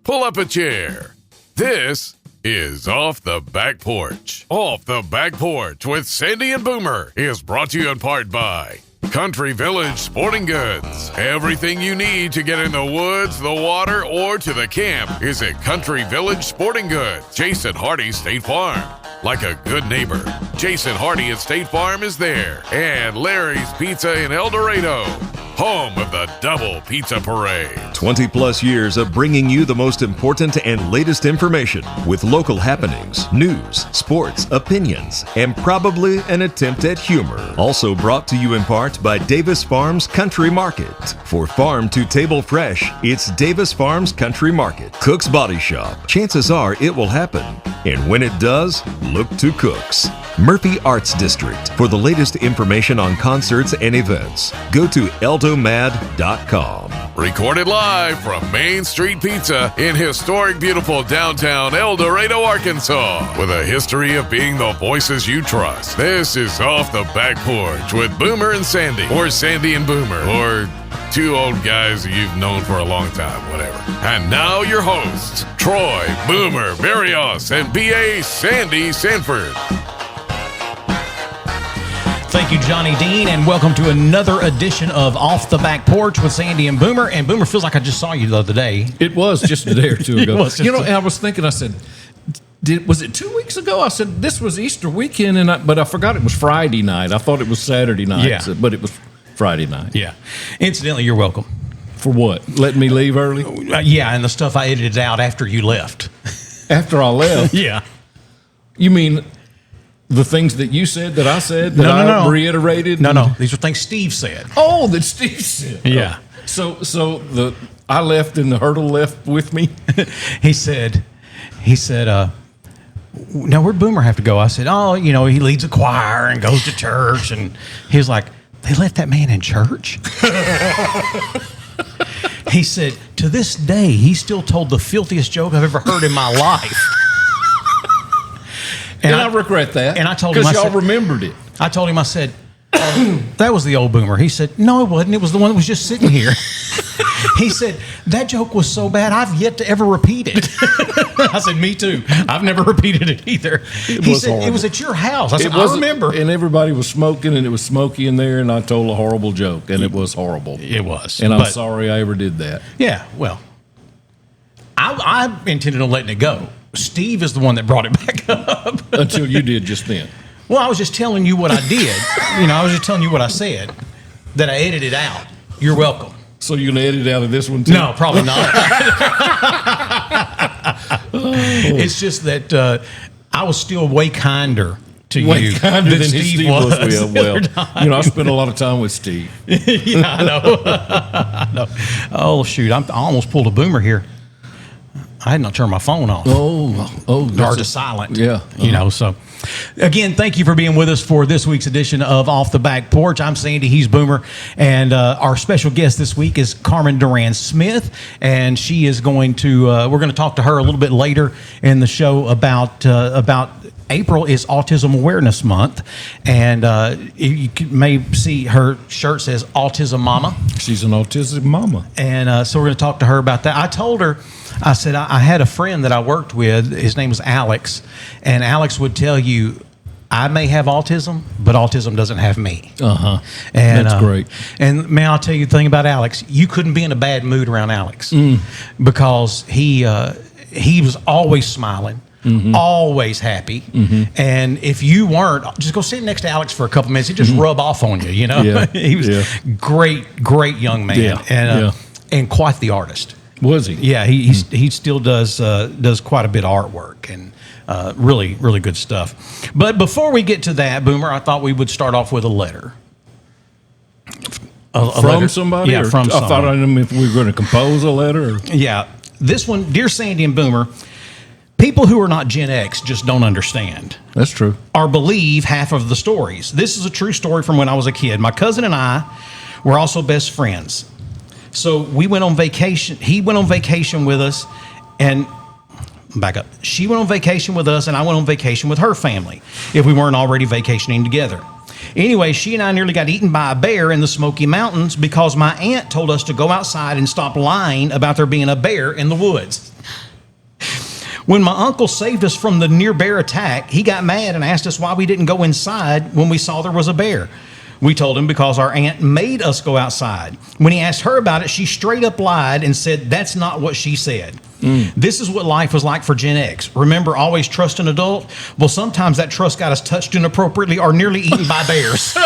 pull up a chair. This is Off the Back Porch. Off the Back Porch with Sandy and Boomer is brought to you in part by Country Village Sporting Goods. Everything you need to get in the woods, the water, or to the camp is at Country Village Sporting Goods. Jason Hardy State Farm. Like a good neighbor, Jason Hardy at State Farm is there. And Larry's Pizza in El Dorado, home of the Double Pizza Parade. 20 plus years of bringing you the most important and latest information with local happenings, news, sports, opinions, and probably an attempt at humor. Also brought to you in part by Davis Farms Country Market. For farm to table fresh, it's Davis Farms Country Market. Cook's Body Shop. Chances are it will happen. And when it does, look to Cook's. Murphy Arts District. For the latest information on concerts and events, go to eldomad.com. Recorded live from Main Street Pizza in historic, beautiful downtown El Dorado, Arkansas. With a history of being the voices you trust. This is Off the Back Porch with Boomer and Sandy. Or Sandy and Boomer. Or two old guys you've known for a long time, whatever. And now your hosts, Troy, Boomer, Barrios, and B.A. Sandy Sanford. Thank you, Johnny Dean, and welcome to another edition of Off the Back Porch with Sandy and Boomer. And Boomer, feels like I just saw you the other day. It was just a day or two ago. I was thinking, I said, was it 2 weeks ago? I said, this was Easter weekend, but I forgot it was Friday night. I thought it was Saturday night, but it was Friday night. Yeah. Incidentally, you're welcome. For what? Letting me leave early? Yeah, and the stuff I edited out after you left. After I left? Yeah. You mean the things that you said, that I said, that I reiterated? No. These are things Steve said. Oh, that Steve said. Yeah. So I left and the hurdle left with me? He said, now where'd Boomer have to go? I said, he leads a choir and goes to church. And he was like, they left that man in church? He said, to this day, he still told the filthiest joke I've ever heard in my life. And I regret that. And I told him, because y'all remembered it. I told him, I said, that was the old Boomer. He said, no, it wasn't. It was the one that was just sitting here. He said, that joke was so bad, I've yet to ever repeat it. I said, me too. I've never repeated it either. He said, horrible. It was at your house. I said, I remember. And everybody was smoking, and it was smoky in there, and I told a horrible joke, and it was horrible. It was. And I'm sorry I ever did that. Yeah, well, I intended on letting it go. Steve is the one that brought it back up. Until you did just then. Well, I was just telling you what I did. I was just telling you what I said, that I edited out. You're welcome. So you're going to edit out of this one too? No, probably not. It's just that I was still way kinder to you than Steve was. Well, I spent a lot of time with Steve. Yeah, I know. Oh, shoot. I almost pulled a Boomer here. I had not turned my phone off. Or to silent. Yeah. So again, thank you for being with us for this week's edition of Off the Back Porch. I'm Sandy, he's Boomer, and our special guest this week is Carmen Duran-Smith, and she is going to, we're going to talk to her a little bit later in the show about April is Autism Awareness Month, and you may see her shirt says Autism Mama. She's an autistic mama. And so we're going to talk to her about that. I told her, I said, I had a friend that I worked with. His name was Alex. And Alex would tell you, I may have autism, but autism doesn't have me. Uh-huh. And, that's great. And may I tell you the thing about Alex? You couldn't be in a bad mood around Alex because he was always smiling. Mm-hmm. Always happy. Mm-hmm. And if you weren't, just go sit next to Alex for a couple minutes. He'd just rub off on you, Yeah. He was great young man and quite the artist. Was he? Yeah, he still does quite a bit of artwork and really good stuff. But before we get to that, Boomer, I thought we would start off with a letter. From somebody? Yeah, from somebody. I thought I knew if we were going to compose a letter. Yeah, this one, Dear Sandy and Boomer, people who are not Gen X just don't understand. That's true. Or believe half of the stories. This is a true story from when I was a kid. My cousin and I were also best friends. So we went on vacation. He went on vacation with us, and back up. She went on vacation with us, and I went on vacation with her family, if we weren't already vacationing together. Anyway, she and I nearly got eaten by a bear in the Smoky Mountains because my aunt told us to go outside and stop lying about there being a bear in the woods. When my uncle saved us from the near bear attack, he got mad and asked us why we didn't go inside when we saw there was a bear. We told him because our aunt made us go outside. When he asked her about it, she straight up lied and said that's not what she said. This is what life was like for Gen X. Remember, always trust an adult? Well, sometimes that trust got us touched inappropriately or nearly eaten by bears.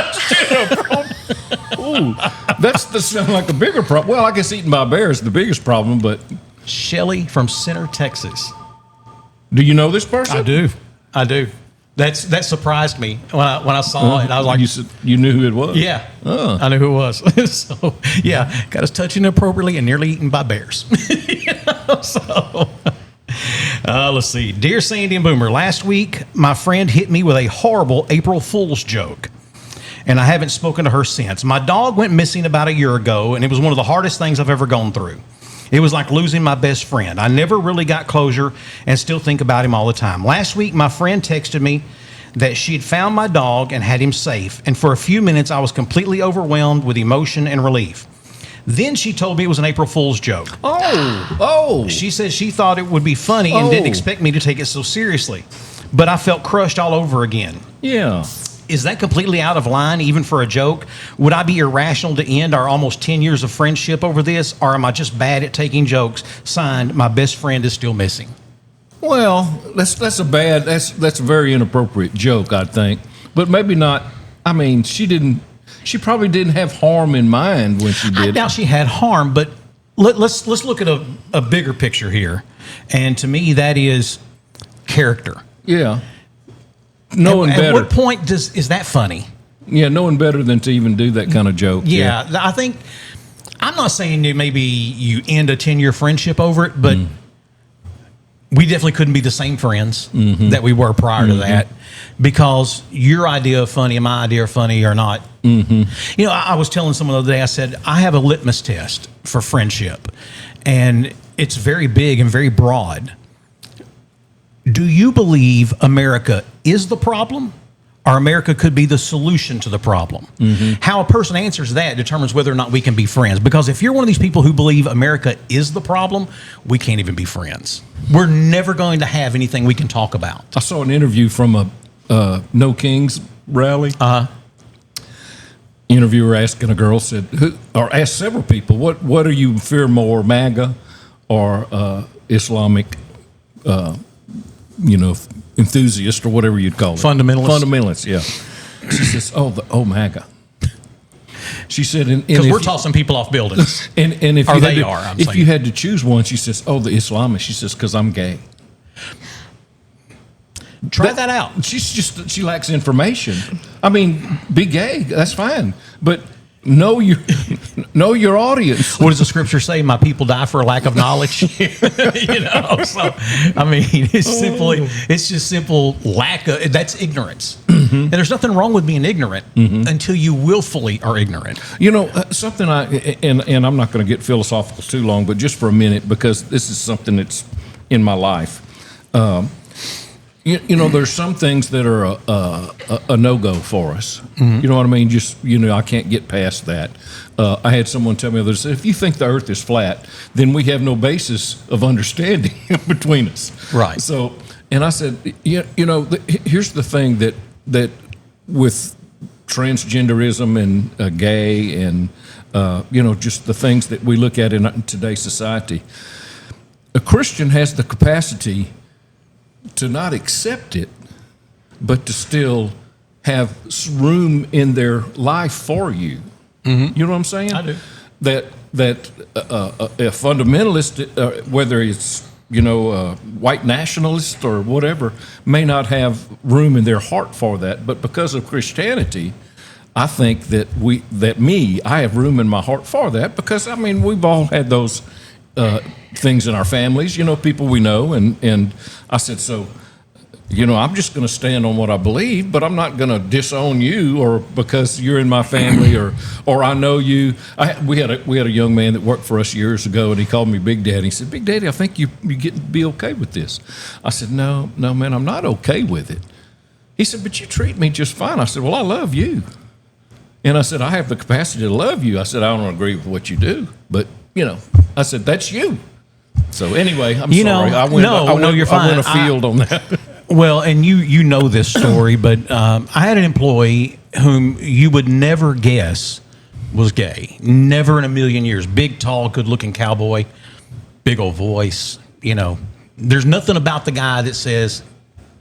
Ooh, that sounds like a bigger problem. Well, I guess eaten by bears is the biggest problem, but... Shelly from Center, Texas. Do you know this person? I do. That surprised me when I saw it. I was like, you knew who it was? Yeah, I knew who it was. So, yeah, got us touched inappropriately and nearly eaten by bears. Let's see. Dear Sandy and Boomer, last week my friend hit me with a horrible April Fool's joke, and I haven't spoken to her since. My dog went missing about a year ago, and it was one of the hardest things I've ever gone through. It was like losing my best friend. I never really got closure and still think about him all the time. Last week, my friend texted me that she had found my dog and had him safe. And for a few minutes, I was completely overwhelmed with emotion and relief. Then she told me it was an April Fool's joke. Oh. She said she thought it would be funny and didn't expect me to take it so seriously. But I felt crushed all over again. Yeah. Is that completely out of line, even for a joke? Would I be irrational to end our almost 10 years of friendship over this, or am I just bad at taking jokes? Signed, my best friend is still missing. Well, that's a very inappropriate joke, I think. But maybe not. I mean, she probably didn't have harm in mind when she did. I doubt she had harm, but let's look at a bigger picture here. And to me, that is character. Yeah. Knowing better. At what point is that funny? Yeah, knowing better than to even do that kind of joke. Yeah, I think, I'm not saying that maybe you end a 10-year friendship over it, but we definitely couldn't be the same friends that we were prior to that, because your idea of funny and my idea of funny are not. You know, I was telling someone the other day, I said, I have a litmus test for friendship, and it's very big and very broad. Do you believe America is the problem, or America could be the solution to the problem? How a person answers that determines whether or not we can be friends. Because if you're one of these people who believe America is the problem, we can't even be friends. We're never going to have anything we can talk about. I saw an interview from a No Kings rally. Interviewer asking a girl, asked several people, what do you fear more, MAGA or Islamic enthusiast, or whatever you'd call it. Fundamentalists, yeah. She says, MAGA. She said, because we're tossing people off buildings. and if you had to choose one, she says, the Islamic. She says, because I'm gay. Try that out. She lacks information. I mean, be gay, that's fine, but know your audience. What does the scripture say? My people die for a lack of knowledge. So I mean, it's just simple lack of. That's ignorance, and there's nothing wrong with being ignorant until you willfully are ignorant. You know, something and I'm not going to get philosophical too long, but just for a minute, because this is something that's in my life. You know, there's some things that are a no-go for us. You know what I mean? I can't get past that. I had someone tell me that if you think the earth is flat, then we have no basis of understanding between us. Right. So, and I said, here's the thing that with transgenderism and gay and, just the things that we look at in today's society, a Christian has the capacity to not accept it, but to still have room in their life for you. You know what I'm saying? I do. That a fundamentalist, whether it's white nationalist or whatever, may not have room in their heart for that. But because of Christianity, I think that I have room in my heart for that, because I mean we've all had those things in our families, people we know, and I said, so I'm just going to stand on what I believe, but I'm not going to disown you or because you're in my family or I know you. We had a young man that worked for us years ago, and he called me Big Daddy. He said, "Big Daddy, I think you get to be okay with this." I said, "No, man, I'm not okay with it." He said, "But you treat me just fine." I said, "Well, I love you." And I said, "I have the capacity to love you." I said, "I don't agree with what you do, but, I said, that's you." So anyway, I'm sorry. You're fine. I went afield on that. Well, and you know this story, but I had an employee whom you would never guess was gay. Never in a million years. Big, tall, good-looking cowboy, big old voice. There's nothing about the guy that says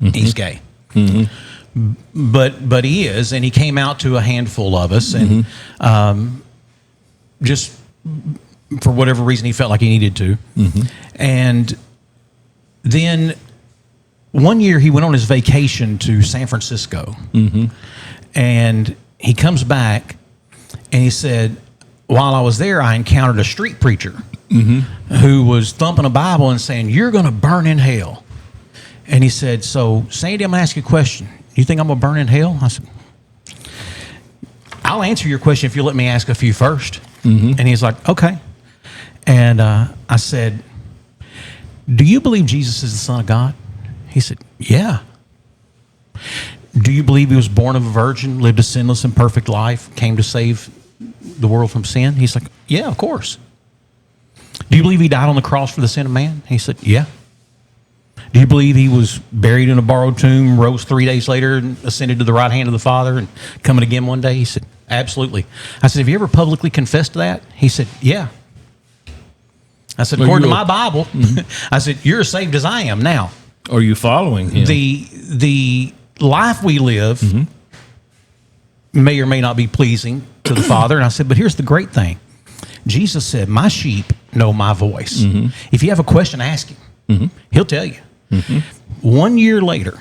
he's gay. Mm-hmm. But he is, and he came out to a handful of us, and just for whatever reason he felt like he needed to. Mm-hmm. And then one year he went on his vacation to San Francisco, and he comes back and he said, while I was there, I encountered a street preacher who was thumping a Bible and saying, "You're going to burn in hell." And he said, "So, Sandy, I'm going to ask you a question. You think I'm going to burn in hell?" I said, "I'll answer your question if you let me ask a few first." And he's like, "Okay." And I said, "Do you believe Jesus is the Son of God?" He said, "Yeah." "Do you believe he was born of a virgin, lived a sinless and perfect life, came to save the world from sin?" He's like, "Yeah, of course." "Do you believe he died on the cross for the sin of man?" He said, "Yeah." "Do you believe he was buried in a borrowed tomb, rose 3 days later, and ascended to the right hand of the Father, and coming again one day?" He said, "Absolutely." I said, "Have you ever publicly confessed that?" He said, "Yeah." I said, "According to my Bible," I said, "you're as saved as I am now." Are you following him? The life we live may or may not be pleasing to the Father. And I said, but here's the great thing. Jesus said, "My sheep know my voice." If you have a question, ask him. He'll tell you. 1 year later,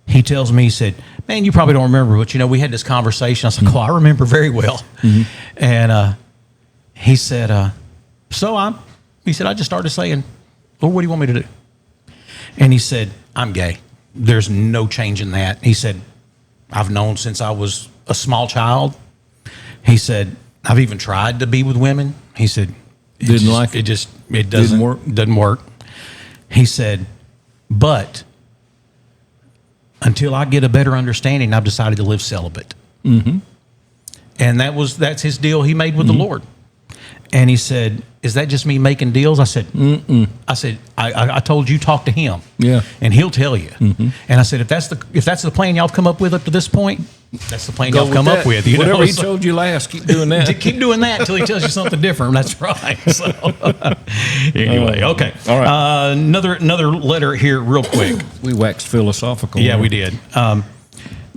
he tells me, he said, "Man, you probably don't remember, but we had this conversation." I said, "Oh, I remember very well." And he said, he said, "I just started saying, Lord, what do you want me to do?" And he said, "I'm gay. There's no change in that." He said, "I've known since I was a small child." He said, "I've even tried to be with women." He said, It doesn't work. He said, "But until I get a better understanding, I've decided to live celibate." And that's his deal he made with the Lord. And he said, "Is that just me making deals?" I said, I said, I told you talk to him. Yeah. And he'll tell you. And I said, if that's the plan y'all have come up with up to this point, that's the plan y'all have come up with. Whatever he told you last, keep doing that. Keep doing that until he tells you something different. That's right. So anyway, okay. All right. Another letter here real quick. We waxed philosophical. Yeah, we did.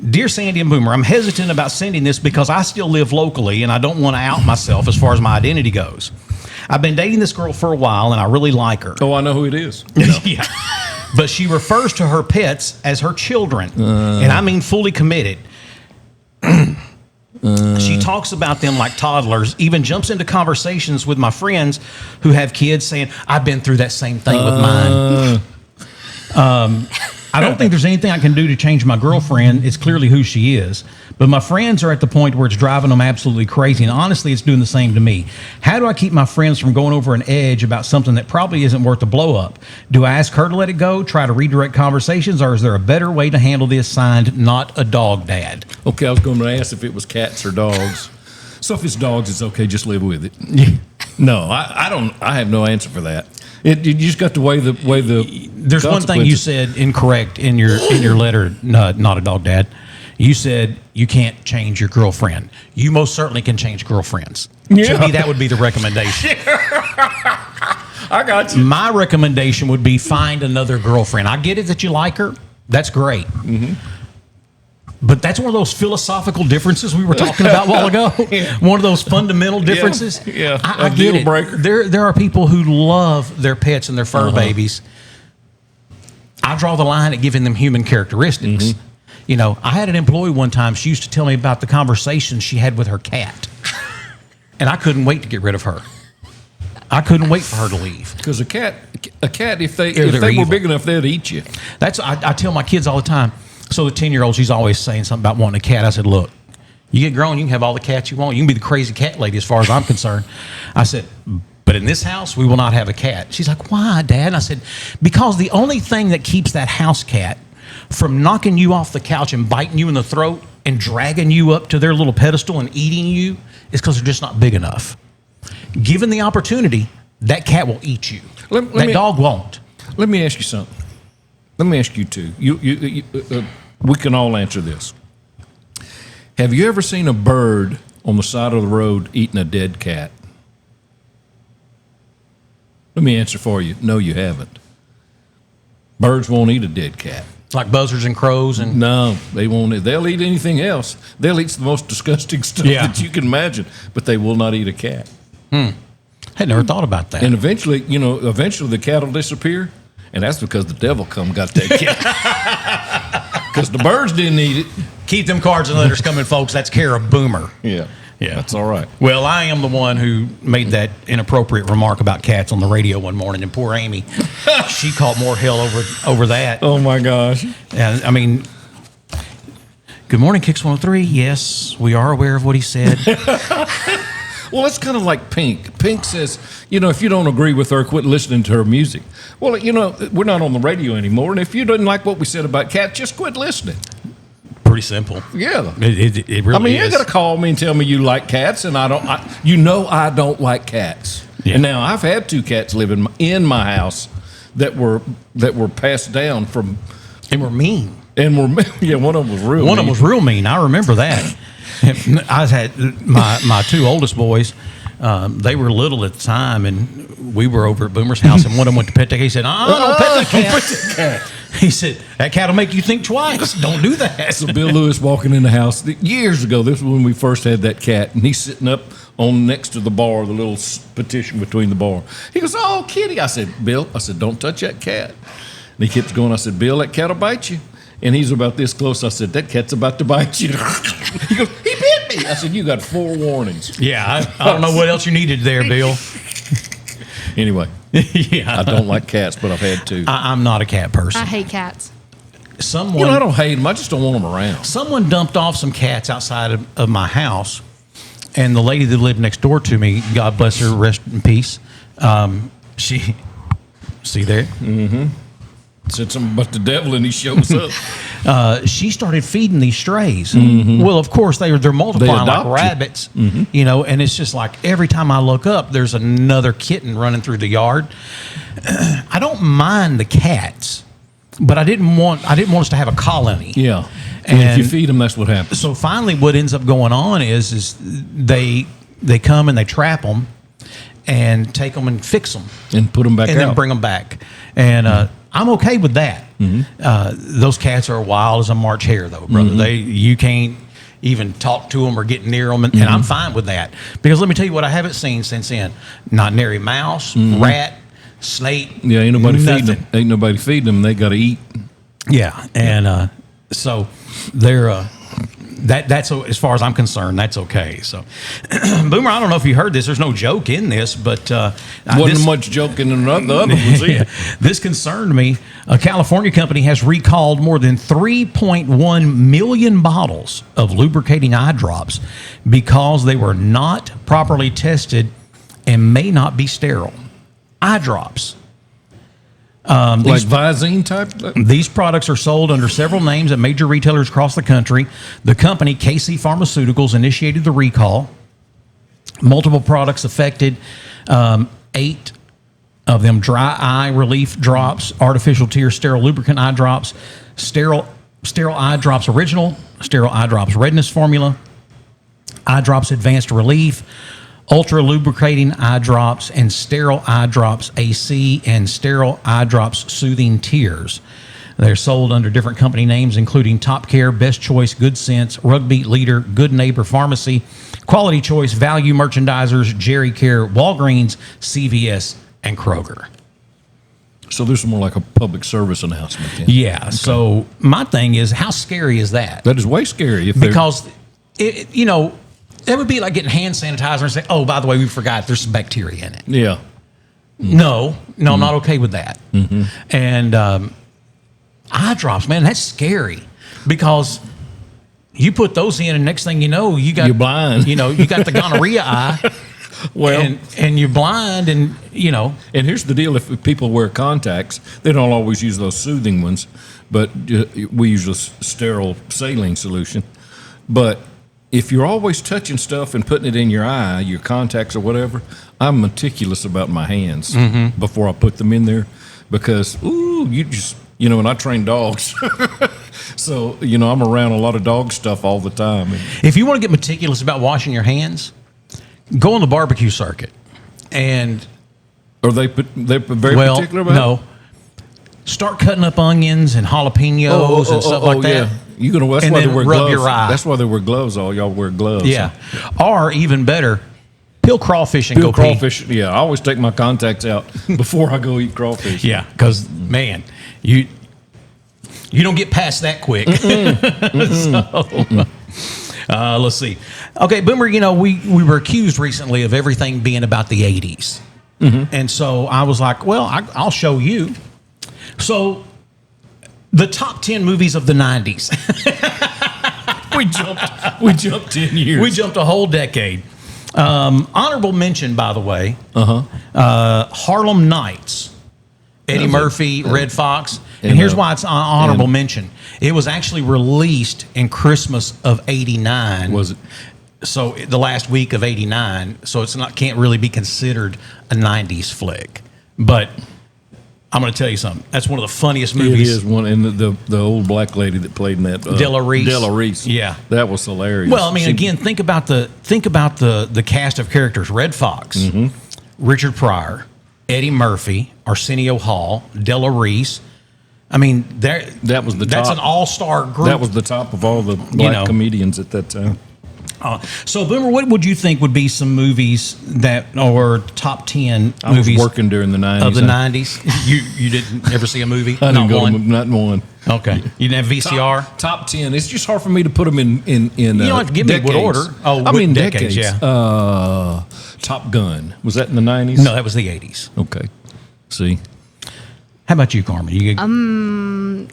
Dear Sandy and Boomer, I'm hesitant about sending this because I still live locally and I don't want to out myself as far as my identity goes. I've been dating this girl for a while and I really like her. Oh, I know who it is. Yeah. But she refers to her pets as her children. And I mean fully committed. She talks about them like toddlers, even jumps into conversations with my friends who have kids saying, "I've been through that same thing with mine." I don't think there's anything I can do to change my girlfriend. It's clearly who she is. But my friends are at the point where it's driving them absolutely crazy. And honestly, it's doing the same to me. How do I keep my friends from going over an edge about something that probably isn't worth the blow up? Do I ask her to let it go, try to redirect conversations, or is there a better way to handle this? Signed, Not a Dog Dad. Okay, I was going to ask if it was cats or dogs. So if it's dogs, it's okay. Just live with it. No, I don't. I have no answer for that. You just got to weigh the. There's one thing you said incorrect in your letter. Not a Dog Dad. You said you can't change your girlfriend. You most certainly can change girlfriends. Yeah. To me, that would be the recommendation. I got you. My recommendation would be find another girlfriend. I get it that you like her. That's great. But that's one of those philosophical differences we were talking about a while ago. One of those fundamental differences. Yeah. I get it. Breaker. There are people who love their pets and their fur babies. I draw the line at giving them human characteristics. I had an employee one time, she used to tell me about the conversations she had with her cat. And I couldn't wait to get rid of her. I couldn't wait for her to leave. Because a cat, if they they're were evil. big enough, they'd eat you. I tell my kids all the time. So the 10-year-old, she's always saying something about wanting a cat. I said, look, you get grown, you can have all the cats you want. You can be the crazy cat lady as far as I'm concerned. I said, but in this house, we will not have a cat. She's like, why, Dad? And I said, because the only thing that keeps that house cat from knocking you off the couch and biting you in the throat and dragging you up to their little pedestal and eating you is because they're just not big enough. Given the opportunity, that cat will eat you. That dog won't. Let me ask you something. Let me ask you two. We can all answer this. Have you ever seen a bird on the side of the road eating a dead cat? Let me answer for you. No, you haven't. Birds won't eat a dead cat. Like buzzards and crows and No, they won't. They'll eat anything else. They'll eat the most disgusting stuff that you can imagine, but they will not eat a cat. I had never thought about that. And eventually the cat will disappear, and that's because the devil come got that cat. Because the birds didn't eat it. Keep them cards and letters coming, folks. That's care of Boomer. Yeah, that's all right. Well, I am the one who made that inappropriate remark about cats on the radio one morning, and poor Amy, she caught more hell over that. Oh my gosh! And I mean, good morning, Kicks 103. Yes, we are aware of what he said. Well, it's kind of like Pink. Pink says, if you don't agree with her, quit listening to her music. Well, we're not on the radio anymore, and if you didn't like what we said about cats, just quit listening. Pretty simple. Yeah, it really I mean, is. you got to call me and tell me you like cats, and I don't like cats. Yeah. And now I've had 2 cats living in my house that were passed down from, And we're mean. and were one of them was real. One of them mean. was real mean. I remember that. I had my 2 oldest boys. They were little at the time, and we were over at Boomer's house, and one of them went to pet the cat. He said, don't pet the cat. He said, that cat will make you think twice. Don't do that. So Bill Lewis walking in the house years ago. This was when we first had that cat, and he's sitting up on next to the bar, the little partition between the bar. He goes, "Oh, kitty!" I said, "Bill," I said, "don't touch that cat." And he keeps going. I said, "Bill, that cat'll bite you." And he's about this close. I said, "That cat's about to bite you." He goes, "He bit me." I said, "You got 4 warnings." Yeah, I don't know what else you needed there, Bill. Anyway, Yeah. I don't like cats, but I've had 2. I'm not a cat person. I hate cats. Someone, I don't hate them. I just don't want them around. someone dumped off some cats outside of my house, and the lady that lived next door to me, God bless her, rest in peace. She, see there? Said something about the devil, and he shows up. She started feeding these strays. Well, of course, they're multiplying like adopt you. rabbits, and it's just like every time I look up, there's another kitten running through the yard. I don't mind the cats, but I didn't want us to have a colony. Yeah. And if you And- feed them, that's what happens. So finally, what ends up going on is they come and they trap them and take them and fix them And put them back and out. then bring them back. And I'm okay with that. Those cats are wild as a March hare, though, brother. You can't even talk to them or get near them, and I'm fine with that. Because let me tell you what I haven't seen since then: not nary mouse, rat, snake. Yeah, ain't nobody feeding nothing. them. Ain't nobody feeding them. They got to eat. Yeah, and so they're that's as far as I'm concerned, that's okay. So, Boomer, I don't know if you heard this. There's no joke in this, but Wasn't much joking in the other ones either. this concerned me. A California company has recalled more than 3.1 million bottles of lubricating eye drops because they were not properly tested and may not be sterile. Eye drops. Like Visine type? These products are sold under several names at major retailers across the country. The company, KC Pharmaceuticals, initiated the recall. Multiple products affected, 8 of them: dry eye relief drops, artificial tear, sterile lubricant eye drops, sterile eye drops original, sterile eye drops redness formula, eye drops advanced relief, ultra lubricating eye drops, and sterile eye drops AC, and sterile eye drops soothing tears. They're sold under different company names, including Top Care, Best Choice, Good Sense, Rugby Leader, Good Neighbor Pharmacy, Quality Choice, Value Merchandisers, Jerry Care, Walgreens, CVS, and Kroger. So this is more like a public service announcement. Then. Yeah. Okay. So my thing is, how scary is that? That is way scary. Because, it would be like getting hand sanitizer and say, oh, by the way, we forgot there's some bacteria in it. Yeah. No, I'm not okay with that. And eye drops, man, that's scary because you put those in, and next thing you know, you're blind. You got the gonorrhea eye. Well, and you're blind, and And here's the deal: if people wear contacts, they don't always use those soothing ones, but we use a sterile saline solution. But if you're always touching stuff and putting it in your eye, your contacts or whatever, I'm meticulous about my hands before I put them in there because, and I train dogs. So, I'm around a lot of dog stuff all the time. If you want to get meticulous about washing your hands, go on the barbecue circuit. And are they very particular about it? No. Start cutting up onions and jalapenos and stuff like that. Yeah. That's and why then they wear rub gloves. your eye. That's why they wear gloves. All y'all wear gloves. Yeah. Or even better, peel crawfish and Peel go pee. crawfish. Yeah, I always take my contacts out before I go eat crawfish. Yeah, because man, you don't get past that quick. So, let's see. Okay, Boomer. We were accused recently of everything being about the '80s, and so I was like, well, I'll show you. So, the top 10 movies of the '90s. We jumped 10 years. We jumped a whole decade. Honorable mention, by the way. Harlem Nights. Eddie Murphy, Red Fox. And here's why it's an honorable mention. It was actually released in Christmas of '89. Was it? So the last week of '89. So can't really be considered a '90s flick. But I'm going to tell you something. That's one of the funniest movies. It is one, and the old black lady that played in that Della Reese. Della Reese. Yeah, that was hilarious. Well, I mean, again, think about the cast of characters: Red Fox, Richard Pryor, Eddie Murphy, Arsenio Hall, Della Reese. I mean, that was that's top. An all-star group. That was the top of all the black comedians at that time. So, Boomer, what would you think would be some movies or top 10 I movies? was working during the 90s. Of the 90s? You didn't ever see a movie? I didn't go to not one. Okay. You didn't have VCR? Top 10. It's just hard for me to put them in you don't have to give decades. me what order. Oh, I mean decades, yeah. Top Gun. Was that in the 90s? No, that was the 80s. Okay. See? How about you, Carmen?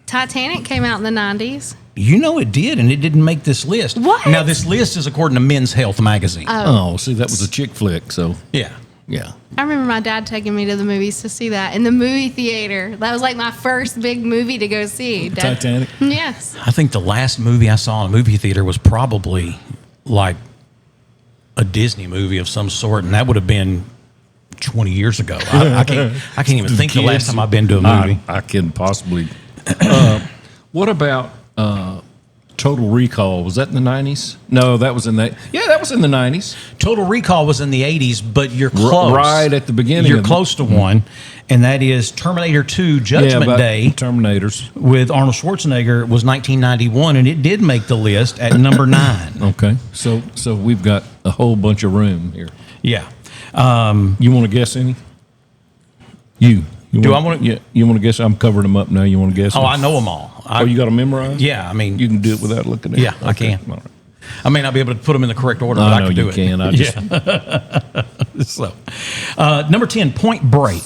Titanic came out in the 90s. It did, and it didn't make this list. What? Now, this list is according to Men's Health magazine. Oh, see, that was a chick flick, so. Yeah. Yeah. I remember my dad taking me to the movies to see that in the movie theater. That was like my first big movie to go see. Titanic? Yes. I think the last movie I saw in a movie theater was probably like a Disney movie of some sort, and that would have been 20 years ago. I can't even think the last time I've been to a movie. I can possibly. What about Total Recall? Was that in the 90s? No, that was in that. Yeah, that was in the 90s. Total Recall was in the 80s, but you're close. Right at the beginning. You're close to one, and that is Terminator 2 Judgment Day. Terminators. With Arnold Schwarzenegger. It was 1991, and it did make the list at number 9. Okay. So we've got a whole bunch of room here. Yeah. You want to guess any? You want to guess? I'm covering them up now. You want to guess? Oh, I know them all. You got to memorize? Yeah, I mean, you can do it without looking at it. Yeah, I can. All right. I may not be able to put them in the correct order, but I can do it. You can. I just. So, number 10, Point Break.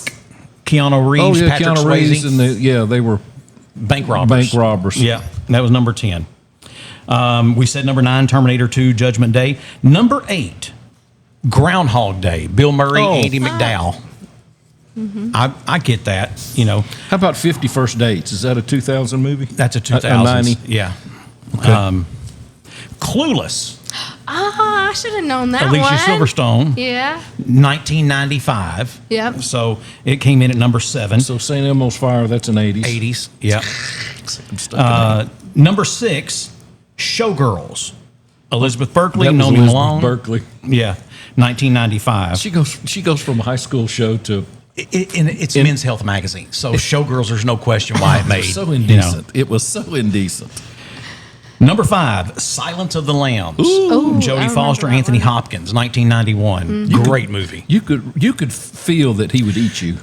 Keanu Reeves, Patrick Keanu Swayze. Reeves, and they were bank robbers. Bank robbers. Yeah, that was number 10. We said number 9, Terminator 2, Judgment Day. Number 8, Groundhog Day. Bill Murray, Andy McDowell. Mm-hmm. I get that, How about 50 First Dates? Is that a 2000 movie? That's a 2000. 90? Yeah. Okay. Clueless. I should have known that Alicia one. Silverstone. Yeah. 1995. Yep. So it came in at number 7. So St. Elmo's Fire, that's an 80s. 80s, yeah. I'm stuck Number 6, Showgirls. Elizabeth Berkley, that was Naomi Elizabeth Malone. Berkley. Yeah, 1995. She goes from a high school show to... It's Men's Health magazine, so Showgirls, there's no question why it made. So indecent. It was so indecent. Number 5, Silence of the Lambs. Ooh, Jodie Foster, Anthony Hopkins, 1991. Great movie. You could feel that he would eat you.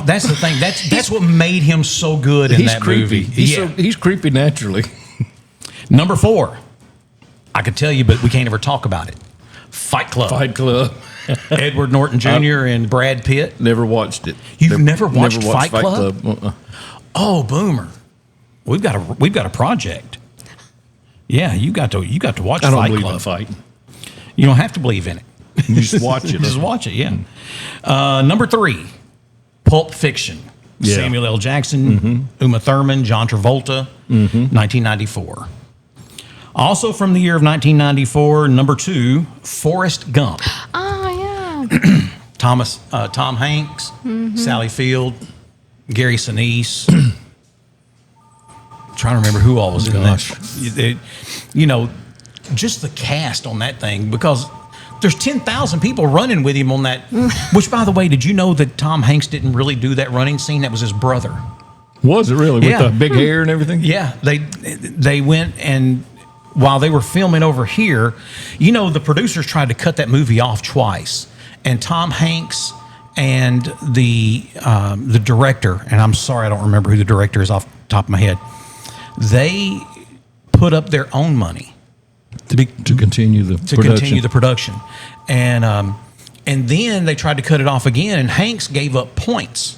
That's the thing. That's what made him so good in that creepy. movie. He's creepy naturally. Number 4, I could tell you, but we can't ever talk about it. Fight Club. Fight Club. Edward Norton Jr. and Brad Pitt. Never watched it. You've never watched Fight Club? Oh, Boomer, we've got a project. Yeah, you got to watch I don't Fight believe Club. in fighting. You don't have to believe in it. You just watch it. Just watch it. Yeah. Number 3, Pulp Fiction. Yeah. Samuel L. Jackson, Uma Thurman, John Travolta, 1994. Also from the year of 1994, number 2, Forrest Gump. Oh yeah. Tom Hanks, Sally Field, Gary Sinise. Trying to remember who all was in that. You know, just the cast on that thing, because there's 10,000 people running with him on that. Which, by the way, did you know that Tom Hanks didn't really do that running scene? That was his brother. Was it really? Yeah. With the big hair and everything? Yeah, they went, and while they were filming over here, you know, the producers tried to cut that movie off twice, and Tom Hanks and the director, and I'm sorry I don't remember who the director is off the top of my head, they put up their own money to continue the production. And then they tried to cut it off again, and Hanks gave up points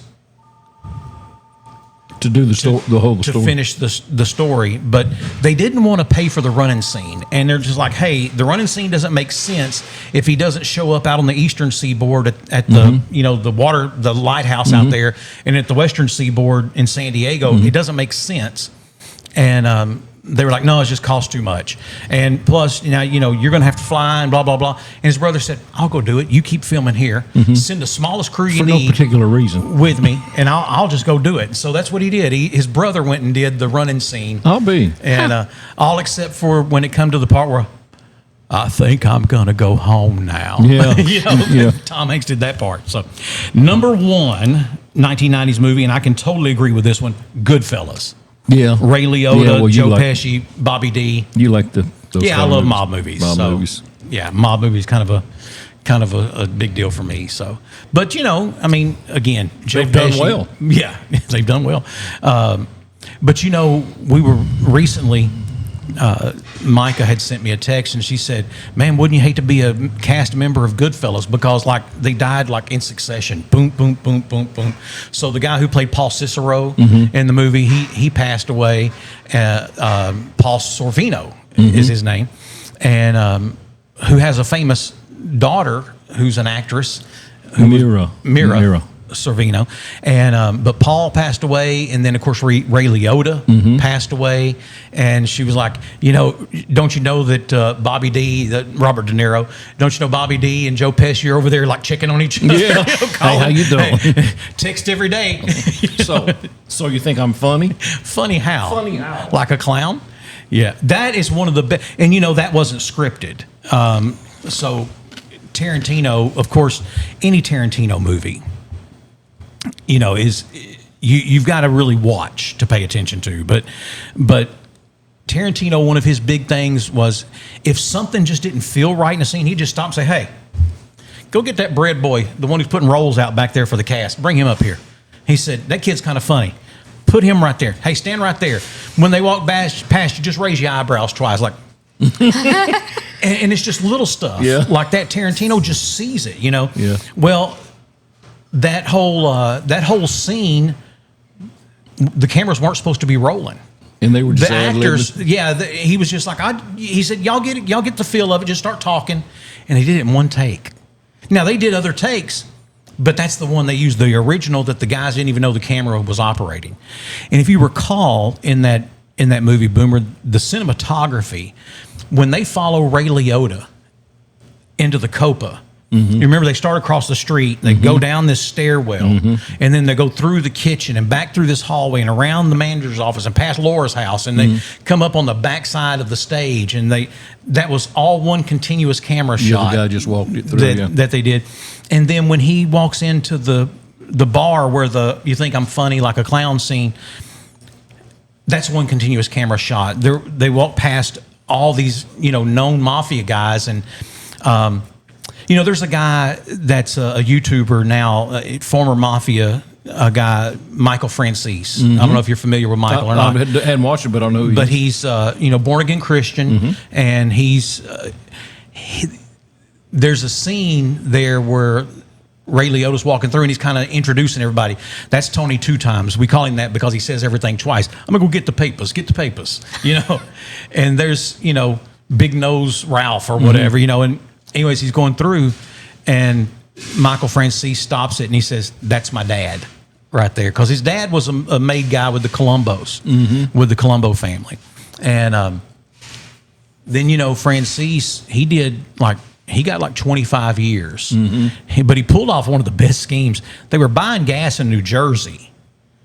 to do the whole to story. Finish the story, but they didn't want to pay for the running scene, and they're just like, hey, the running scene doesn't make sense if he doesn't show up out on the eastern seaboard at the the lighthouse out there, and at the western seaboard in San Diego. It doesn't make sense. And they were like, no, it just costs too much, and plus you're going to have to fly and blah blah blah. And his brother said, I'll go do it, you keep filming here, send the smallest crew you need for no particular reason with me, and I'll just go do it. So that's what he did. His brother went and did the running scene. And all except for when it come to the part where I think I'm gonna go home now. Yeah. Tom Hanks did that part. So number 1 1990s movie, and I can totally agree with this one, Goodfellas. Yeah. Ray Liotta, Joe Pesci, Bobby D. You like those I love mob movies. Movies. Yeah, mob movies kind of a big deal for me. So, but I mean, again, Joe They've Pesci, done well. Yeah, they've done well. But we were recently. Micah had sent me a text, and she said, "Man, wouldn't you hate to be a cast member of Goodfellas, because they died in succession, boom, boom, boom, boom, boom." So the guy who played Paul Cicero in the movie, he passed away. Paul Sorvino is his name, and who has a famous daughter who's an actress, Mira Sorvino, and but Paul passed away, and then of course Ray Liotta passed away, and she was like, don't you know that Bobby D, Robert De Niro, don't you know Bobby D and Joe Pesci are over there checking on each other? Yeah. Hey, how you doing? Text every day. So you think I'm funny? Funny how? Like a clown? Yeah, that is one of the best, and that wasn't scripted. So Tarantino, of course, any Tarantino movie, is you've got to really watch to pay attention to. But Tarantino, one of his big things was if something just didn't feel right in a scene, he'd just stop and say, "Hey, go get that bread boy, the one who's putting rolls out back there for the cast. Bring him up here." He said, "That kid's kind of funny. Put him right there. Hey, stand right there. When they walk past you, just raise your eyebrows twice, like." and it's just little stuff like that. Tarantino just sees it, Yeah. Well, that whole scene, the cameras weren't supposed to be rolling, and they were just the actors. He was just like, he said, y'all get the feel of it. Just start talking, and they did it in one take. Now they did other takes, but that's the one they used, the original that the guys didn't even know the camera was operating. And if you recall in that movie, Boomer, the cinematography, when they follow Ray Liotta into the Copa. You remember they start across the street, they go down this stairwell, and then they go through the kitchen and back through this hallway and around the manager's office and past Laura's house, and they come up on the back side of the stage, and that was all one continuous camera shot. The guy just walked it through. That they did. And then when he walks into the bar where you think I'm funny like a clown scene, that's one continuous camera shot. They walk past all these known mafia guys, and there's a guy that's a YouTuber now, former mafia guy, Michael Francis. I don't know if you're familiar with Michael or not. I hadn't watched it, but I know who he is. He's born again Christian, and there's a scene there where Ray Liotta's walking through and he's kind of introducing everybody. That's Tony two times. We call him that because he says everything twice. I'm gonna go get the papers, you know. And there's, you know, Big Nose Ralph or whatever, you know. And anyways, he's going through, and Michael Francis stops it and he says, "That's my dad," right there, because his dad was a made guy with the Columbos, with the Colombo family, and then, you know, Francis, he got like 25 years, but he pulled off one of the best schemes. They were buying gas in New Jersey,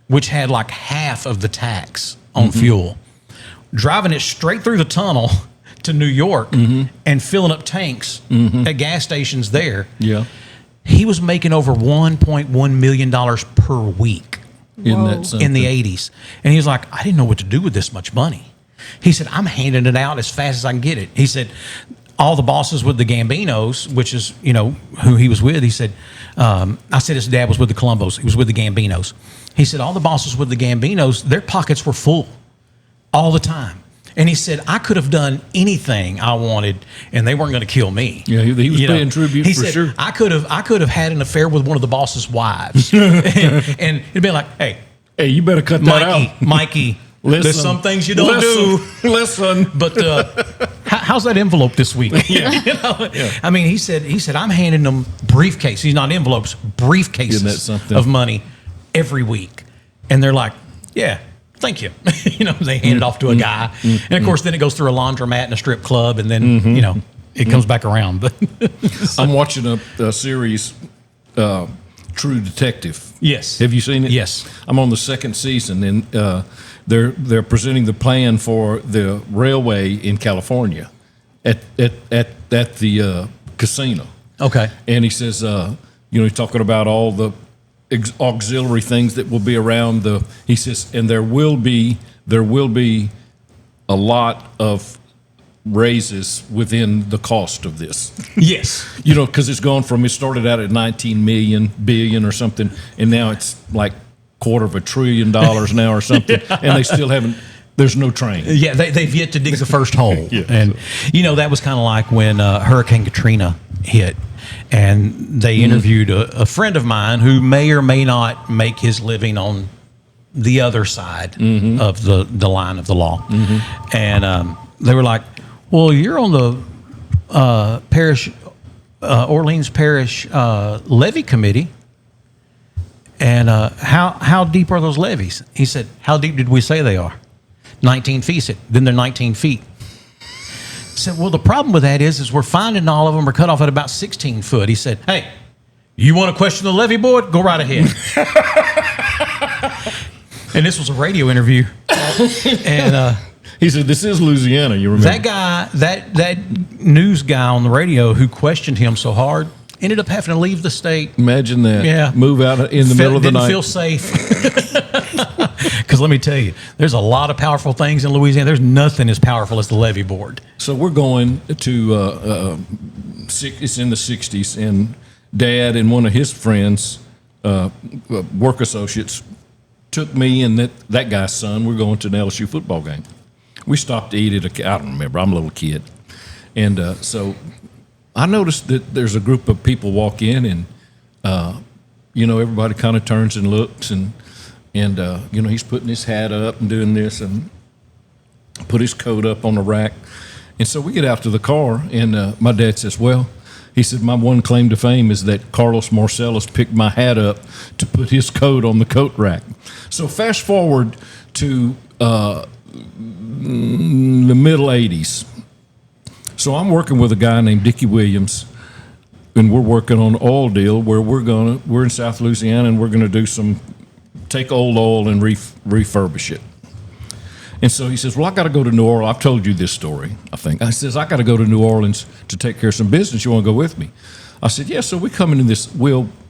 which had like half of the tax on fuel, driving it straight through the tunnel to New York and filling up tanks at gas stations there. Yeah. He was making over $1.1 million per week Isn't that something? in the 80s. And he was like, I didn't know what to do with this much money. He said, I'm handing it out as fast as I can get it. He said, all the bosses with the Gambinos, which is, you know, who he was with, he said, I said his dad was with the Columbos. He was with the Gambinos. He said, all the bosses with the Gambinos, their pockets were full all the time. And he said, I could have done anything I wanted, and they weren't going to kill me. Yeah, he was paying tribute he for said, sure. I could have had an affair with one of the boss's wives. and it'd been like, hey, you better cut that out. Mikey, Listen, there's some things you don't do. Listen. But how's that envelope this week? You know? I mean, he said, I'm handing them briefcases. He's not envelopes, Isn't that briefcases something? of money every week. And they're like, yeah, thank you. You know, they hand it off to a guy. And of course, then it goes through a laundromat and a strip club. And then, you know, it comes back around. But I'm watching a series, True Detective. Yes. Have you seen it? Yes. I'm on the second season, and they're presenting the plan for the railway in California at the casino. Okay. And he says, you know, he's talking about all the auxiliary things that will be around he says, and there will be a lot of raises within the cost of this. Yes. You know, because it started out at 19 billion or something, and now it's like $250 billion now or something, and they still haven't. There's no train. Yeah, they've yet to dig the first hole. Yeah. And, you know, that was kind of like when Hurricane Katrina hit, and they interviewed a friend of mine who may or may not make his living on the other side of the line of the law. And they were like, well, you're on the parish, Orleans Parish levy committee. And how deep are those levees? He said, how deep did we say they are? 19 feet. He said, then they're 19 feet. I said, well, the problem with that is we're finding all of them are cut off at about 16 foot. He said, hey, you want to question the levee board? Go right ahead. And this was a radio interview. And he said, this is Louisiana, you remember? that guy, that news guy on the radio who questioned him so hard, ended up having to leave the state. Imagine that. Yeah. Move out in the middle of the night. Didn't feel safe. Because let me tell you, there's a lot of powerful things in Louisiana. There's nothing as powerful as the levee board. So we're going to, it's in the 60s, and Dad and one of his friends, work associates, took me and that guy's son. We're going to an LSU football game. We stopped to eat at I don't remember. I'm a little kid. And so I noticed that there's a group of people walk in, and, you know, everybody kind of turns and looks, and you know, he's putting his hat up and doing this and put his coat up on the rack. And so we get out to the car, and my dad says, well, he said, my one claim to fame is that Carlos Marcellus picked my hat up to put his coat on the coat rack. So fast forward to the middle 80s. So I'm working with a guy named Dickie Williams, and we're working on an oil deal where we're in South Louisiana, and we're going to do take old oil and refurbish it. And so he says, well, I got to go to New Orleans. I've told you this story, I think. I says, I got to go to New Orleans to take care of some business. You want to go with me? I said, yeah. So we come into this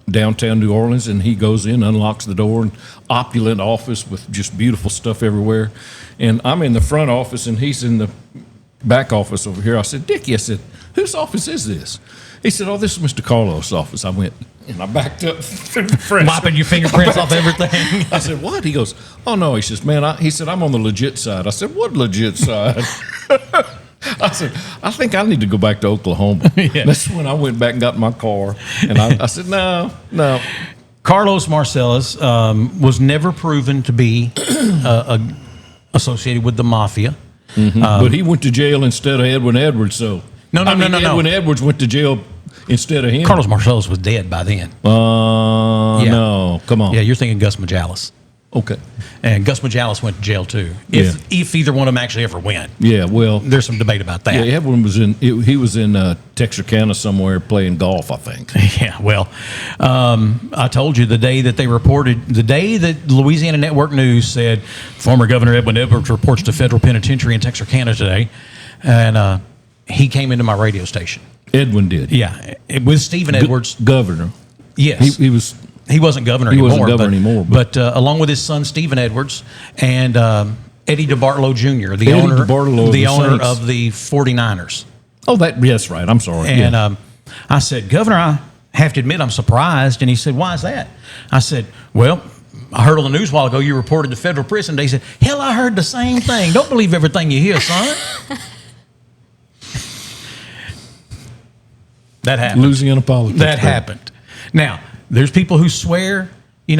downtown New Orleans, and he goes in, unlocks the door, and opulent office with just beautiful stuff everywhere. And I'm in the front office, and he's in the back office over here. I said, Dickie, I said, whose office is this? He said, oh, this is Mr. Carlos' office. I went, and I backed up through the press. Wiping your fingerprints off everything. I said, what? He goes, oh, no. He says, man, he said, I'm on the legit side. I said, what legit side? I said, I think I need to go back to Oklahoma. Yeah. That's when I went back and got in my car. And I said, no. Carlos Marcellus was never proven to be associated with the mafia. But he went to jail instead of Edwin Edwards, so. No. Edwin Edwards went to jail instead of him. Carlos Marcellus was dead by then. No. Come on. Yeah, you're thinking Gus Majalis. Okay. And Gus Majalis went to jail too. If either one of them actually ever went. Yeah, well. There's some debate about that. Yeah, Edwin was in Texarkana somewhere playing golf, I think. Yeah, well, I told you the day that Louisiana Network News said former Governor Edwin Edwards reports to federal penitentiary in Texarkana today, and he came into my radio station. Edwin did. Yeah, with Stephen Edwards. Governor. Yes. He wasn't governor anymore. He wasn't governor anymore. But along with his son, Stephen Edwards, and Eddie DeBartolo Jr., the Eddie owner DeBartolo of the 49ers. Oh, yes, right. I'm sorry. And I said, Governor, I have to admit I'm surprised. And he said, why is that? I said, well, I heard on the news a while ago you reported to federal prison. They said, hell, I heard the same thing. Don't believe everything you hear, son. That happened. Louisiana politics. That happened. Now, there's people who swear, we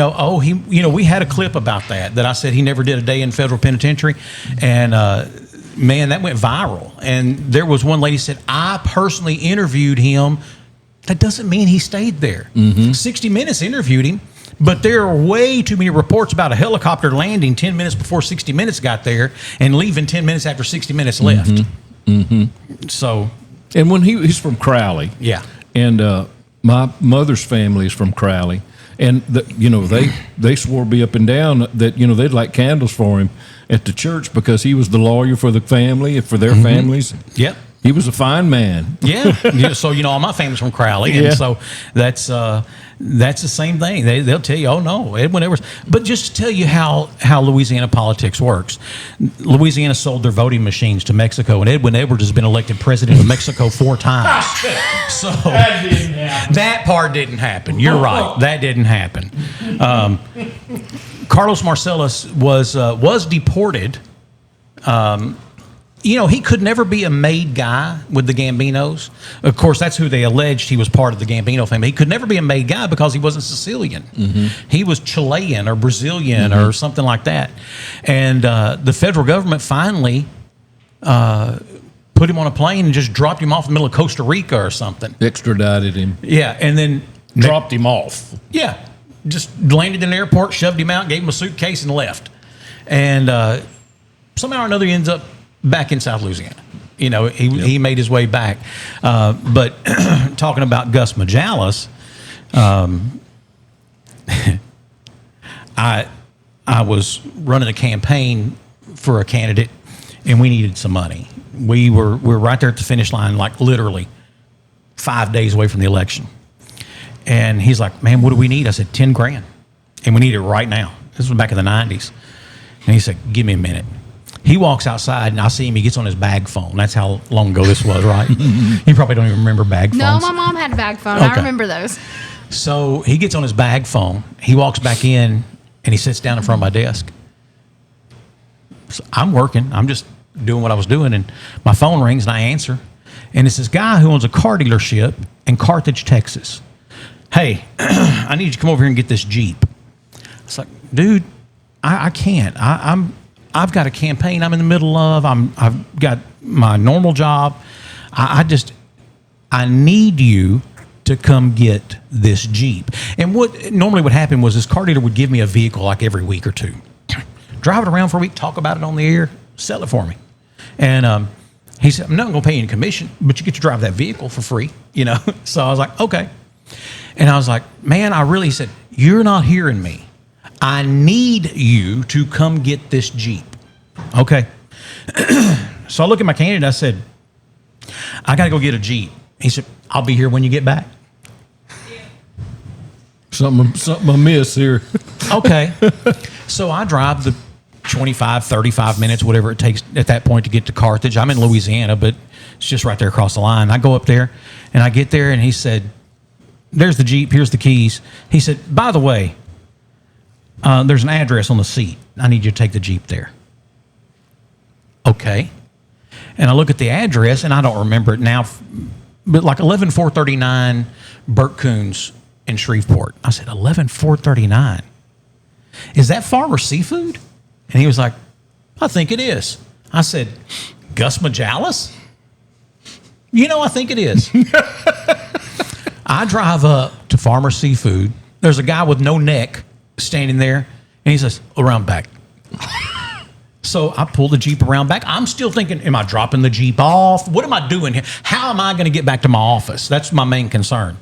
had a clip about that I said he never did a day in federal penitentiary. And, man, that went viral. And there was one lady said, I personally interviewed him. That doesn't mean he stayed there. 60 Minutes interviewed him. But there are way too many reports about a helicopter landing 10 minutes before 60 Minutes got there and leaving 10 minutes after 60 Minutes left. So. And when he's from Crowley. Yeah. And my mother's family is from Crowley. And, they swore be up and down that, they'd light candles for him at the church because he was the lawyer for the family and for their families. Yep. He was a fine man. Yeah. So, all my family's from Crowley. And so that's the same thing. They'll tell you, oh, no, Edwin Edwards. But just to tell you how Louisiana politics works, Louisiana sold their voting machines to Mexico, and Edwin Edwards has been elected president of Mexico 4 times. So that part didn't happen. You're right. That didn't happen. Carlos Marcellus was deported. He could never be a made guy with the Gambinos. Of course, that's who they alleged he was part of the Gambino family. He could never be a made guy because he wasn't Sicilian. He was Chilean or Brazilian or something like that. And the federal government finally put him on a plane and just dropped him off in the middle of Costa Rica or something. Extradited him. Yeah, and then dropped him off. Yeah, just landed in the airport, shoved him out, gave him a suitcase, and left. And somehow or another, he ends up back in South Louisiana. He made his way back. But talking about Gus Majalis, I was running a campaign for a candidate, and we needed some money. We were right there at the finish line, like literally 5 days away from the election. And he's like, man, what do we need? I said, 10 grand. And we need it right now. This was back in the 90s. And he said, give me a minute. He walks outside, and I see him. He gets on his bag phone. That's how long ago this was, right? You probably don't even remember bag phones. No, my mom had a bag phone. Okay. I remember those. So he gets on his bag phone. He walks back in, and he sits down in front of my desk. So I'm working. I'm just doing what I was doing, and my phone rings, and I answer. And it's this guy who owns a car dealership in Carthage, Texas. Hey, I need you to come over here and get this Jeep. It's like, dude, I can't. I've got a campaign I'm in the middle of. I've got my normal job. I need you to come get this Jeep. And what normally would happen was this car dealer would give me a vehicle like every week or two. Drive it around for a week, talk about it on the air, sell it for me. And he said, I'm not going to pay you any commission, but you get to drive that vehicle for free, So I was like, okay. And I was like, man, he said, you're not hearing me. I need you to come get this Jeep. Okay. So I look at my candidate. I said, I got to go get a Jeep. He said, I'll be here when you get back. Something amiss here. Okay. So I drive the 25, 35 minutes, whatever it takes at that point to get to Carthage. I'm in Louisiana, but it's just right there across the line. I go up there, and I get there, and he said, there's the Jeep. Here's the keys. He said, by the way, there's an address on the seat. I need you to take the Jeep there. Okay. And I look at the address, and I don't remember it now, but like 11439 Burt Coons in Shreveport. I said, 11439? Is that Farmer Seafood? And he was like, I think it is. I said, Gus Majalis? I think it is. I drive up to Farmer Seafood. There's a guy with no neck standing there, and he says, around back. So I pull the Jeep around back. I'm still thinking, am I dropping the Jeep off? What am I doing here? How am I going to get back to my office? That's my main concern.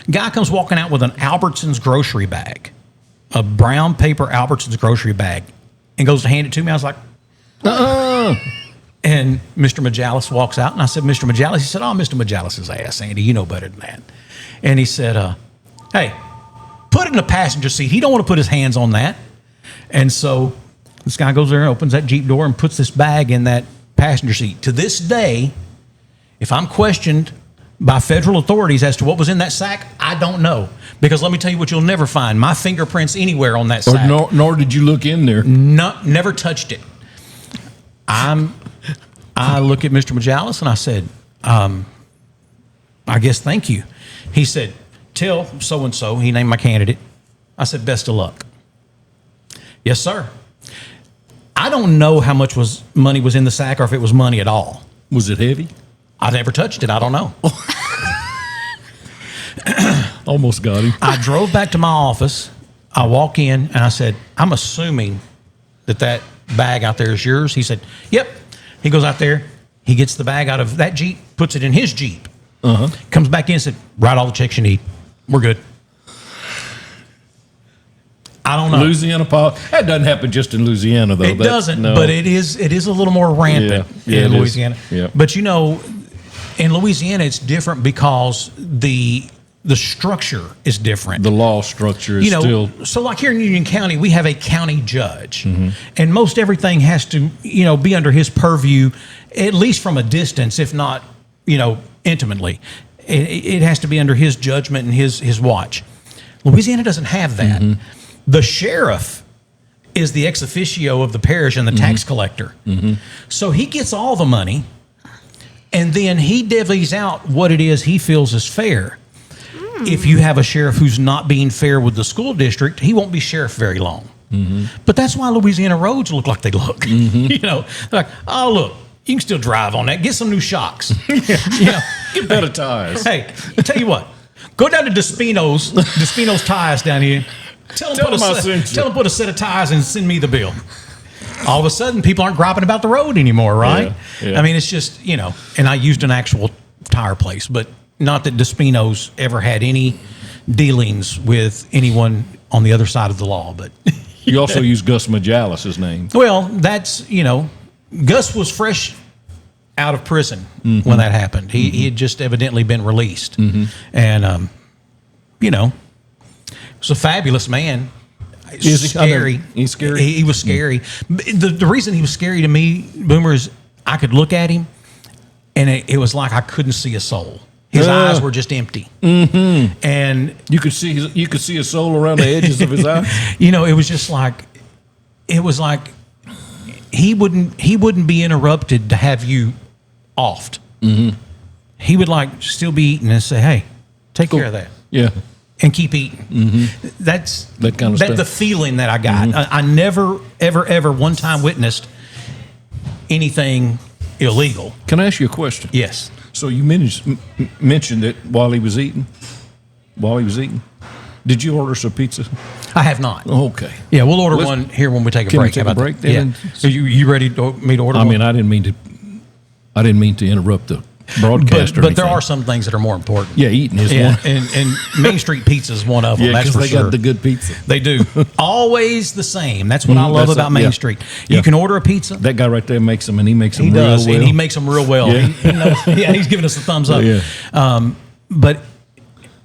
Guy comes walking out with an Albertsons grocery bag, a brown paper Albertsons grocery bag, and goes to hand it to me. I was like, And Mr. Majalis walks out, and I said, Mr. Majalis. He said, oh, Mr. Majalis' ass, Andy. You know better than that. And he said, hey, put it in the passenger seat. He don't want to put his hands on that. And so this guy goes there and opens that Jeep door and puts this bag in that passenger seat. To this day, if I'm questioned by federal authorities as to what was in that sack, I don't know. Because let me tell you what you'll never find. My fingerprints anywhere on that sack. Nor did you look in there. No, never touched it. I look at Mr. Majalis and I said, I guess thank you. He said, tell so-and-so, he named my candidate. I said, best of luck. Yes, sir. I don't know how much money was in the sack or if it was money at all. Was it heavy? I never touched it. I don't know. Almost got him. I drove back to my office. I walk in and I said, I'm assuming that bag out there is yours. He said, yep. He goes out there. He gets the bag out of that Jeep, puts it in his Jeep. Comes back in and said, write all the checks you need. We're good. I don't know. Louisiana that doesn't happen just in Louisiana, though. It doesn't, no. But it is a little more rampant in Louisiana. Yeah. But in Louisiana, it's different because the structure is different. The law structure is still. So like here in Union County, we have a county judge, and most everything has to, be under his purview, at least from a distance, if not, intimately. It has to be under his judgment and his watch. Louisiana doesn't have that. The sheriff is the ex officio of the parish and the tax collector. So he gets all the money, and then he divvies out what it is he feels is fair. If you have a sheriff who's not being fair with the school district, he won't be sheriff very long. But that's why Louisiana roads look like they look. They're like, oh, look, you can still drive on that. Get some new shocks. Get better tires. Hey, I'll tell you what. Go down to Despino's Tires down here. Tell them put a set of tires and send me the bill. All of a sudden, people aren't griping about the road anymore, right? Yeah. I mean, it's just, and I used an actual tire place, but not that Despino's ever had any dealings with anyone on the other side of the law. But you also use Gus Majalis' name. Well, that's, Gus was fresh out of prison when that happened. He had just evidently been released. And, was a fabulous man. Scary. He's scary. He was scary. The reason he was scary to me, Boomer, is I could look at him, and it was like I couldn't see a soul. His eyes were just empty, and you could see a soul around the edges of his eyes. It was just like he wouldn't be interrupted to have you offed. He would still be eating and say, "Hey, take care of that." Yeah. And keep eating. That's that kind of stuff. The feeling that I got. I never, ever one time witnessed anything illegal. Can I ask you a question? Yes. So you mentioned it while he was eating. Did you order some pizza? I have not. Okay. Yeah, we'll order one here when we take a break. Can we take a break then? Yeah. So you ready me to order? I mean, I didn't mean to interrupt the broadcast. But there are some things that are more important. Yeah, eating is one. And Main Street Pizza is one of them. Yeah, that's for they sure. got the good pizza. They do. Always the same. That's what I love about Main Street. You can order a pizza. That guy right there makes them, and he makes them real well. And he makes them real well. Yeah. He knows, he's giving us a thumbs up. Yeah. But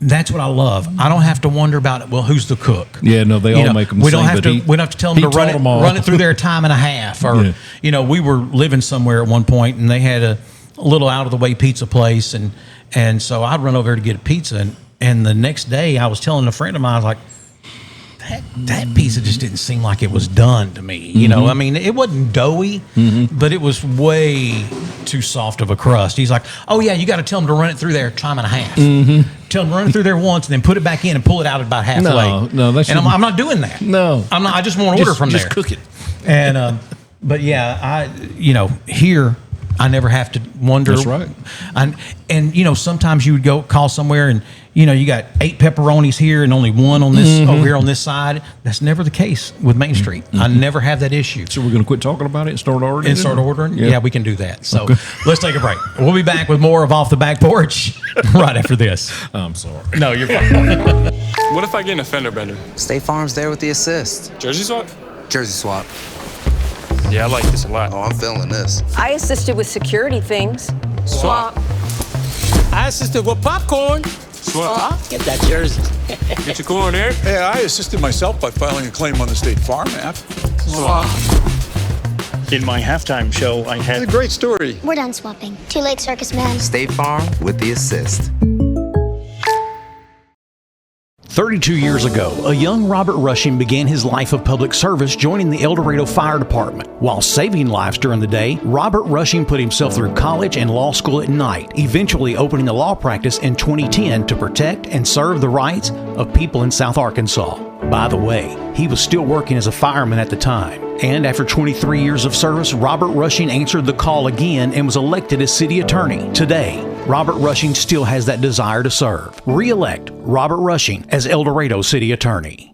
that's what I love. I don't have to wonder about it. Well, who's the cook? Yeah, no, they all make them. We don't have to tell them to run it through their time and a half. Or we were living somewhere at one point, and they had a little out of the way pizza place, and so I'd run over there to get a pizza, and the next day I was telling a friend of mine, I was like, that pizza just didn't seem like it was done to me. I mean, it wasn't doughy, but it was way too soft of a crust. He's like, oh yeah, you got to tell them to run it through there time and a half. Tell them to run it through there once and then put it back in and pull it out at about halfway. No, that's and I'm not doing that. No, I'm not. I just want to order from there. Just cook it. And but yeah, here I never have to wonder. That's right. And sometimes you would go call somewhere and you got 8 pepperonis here and only 1 on this over here on this side. That's never the case with Main Street. I never have that issue. So we're going to quit talking about it and start ordering? Yeah, we can do that. So let's take a break. We'll be back with more of Off the Back Porch right after this. I'm sorry. No, you're fine. What if I get an offender bender? State Farm's there with the assist. Jersey swap? Jersey swap. Yeah, I like this a lot. Oh, I'm feeling this. I assisted with security things. Swap. I assisted with popcorn. Swap. Get that jersey. Get your corn there. Hey, I assisted myself by filing a claim on the State Farm app. Swap. In my halftime show, I It's had a great story. We're done swapping. Too late, circus man. State Farm with the assist. 32 years ago, a young Robert Rushing began his life of public service joining the El Dorado Fire Department. While saving lives during the day, Robert Rushing put himself through college and law school at night, eventually opening a law practice in 2010 to protect and serve the rights of people in South Arkansas. By the way, he was still working as a fireman at the time. And after 23 years of service, Robert Rushing answered the call again and was elected as city attorney. Today, Robert Rushing still has that desire to serve. Re-elect Robert Rushing as El Dorado City Attorney.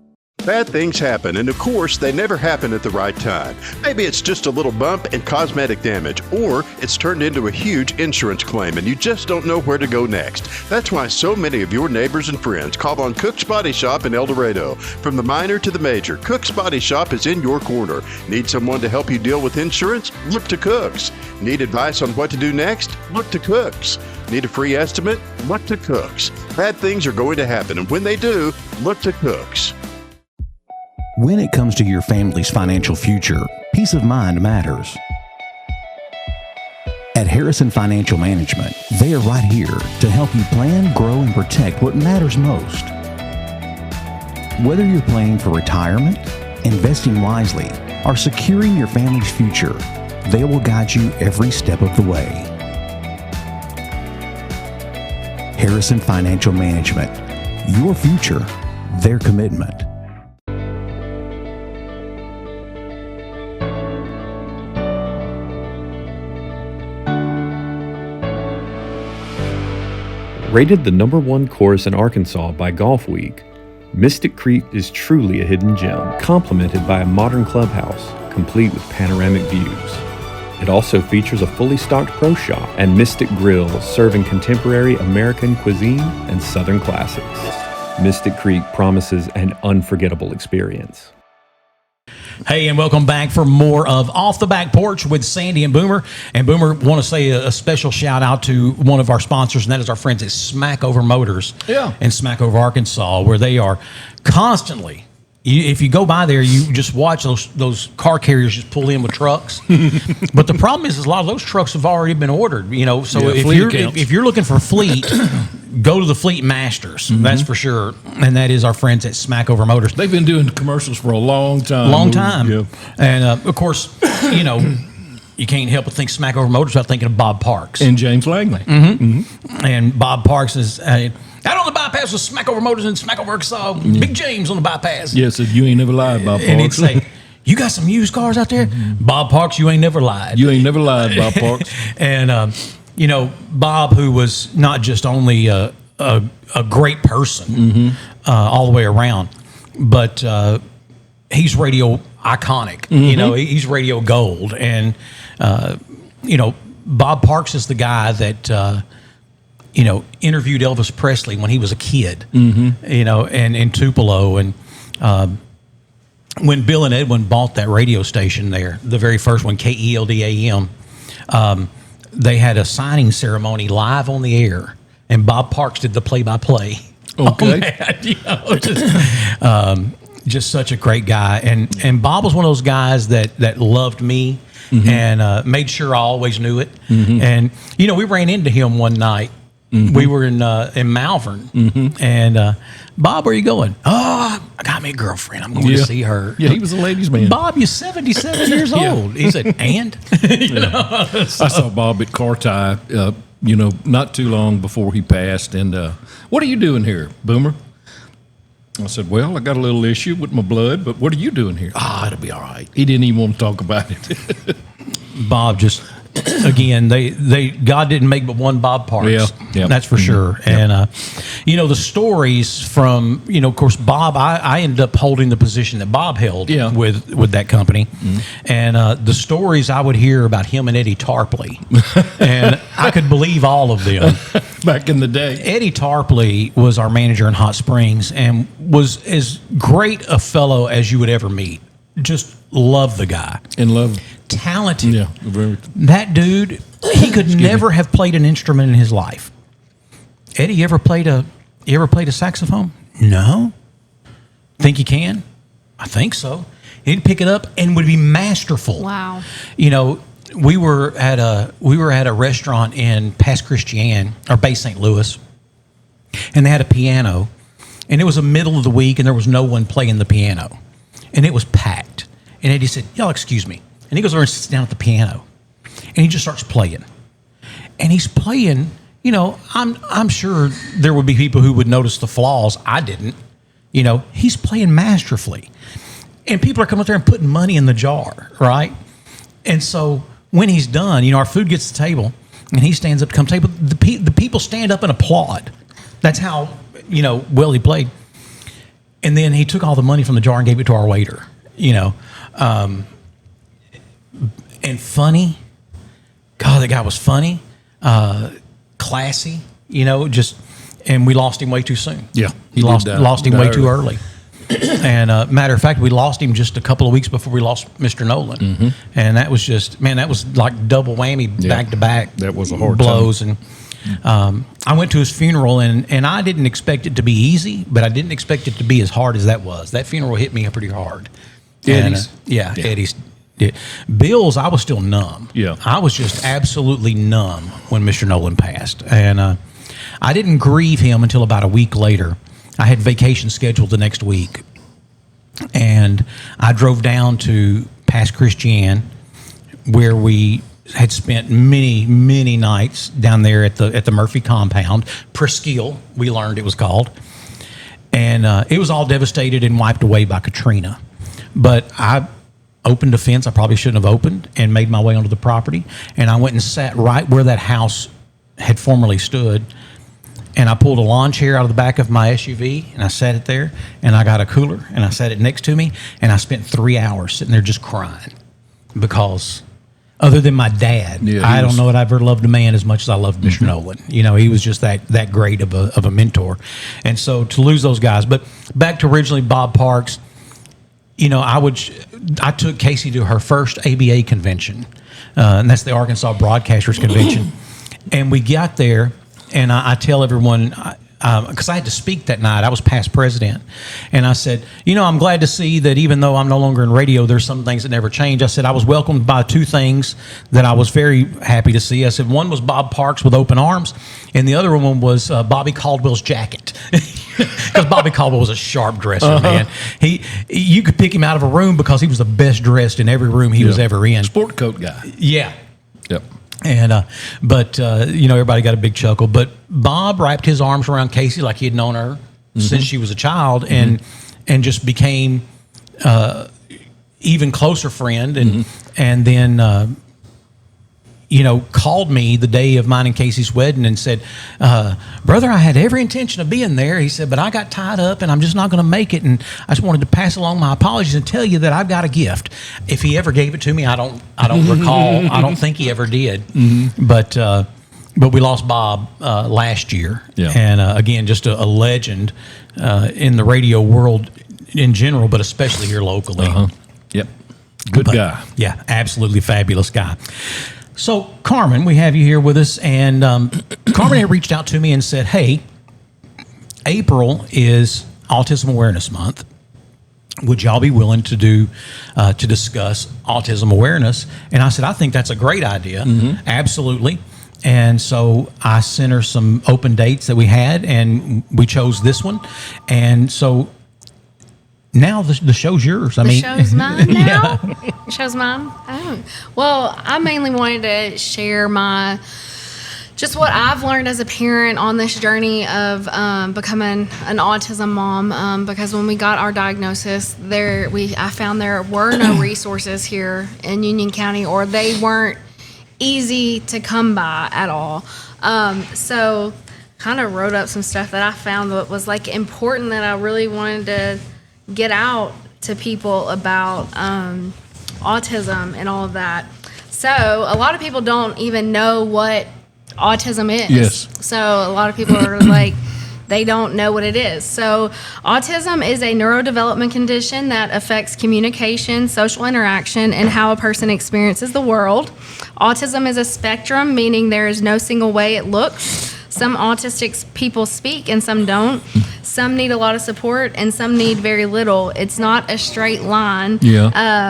Bad things happen, and of course, they never happen at the right time. Maybe it's just a little bump and cosmetic damage, or it's turned into a huge insurance claim, and you just don't know where to go next. That's why so many of your neighbors and friends call on Cook's Body Shop in El Dorado. From the minor to the major, Cook's Body Shop is in your corner. Need someone to help you deal with insurance? Look to Cook's. Need advice on what to do next? Look to Cook's. Need a free estimate? Look to Cook's. Bad things are going to happen, and when they do, look to Cook's. When it comes to your family's financial future, peace of mind matters. At Harrison Financial Management, they are right here to help you plan, grow, and protect what matters most. Whether you're planning for retirement, investing wisely, or securing your family's future, they will guide you every step of the way. Harrison Financial Management, your future, their commitment. Rated the #1 course in Arkansas by Golf Week, Mystic Creek is truly a hidden gem, complemented by a modern clubhouse, complete with panoramic views. It also features a fully stocked pro shop and Mystic Grill, serving contemporary American cuisine and Southern classics. Mystic Creek promises an unforgettable experience. Hey, and welcome back for more of Off the Back Porch with Sandy and Boomer. And Boomer, want to say a special shout out to one of our sponsors, and that is our friends at Smackover Motors in Smackover, Arkansas, where they are constantly. If you go by there, you just watch those car carriers just pull in with trucks. But the problem is a lot of those trucks have already been ordered. So if you're looking for fleet, go to the Fleet Masters. That's for sure. And that is our friends at Smackover Motors. They've been doing commercials for a long time. Yeah. And of course, you can't help but think Smackover Motors without thinking of Bob Parks and James Langley. And Bob Parks is. Out on the bypass with Smackover Motors and Smackover, Arkansas. Big James on the bypass. Yes, you ain't never lied, Bob Parks. And he'd say, you got some used cars out there? Bob Parks, you ain't never lied. You ain't never lied, Bob Parks. And, Bob, who was not just only a great person all the way around, but he's radio iconic. He's radio gold. And, Bob Parks is the guy that... interviewed Elvis Presley when he was a kid, and in Tupelo. And when Bill and Edwin bought that radio station there, the very first one, KELD-AM, they had a signing ceremony live on the air, and Bob Parks did the play-by-play. Okay. Just such a great guy. And Bob was one of those guys that loved me and made sure I always knew it. And, we ran into him one night We were in Malvern, and Bob, where are you going? Oh, I got me a girlfriend. I'm going to see her. Yeah, he was a ladies' man. Bob, you're 77 years old. He said, and? I saw Bob at Carti, not too long before he passed. And what are you doing here, Boomer? I said, well, I got a little issue with my blood, but what are you doing here? It'll be all right. He didn't even want to talk about it. Bob just, again, God didn't make but one Bob Parks. Yeah. That's for sure. And, the stories from, of course, Bob, I ended up holding the position that Bob held with that company. And the stories I would hear about him and Eddie Tarpley, and I could believe all of them. Back in the day. Eddie Tarpley was our manager in Hot Springs and was as great a fellow as you would ever meet. Just love the guy. And love. Talented. Yeah. That dude, he could never have played an instrument in his life. Eddie, you ever played a saxophone? No. Think you can? I think so. He'd pick it up and would be masterful. Wow. We were at a restaurant in Pass Christian or Bay St. Louis, and they had a piano, and it was the middle of the week, and there was no one playing the piano, and it was packed. And Eddie said, "Y'all excuse me," and he goes over and sits down at the piano, and he just starts playing, and he's playing. I'm sure there would be people who would notice the flaws. I didn't. He's playing masterfully, and people are coming up there and putting money in the jar, right? And so when he's done, our food gets to the table, and he stands up to come to the table. The people stand up and applaud. That's how, well he played. And then he took all the money from the jar and gave it to our waiter, And funny. God, that guy was funny, classy, and we lost him way too soon. Yeah. Lost him way too early. And matter of fact, we lost him just a couple of weeks before we lost Mr. Nolan, and that was that was like double whammy, back to back. That was a hard blows, time. and I went to his funeral, and I didn't expect it to be easy, but I didn't expect it to be as hard as that was. That funeral hit me pretty hard. Eddie's, Eddie's. Yeah. Bill's, I was still numb. Yeah, I was just absolutely numb when Mr. Nolan passed, and I didn't grieve him until about a week later. I had vacation scheduled the next week, and I drove down to Pass Christian, where we had spent many, many nights down there at the Murphy compound. Presqu'île, we learned it was called, and it was all devastated and wiped away by Katrina. But I opened a fence I probably shouldn't have opened and made my way onto the property, and I went and sat right where that house had formerly stood. And I pulled a lawn chair out of the back of my SUV, and I sat it there, and I got a cooler, and I sat it next to me, and I spent 3 hours sitting there just crying because, other than my dad, I don't know that I've ever loved a man as much as I loved Mr. Nolan. He was just that great of a mentor. And so to lose those guys. But back to originally Bob Parks, I took Casey to her first ABA convention, and that's the Arkansas Broadcasters Convention. And we got there, and I tell everyone, because I had to speak that night, I was past president, and I said, I'm glad to see that even though I'm no longer in radio, there's some things that never change. I said I was welcomed by two things that I was very happy to see. I said one was Bob Parks with open arms, and the other one was Bobby Caldwell's jacket, because Bobby Caldwell was a sharp dresser, man. You could pick him out of a room because he was the best dressed in every room he was ever in. Sport coat guy. Yeah. Yep. And everybody got a big chuckle. But Bob wrapped his arms around Casey like he had known her since she was a child, and just became even closer friend. And then called me the day of mine and Casey's wedding and said, "Brother, I had every intention of being there." He said, "But I got tied up and I'm just not going to make it. And I just wanted to pass along my apologies and tell you that I've got a gift." If he ever gave it to me, I don't recall. I don't think he ever did. But we lost Bob last year, and again, just a legend in the radio world in general, but especially here locally. Yep, good guy. Yeah, absolutely fabulous guy. So, Carmen, we have you here with us, and Carmen had reached out to me and said, "Hey, April is Autism Awareness Month. Would y'all be willing to discuss autism awareness?" And I said, "I think that's a great idea, absolutely." And so I sent her some open dates that we had, and we chose this one. And so now the show's yours. The show's mine now? Yeah. The show's mine? Oh. Well, I mainly wanted to share just what I've learned as a parent on this journey of becoming an autism mom. Because when we got our diagnosis, I found there were no resources here in Union County, or they weren't easy to come by at all. So kind of wrote up some stuff that I found that was like important that I really wanted to get out to people about autism and all of that. So a lot of people don't even know what autism is. Yes. So a lot of people are like, they don't know what it is. So autism is a neurodevelopment condition that affects communication, social interaction, and how a person experiences the world. Autism is a spectrum, meaning there is no single way it looks. Some autistic people speak and some don't. Some need a lot of support and some need very little. It's not a straight line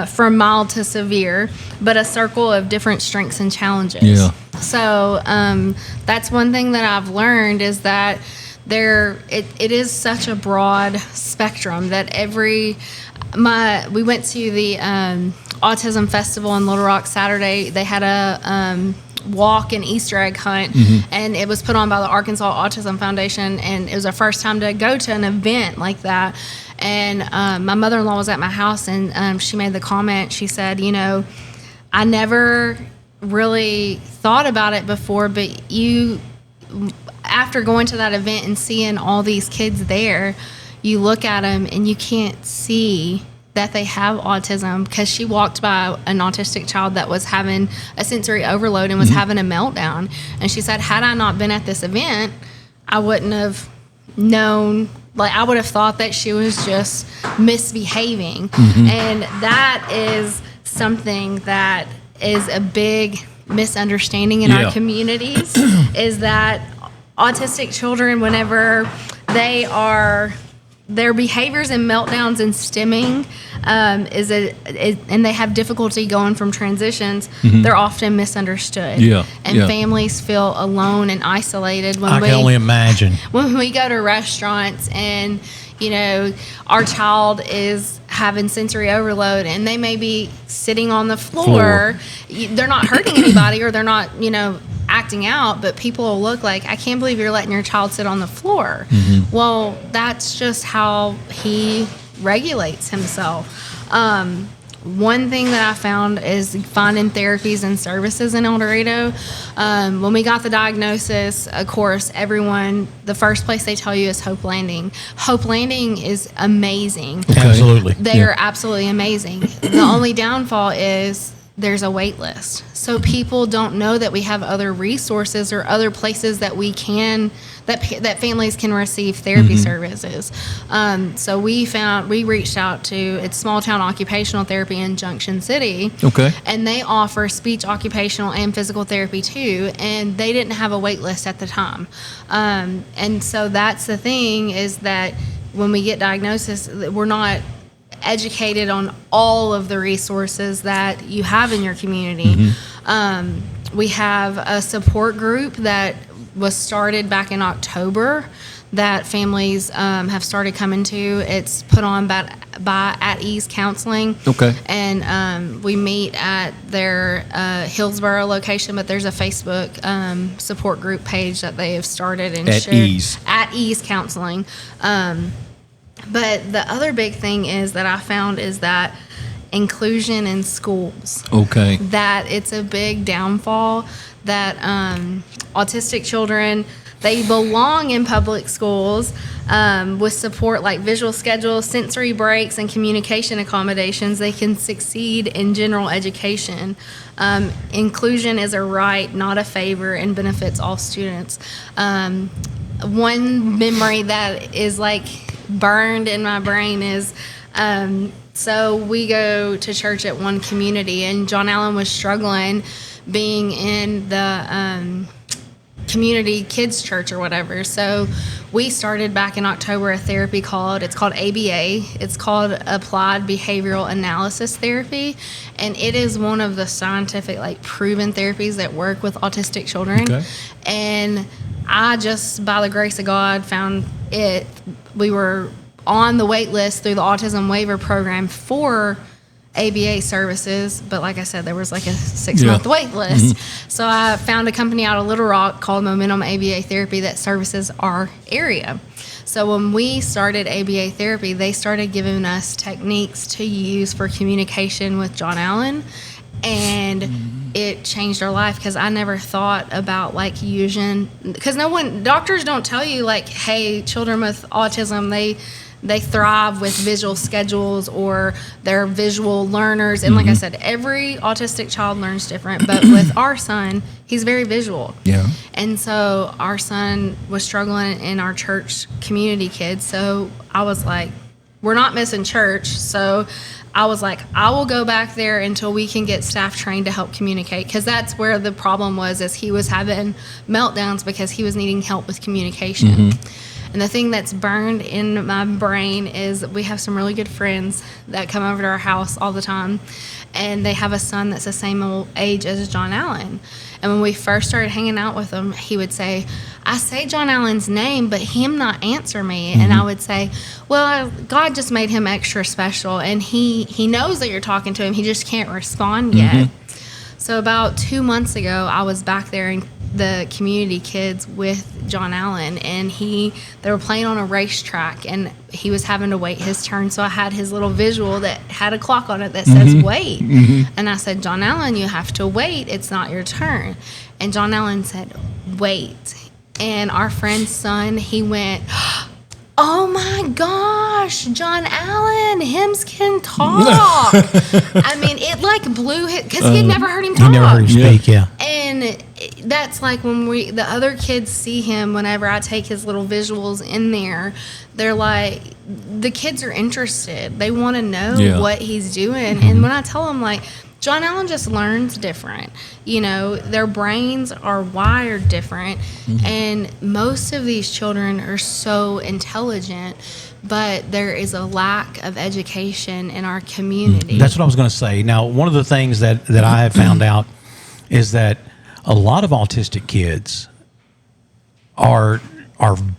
from mild to severe, but a circle of different strengths and challenges. Yeah. So that's one thing that I've learned is that it is such a broad spectrum that we went to the Autism Festival in Little Rock Saturday. They had a walk and Easter egg hunt, and it was put on by the Arkansas Autism Foundation, and it was our first time to go to an event like that. And my mother-in-law was at my house, and she made the comment, she said, I never really thought about it before, but after going to that event and seeing all these kids there, you look at them and you can't see that they have autism, because she walked by an autistic child that was having a sensory overload and was having a meltdown. And she said, had I not been at this event, I wouldn't have known. Like, I would have thought that she was just misbehaving. And that is something that is a big misunderstanding in our communities, is that autistic children, whenever their behaviors and meltdowns and stimming and they have difficulty going from transitions, they're often misunderstood. And families feel alone and isolated when I can only imagine. When we go to restaurants and our child is having sensory overload and they may be sitting on the floor. They're not hurting anybody, or they're not acting out, but people will look like, I can't believe you're letting your child sit on the floor. Well, that's just how he regulates himself. One thing that I found is finding therapies and services in El Dorado. When we got the diagnosis, of course, the first place they tell you is Hope Landing. Hope Landing is amazing. Absolutely. They are absolutely amazing. The only downfall is there's a wait list. So people don't know that we have other resources or other places that that families can receive therapy services. So we reached out to, it's Small Town Occupational Therapy in Junction City. Okay. And they offer speech, occupational, and physical therapy too. And they didn't have a wait list at the time. And so that's the thing, is that when we get diagnosis, we're not educated on all of the resources that you have in your community. We have a support group that was started back in October that families have started coming to. It's put on by At Ease Counseling. Okay. And we meet at their Hillsboro location, but there's a Facebook support group page that they have started and At Ease. At Ease Counseling. But the other big thing is that I found is that inclusion in schools. Okay. That it's a big downfall that autistic children, they belong in public schools with support like visual schedules, sensory breaks, and communication accommodations. They can succeed in general education. Inclusion is a right, not a favor, and benefits all students. One memory that is like burned in my brain is, so we go to church at one community, and John Allen was struggling being in the community kids church or whatever. So we started back in October a therapy it's called ABA. It's called Applied Behavioral Analysis Therapy, and it is one of the scientific, like, proven therapies that work with autistic children. Okay. And I just, by the grace of God, found it. We were on the wait list through the Autism Waiver Program for ABA services, but like I said, there was like a 6-month wait list. So I found a company out of Little Rock called Momentum ABA Therapy that services our area. So when we started ABA therapy, they started giving us techniques to use for communication with John Allen, and it changed our life, because I never thought about, like, using, because doctors don't tell you, like, hey, children with autism, they thrive with visual schedules, or they're visual learners. And like I said, every autistic child learns different. But with our son, he's very visual. Yeah. And so our son was struggling in our church community kids. So I was like, we're not missing church. So I was like, I will go back there until we can get staff trained to help communicate. Because that's where the problem was, is he was having meltdowns because he was needing help with communication. And the thing that's burned in my brain is we have some really good friends that come over to our house all the time, and they have a son that's the same old age as John Allen. And when we first started hanging out with him, he would say, I say John Allen's name, but him not answer me. And I would say, well, God just made him extra special, and he knows that you're talking to him. He just can't respond yet. So about 2 months ago, I was back there in the community kids with John Allen, and they were playing on a racetrack, and he was having to wait his turn. So I had his little visual that had a clock on it that says wait. And I said, John Allen, you have to wait. It's not your turn. And John Allen said, wait. And our friend's son, he went, oh my gosh, John Allen, hims can talk. I mean, it like blew his, because he had never heard him talk. He never heard him speak, yeah. And that's like when the other kids see him, whenever I take his little visuals in there, they're like, the kids are interested. They want to know what he's doing. And when I tell them, like, John Allen just learns different. You know, their brains are wired different. And most of these children are so intelligent, but there is a lack of education in our community. That's what I was going to say. Now, one of the things that I have found out is that a lot of autistic kids are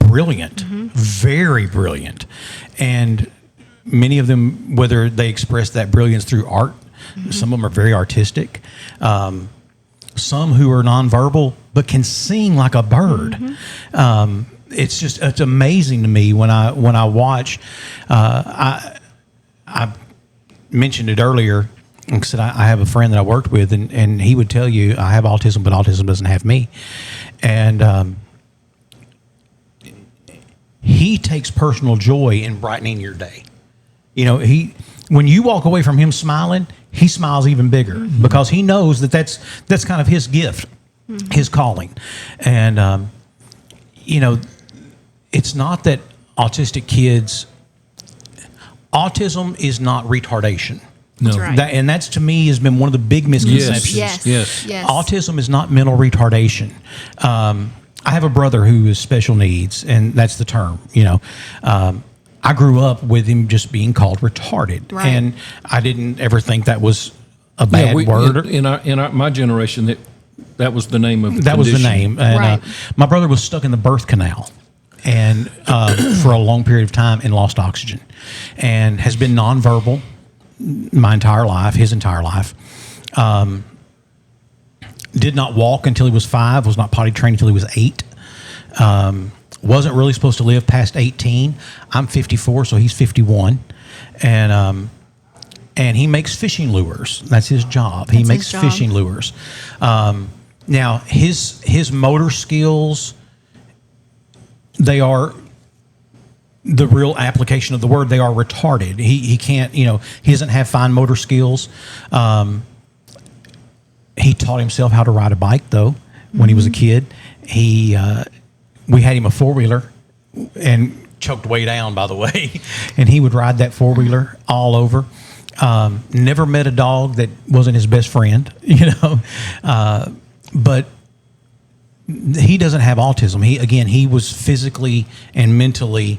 brilliant, very brilliant. And many of them, whether they express that brilliance through art, some of them are very artistic. Some who are nonverbal but can sing like a bird. It's amazing to me when I watch. I mentioned it earlier. I said I have a friend that I worked with, and he would tell you, I have autism, but autism doesn't have me. And he takes personal joy in brightening your day. You know, when you walk away from him smiling, he smiles even bigger because he knows that's kind of his gift, his calling. And, you know, it's not that autistic kids, autism is not retardation. No. That's right. And that's, to me, has been one of the big misconceptions. Yes. Autism is not mental retardation. I have a brother who is special needs, and that's the term, you know. I grew up with him just being called retarded, and I didn't ever think that was a bad word. In my generation, that was the name of the that condition. was the name. And, my brother was stuck in the birth canal, and for a long period of time, and lost oxygen, and has been nonverbal my entire life, his entire life. Did not walk until he was 5. Was not potty trained until he was 8. Wasn't really supposed to live past 18. I'm 54, so he's 51, and he makes fishing lures. That's his job. He makes fishing lures. Now his motor skills, they are the real application of the word. They are retarded. He can't, you know, he doesn't have fine motor skills. He taught himself how to ride a bike though when he was a kid. We had him a 4-wheeler and choked way down, by the way, and he would ride that 4-wheeler all over. Never met a dog that wasn't his best friend, you know. But he doesn't have autism. He was physically and mentally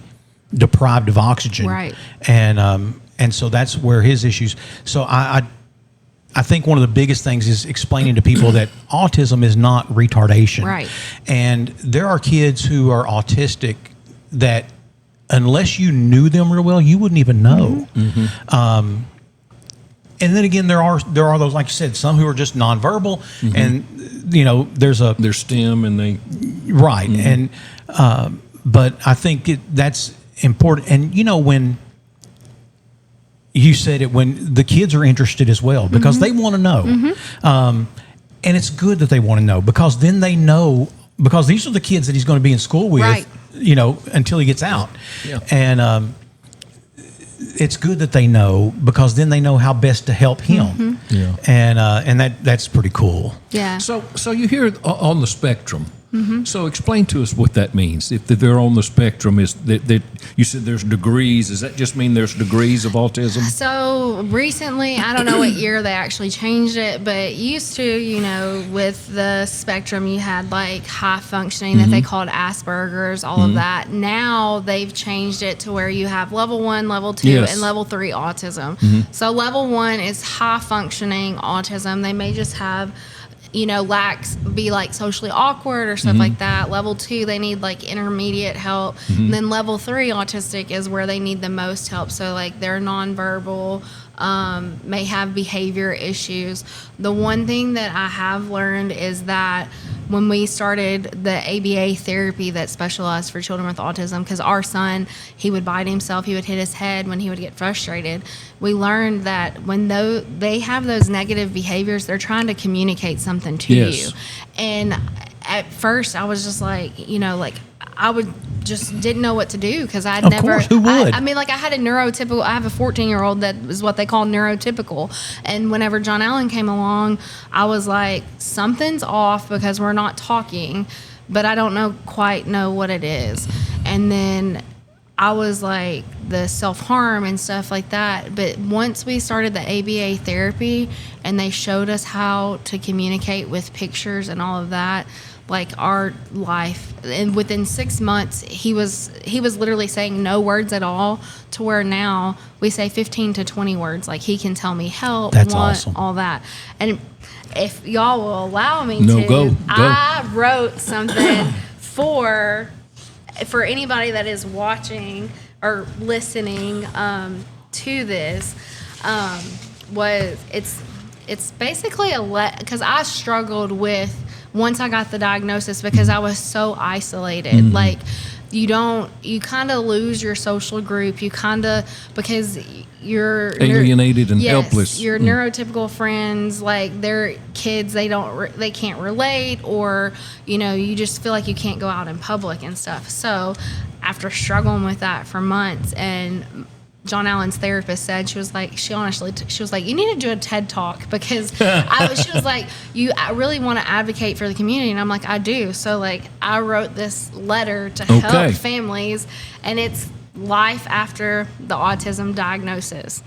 deprived of oxygen, Right. And so that's where his issues. So I think one of the biggest things is explaining to people that autism is not retardation, Right. And there are kids who are autistic that unless you knew them real well, you wouldn't even know. And then again, there are those, like you said, some who are just nonverbal, and there's STEM and they right, and but I think that's important. And when you said it, when the kids are interested as well, because they want to know, and it's good that they want to know, because then they know, because these are the kids that he's going to be in school with, Right. Until he gets out, Yeah. and it's good that they know, because then they know how best to help him. Yeah. And that's pretty cool. Yeah. So you hear on the spectrum. So explain to us what that means. If they're on the spectrum, is that you said there's degrees? Does that just mean there's degrees of autism? So recently, I don't know what year they actually changed it, but used to, with the spectrum, you had like high functioning that they called Asperger's, all of that. Now they've changed it to where you have level 1, level 2, Yes. and level 3 autism. So level 1 is high functioning autism. They may just have be like socially awkward or stuff like that. Level 2, they need like intermediate help. And then level 3 autistic is where they need the most help. So like they're nonverbal, may have behavior issues. The one thing that I have learned is that when we started the ABA therapy that specialized for children with autism, because our son, he would bite himself, he would hit his head when he would get frustrated. We learned that when they have those negative behaviors, they're trying to communicate something to Yes. you. And at first I was just like, I would just didn't know what to do, because I'd Of never. course, who would? I mean, like I had a neurotypical. I have a 14-year-old that is what they call neurotypical. And whenever John Allen came along, I was like, something's off because we're not talking, but I don't quite know what it is. And then I was like the self-harm and stuff like that. But once we started the ABA therapy and they showed us how to communicate with pictures and all of that, like our life, and within 6 months he was literally saying no words at all, to where now we say 15 to 20 words. Like he can tell me help, That's want, awesome. all that. And if y'all will allow me No, to, go. I wrote something for anybody that is watching or listening to this. It's basically because I struggled with, once I got the diagnosis, because I was so isolated. Like you kind of lose your social group. Because you're Alienated and yes, helpless. Your neurotypical friends, like they're kids, they can't relate, or you just feel like you can't go out in public and stuff. So after struggling with that for months, and John Allen's therapist said, she was like, you need to do a TED Talk, because she was like, I really want to advocate for the community. And I'm like, I do. So like I wrote this letter to help families, and it's life after the autism diagnosis.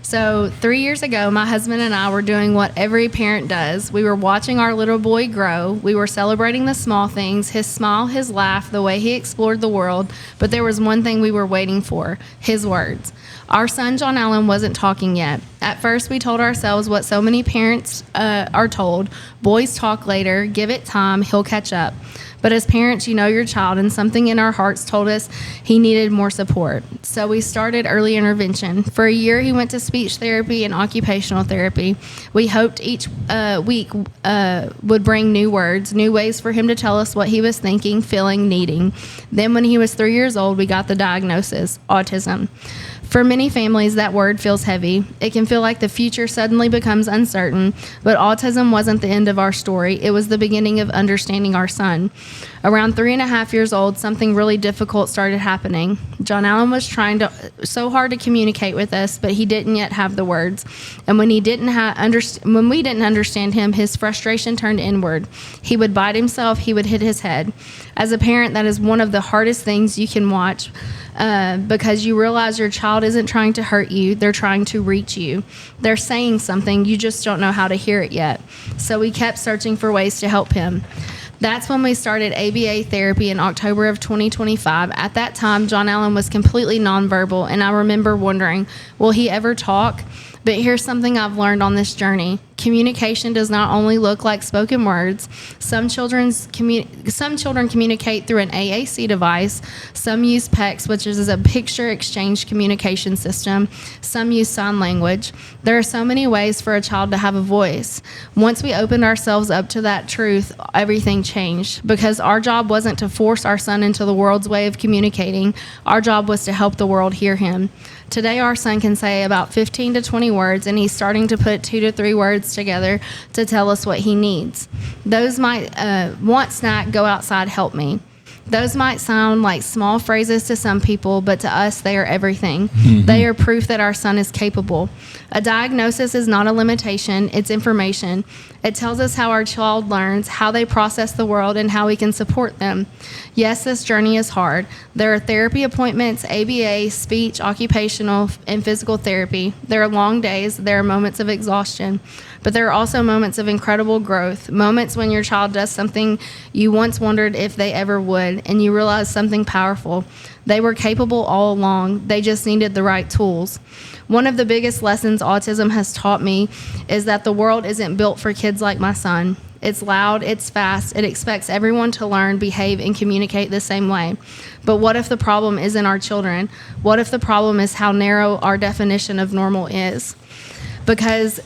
So 3 years ago, my husband and I were doing what every parent does. We were watching our little boy grow. We were celebrating the small things, his smile, his laugh, the way he explored the world. But there was one thing we were waiting for: his words. Our son, John Allen, wasn't talking yet. At first, we told ourselves what so many parents are told: boys talk later, give it time, he'll catch up. But as parents, you know your child, and something in our hearts told us he needed more support. So we started early intervention. For a year, he went to speech therapy and occupational therapy. We hoped each week would bring new words, new ways for him to tell us what he was thinking, feeling, needing. Then when he was 3 years old, we got the diagnosis: autism. For many families, that word feels heavy. It can feel like the future suddenly becomes uncertain, but autism wasn't the end of our story. It was the beginning of understanding our son. Around 3.5 years old, something really difficult started happening. John Allen was trying so hard to communicate with us, but he didn't yet have the words. And when we didn't understand him, his frustration turned inward. He would bite himself. He would hit his head. As a parent, that is one of the hardest things you can watch, because you realize your child isn't trying to hurt you. They're trying to reach you. They're saying something. You just don't know how to hear it yet. So we kept searching for ways to help him. That's when we started ABA therapy in October of 2025. At that time, John Allen was completely nonverbal, and I remember wondering, will he ever talk? But here's something I've learned on this journey. Communication does not only look like spoken words. Some children communicate through an AAC device. Some use PECS, which is a picture exchange communication system. Some use sign language. There are so many ways for a child to have a voice. Once we opened ourselves up to that truth, everything changed, because our job wasn't to force our son into the world's way of communicating. Our job was to help the world hear him. Today, our son can say about 15 to 20 words, and he's starting to put 2 to 3 words together to tell us what he needs. Those might want snack, go outside, help me. Those might sound like small phrases to some people, but to us, they are everything. Mm-hmm. They are proof that our son is capable. A diagnosis is not a limitation, it's information. It tells us how our child learns, how they process the world, and how we can support them. Yes, this journey is hard. There are therapy appointments, ABA, speech, occupational, and physical therapy. There are long days, there are moments of exhaustion. But there are also moments of incredible growth, moments when your child does something you once wondered if they ever would, and you realize something powerful. They were capable all along. They just needed the right tools. One of the biggest lessons autism has taught me is that the world isn't built for kids like my son. It's loud, it's fast, it expects everyone to learn, behave, and communicate the same way. But what if the problem isn't our children? What if the problem is how narrow our definition of normal is? Because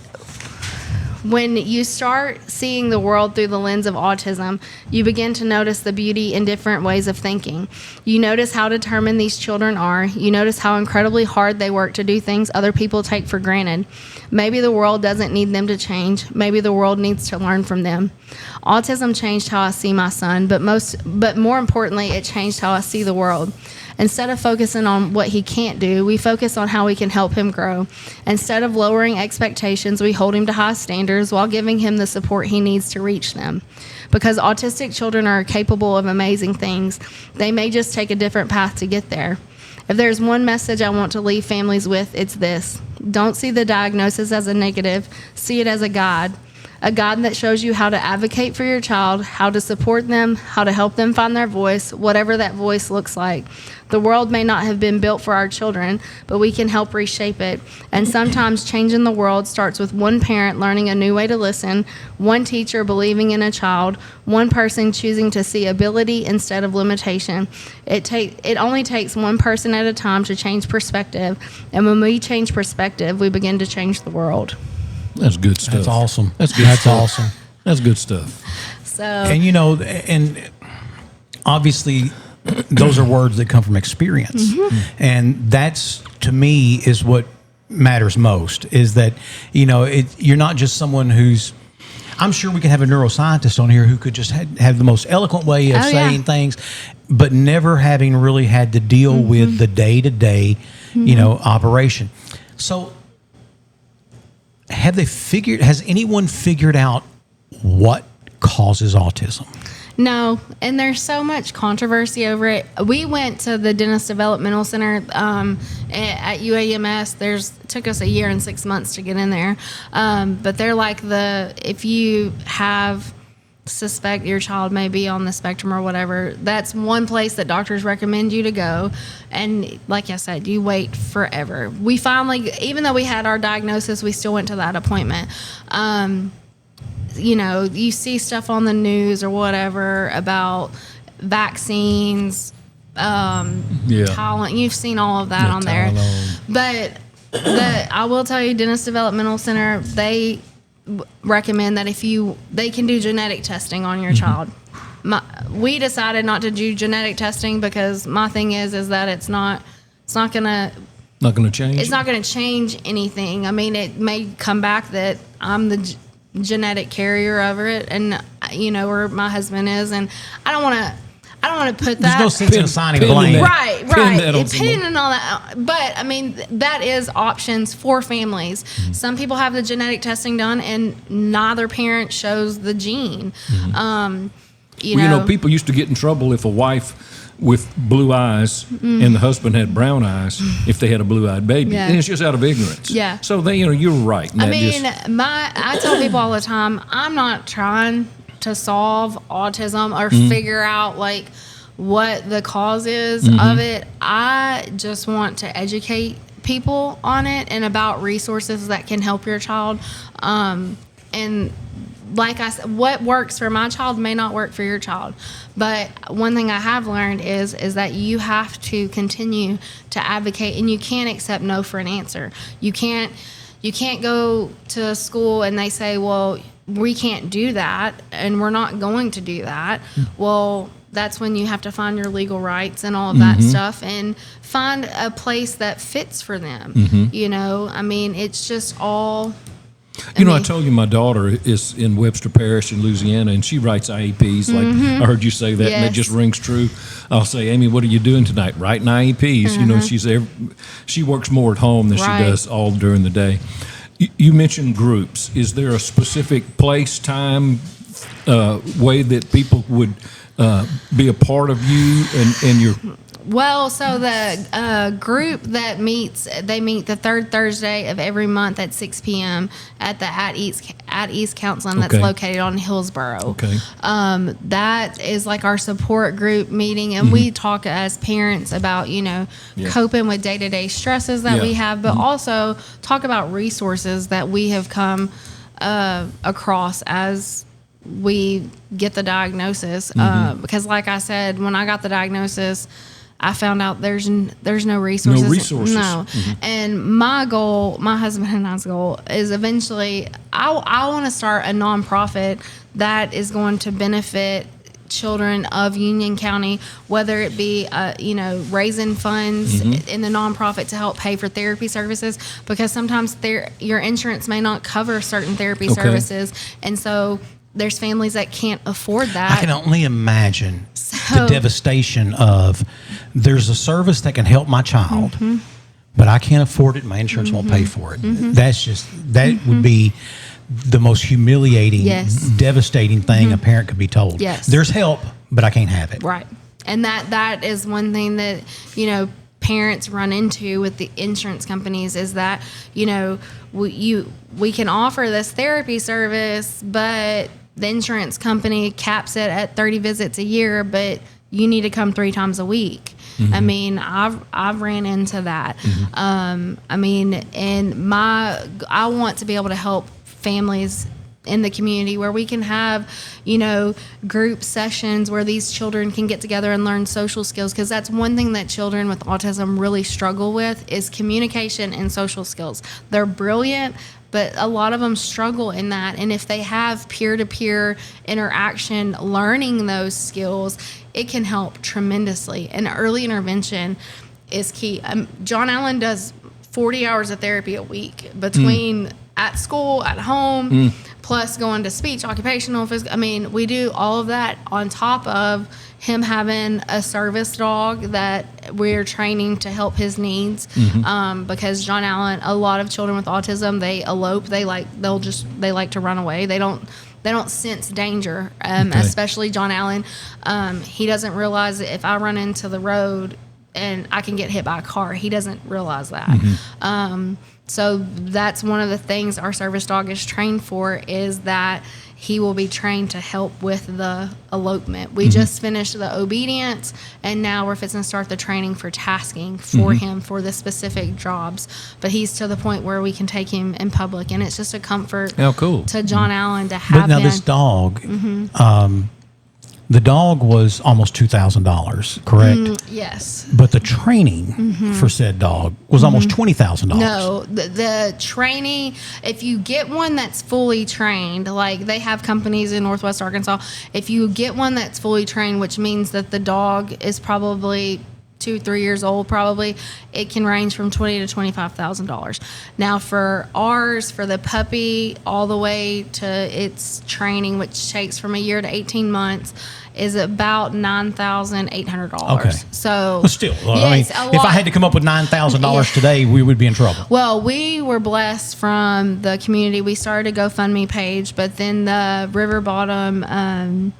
when you start seeing the world through the lens of autism, you begin to notice the beauty in different ways of thinking. You notice how determined these children are. You notice how incredibly hard they work to do things other people take for granted. Maybe the world doesn't need them to change. Maybe the world needs to learn from them. Autism changed how I see my son, but more importantly, it changed how I see the world. Instead of focusing on what he can't do, we focus on how we can help him grow. Instead of lowering expectations, we hold him to high standards while giving him the support he needs to reach them. Because autistic children are capable of amazing things, they may just take a different path to get there. If there's one message I want to leave families with, it's this. Don't see the diagnosis as a negative, see it as a guide that shows you how to advocate for your child, how to support them, how to help them find their voice, whatever that voice looks like. The world may not have been built for our children, but we can help reshape it. And sometimes changing the world starts with one parent learning a new way to listen, one teacher believing in a child, one person choosing to see ability instead of limitation. It only takes one person at a time to change perspective. And when we change perspective, we begin to change the world. That's good stuff. That's awesome. That's good stuff. Awesome. That's good stuff. So, and and obviously, those are words that come from experience, and that's, to me, is what matters most. Is that you're not just someone who's. I'm sure we can have a neuroscientist on here who could just have the most eloquent way of saying things, but never having really had to deal with the day-to-day, operation. So. Has anyone figured out what causes autism? No, and there's so much controversy over it. We went to the Dentist Developmental Center at UAMS. It took us a year and 6 months to get in there. But they're like if you suspect your child may be on the spectrum or whatever, that's one place that doctors recommend you to go. And like I said, you wait forever. We finally, even though we had our diagnosis, we still went to that appointment. You see stuff on the news or whatever about vaccines, Tylenol. You've seen all of that on there. But I will tell you, Dentist Developmental Center, they recommend that they can do genetic testing on your child. We decided not to do genetic testing because my thing is that it's not gonna change. It's not gonna change anything. I mean, it may come back that I'm the genetic carrier of it, and where my husband is, and I don't want to put that. There's no sense in assigning blame. Right. Pin and all that. But, I mean, that is options for families. Some people have the genetic testing done, and neither parent shows the gene. People used to get in trouble if a wife with blue eyes and the husband had brown eyes if they had a blue-eyed baby. And it's just out of ignorance. Yeah. So, you're right. I tell people all the time, I'm not trying to solve autism or figure out like what the cause is of it. I just want to educate people on it and about resources that can help your child. And like I said, what works for my child may not work for your child. But one thing I have learned is that you have to continue to advocate, and you can't accept no for an answer. You can't go to school and they say, well, we can't do that and we're not going to do that. Well, that's when you have to find your legal rights and all of that stuff and find a place that fits for them. You know, I mean, it's just all... I told you my daughter is in Webster Parish in Louisiana, and she writes IEPs. Like I heard you say that, and it just rings true. I'll say, Amy, what are you doing tonight? Writing IEPs. You know, she works more at home than she does all during the day. You mentioned groups. Is there a specific place, time, way that people would be a part of you and your... Well, so the group that meets, they meet the third Thursday of every month at 6 p.m. at the At East Counseling that's located on Hillsboro. Okay. That is like our support group meeting, and we talk as parents about, coping with day-to-day stresses that we have, but also talk about resources that we have come across as we get the diagnosis. Because like I said, when I got the diagnosis, I found out there's no resources. No resources. No. And my goal, my husband and I's goal, is eventually I want to start a nonprofit that is going to benefit children of Union County, whether it be raising funds in the nonprofit to help pay for therapy services, because sometimes your insurance may not cover certain therapy services, and so there's families that can't afford that. I can only imagine the devastation of there's a service that can help my child, but I can't afford it. My insurance won't pay for it. That would be the most humiliating, devastating thing a parent could be told. Yes. There's help, but I can't have it. Right. And that is one thing that, parents run into with the insurance companies is that, we can offer this therapy service, but the insurance company caps it at 30 visits a year, but you need to come 3 times a week. I mean, I've ran into that. I want to be able to help families in the community where we can have, group sessions where these children can get together and learn social skills, because that's one thing that children with autism really struggle with is communication and social skills. They're brilliant, but a lot of them struggle in that. And if they have peer-to-peer interaction learning those skills, it can help tremendously. And early intervention is key. John Allen does 40 hours of therapy a week between at school, at home, plus going to speech, occupational, physical. I mean, we do all of that on top of him having a service dog that we're training to help his needs. Because John Allen, a lot of children with autism, they elope. They like to run away. They don't sense danger. Especially John Allen. He doesn't realize that if I run into the road and I can get hit by a car, he doesn't realize that. So that's one of the things our service dog is trained for, is that he will be trained to help with the elopement. We just finished the obedience, and now we're fixing to start the training for tasking for him for the specific jobs. But he's to the point where we can take him in public, and it's just a comfort to John Allen to have him. But now this dog, the dog was almost $2,000, correct? Yes. But the training for said dog was almost $20,000. No, the training, if you get one that's fully trained, like they have companies in Northwest Arkansas, if you get one that's fully trained, which means that the dog is probably 2-3 years old, probably, it can range from $20,000 to $25,000. Now for ours, for the puppy, all the way to its training, which takes from a year to 18 months, is about $9,800. Okay. So, but still, if I had to come up with $9,000 today, we would be in trouble. Well, we were blessed from the community. We started a GoFundMe page, but then the River Bottom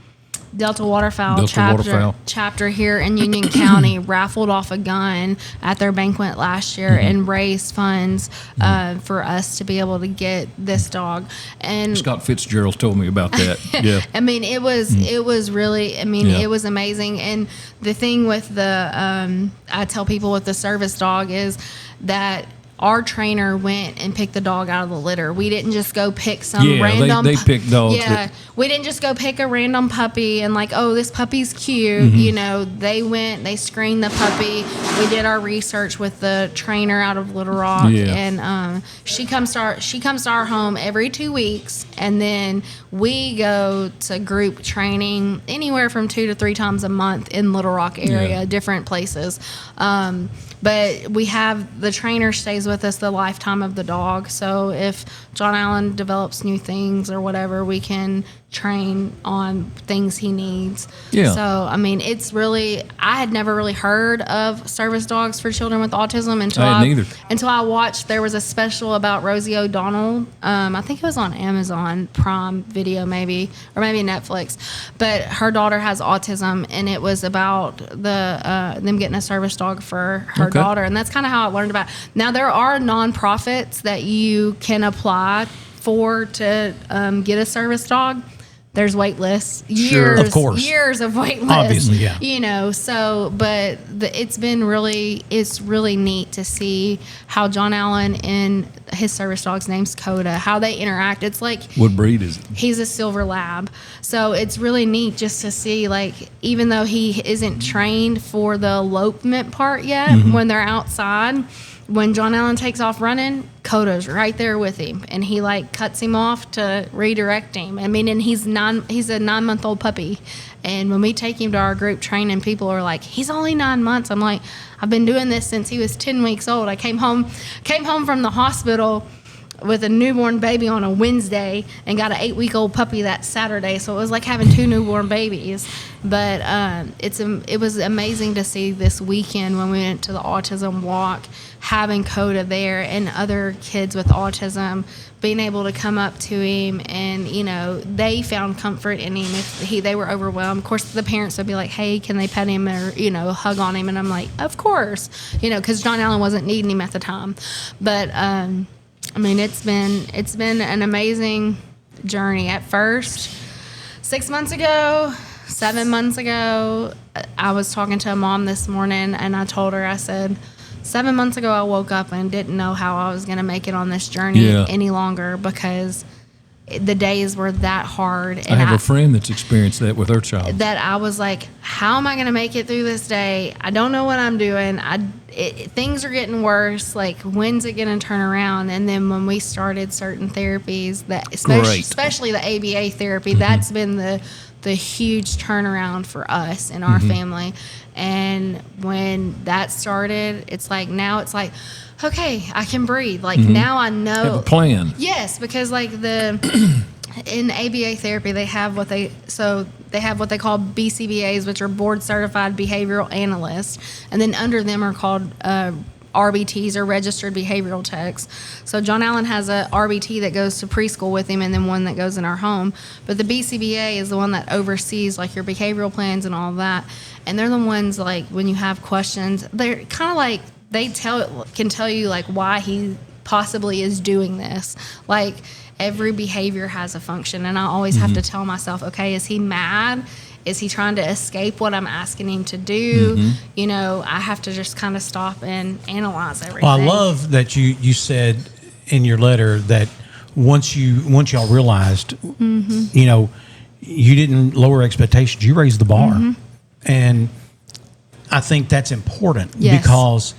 Delta Waterfowl Delta Waterfowl. chapter here in Union County raffled off a gun at their banquet last year and raised funds for us to be able to get this dog. And Scott Fitzgerald told me about that. Yeah. I mean, it was really, it was amazing. And the thing with the, I tell people with the service dog is that our trainer went and picked the dog out of the litter. We didn't just go pick some random. They picked dogs. Yeah, we didn't just go pick a random puppy and like, oh, this puppy's cute. You know, they went, they screened the puppy. We did our research with the trainer out of Little Rock, and she comes to our home every 2 weeks, and then we go to group training anywhere from 2 to 3 times a month in Little Rock area, different places. But we have the trainer stays with us the lifetime of the dog. So if John Allen develops new things or whatever, we can train on things he needs. Yeah. So, I mean, it's really, I had never really heard of service dogs for children with autism until I watched, there was a special about Rosie O'Donnell. I think it was on Amazon Prime Video maybe, or maybe Netflix. But her daughter has autism, and it was about them getting a service dog for her daughter. And that's kind of how I learned about it. Now, there are nonprofits that you can apply for to get a service dog. There's wait lists, of course. years of wait lists. Obviously, yeah. You know, so, but it's really neat to see how John Allen and his service dog's name's Coda, how they interact. It's like, what breed is it? He's a silver lab. So it's really neat just to see, like, even though he isn't trained for the elopement part yet, when they're outside, when John Allen takes off running, Coda's right there with him, and he like cuts him off to redirect him. I mean, and he's a 9-month-old puppy, and when we take him to our group training, people are like, he's only 9 months. I'm like, I've been doing this since he was 10 weeks old. I came home from the hospital with a newborn baby on a Wednesday and got an 8-week-old puppy that Saturday. So it was like having 2 newborn babies. But it was amazing to see this weekend when we went to the autism walk, having Coda there and other kids with autism being able to come up to him, and you know, they found comfort in him if they were overwhelmed. Of course, the parents would be like, hey, can they pet him or, you know, hug on him? And I'm like, of course, you know, because John Allen wasn't needing him at the time. But I mean, it's been an amazing journey. At first, 6 months ago, 7 months ago, I was talking to a mom this morning, and I told her, I said, 7 months ago, I woke up and didn't know how I was going to make it on this journey any longer, because the days were that hard. And I have a friend that's experienced that with her child. That I was like, how am I going to make it through this day? I don't know what I'm doing. Things are getting worse. Like, when's it going to turn around? And then when we started certain therapies, that especially the ABA therapy, that's been the huge turnaround for us in our family. And when that started, it's like, now it's like, okay, I can breathe. Like, now I know. Have a plan. Yes, because like in ABA therapy, they have what they call BCBAs, which are board certified behavioral analysts, and then under them are called RBTs, or registered behavioral techs. So John Allen has a RBT that goes to preschool with him, and then one that goes in our home. But the BCBA is the one that oversees like your behavioral plans and all of that. And they're the ones, like, when you have questions, they're kind of like, they can tell you like why he possibly is doing this. Like, every behavior has a function, and I always have to tell myself, okay, is he mad? Is he trying to escape what I'm asking him to do? You know, I have to just kind of stop and analyze everything. Well, I love that you said in your letter that once y'all realized, you know, you didn't lower expectations, you raised the bar. And I think that's important because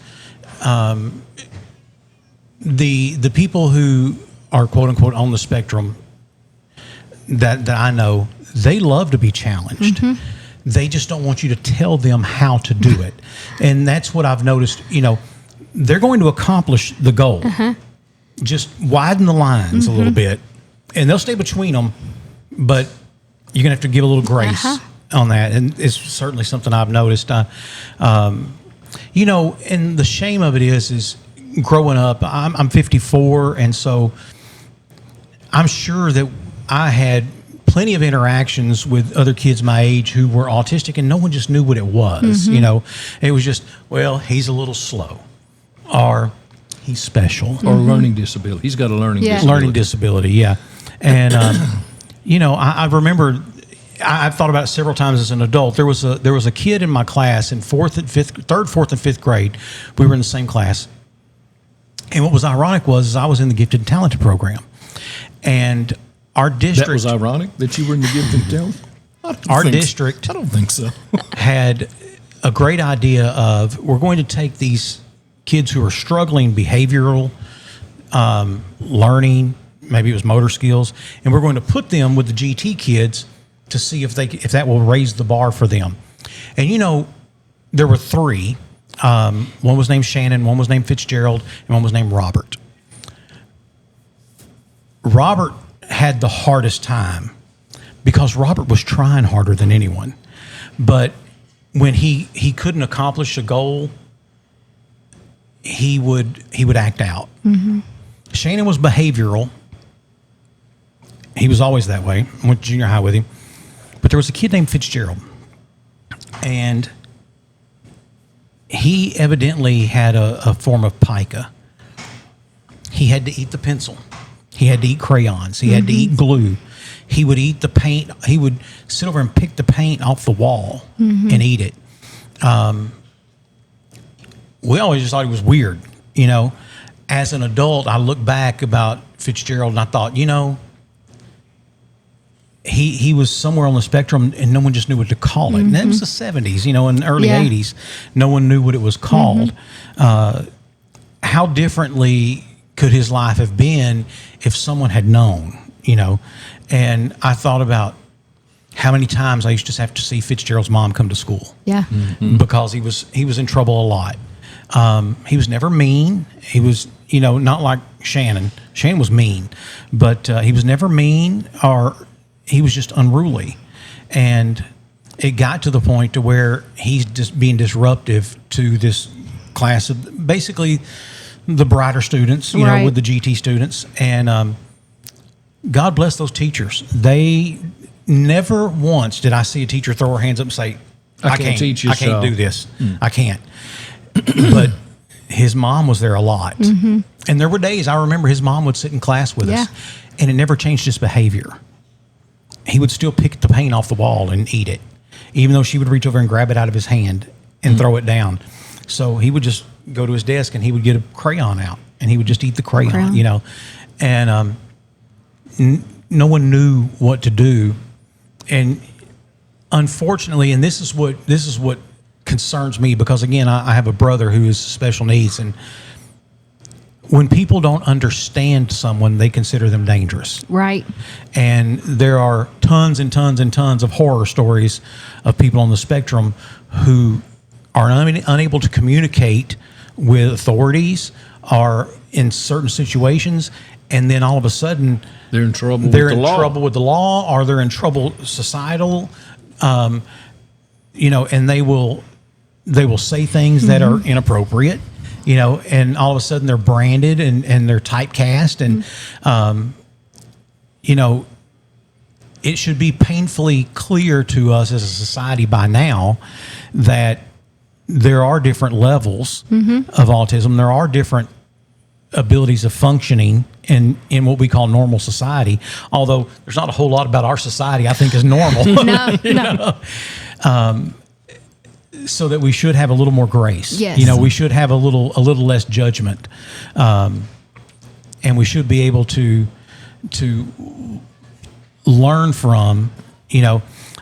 the people who are quote unquote on the spectrum that I know, they love to be challenged. They just don't want you to tell them how to do it. And that's what I've noticed. You know, they're going to accomplish the goal. Just widen the lines a little bit, and they'll stay between them, but you're going to have to give a little grace on that. And it's certainly something I've noticed. You know, and the shame of it is growing up, I'm 54, and so I'm sure that I had plenty of interactions with other kids my age who were autistic, and no one just knew what it was. It was just, well, he's a little slow, or he's special, or learning disability. He's got a learning disability. Learning disability, yeah. And I remember. I've thought about it several times as an adult. There was a kid in my class in third, fourth, and fifth grade. We were in the same class, and what was ironic was I was in the gifted and talented program, and our district. That was ironic that you were in the gifted and talented. Our district. I don't think so. Had a great idea of, we're going to take these kids who are struggling behavioral, learning, maybe it was motor skills, and we're going to put them with the GT kids to see if that will raise the bar for them. And there were three. One was named Shannon, one was named Fitzgerald, and one was named Robert. Robert had the hardest time because Robert was trying harder than anyone. But when he couldn't accomplish a goal, he would act out. Mm-hmm. Shannon was behavioral. He was always that way. I went to junior high with him. But there was a kid named Fitzgerald, and he evidently had a form of pica. He had to eat the pencil. He had to eat crayons. He had to eat glue. He would eat the paint. He would sit over and pick the paint off the wall and eat it. We always just thought he was weird, As an adult, I look back about Fitzgerald and I thought, he was somewhere on the spectrum and no one just knew what to call it. And that was the 70s, and early 80s. No one knew what it was called. How differently could his life have been if someone had known, And I thought about how many times I used to have to see Fitzgerald's mom come to school. Yeah. Because he was in trouble a lot. He was never mean. He was, not like Shannon. Shannon was mean. But he was never mean, or he was just unruly. And it got to the point to where he's just being disruptive to this class of basically the brighter students, with the GT students. And God bless those teachers. They never once did I see a teacher throw her hands up and say, I can't teach you. I can't do this. I can't. But his mom was there a lot. And there were days I remember his mom would sit in class with us, and it never changed his behavior. He would still pick the paint off the wall and eat it, even though she would reach over and grab it out of his hand and throw it down. So he would just go to his desk and he would get a crayon out and he would just eat the crayon. And no one knew what to do. And unfortunately, and this is what concerns me, because again, I have a brother who is special needs, and when people don't understand someone, they consider them dangerous. Right. And there are tons and tons and tons of horror stories of people on the spectrum who are unable to communicate with authorities or in certain situations, and then all of a sudden they're in trouble with the law, or they're in trouble societal, and they will say things that are inappropriate. And all of a sudden they're branded and they're typecast, and it should be painfully clear to us as a society by now that there are different levels of autism. There are different abilities of functioning in what we call normal society, although there's not a whole lot about our society I think is normal. No. So that we should have a little more grace. Yes. We should have a little less judgment, and we should be able to learn from.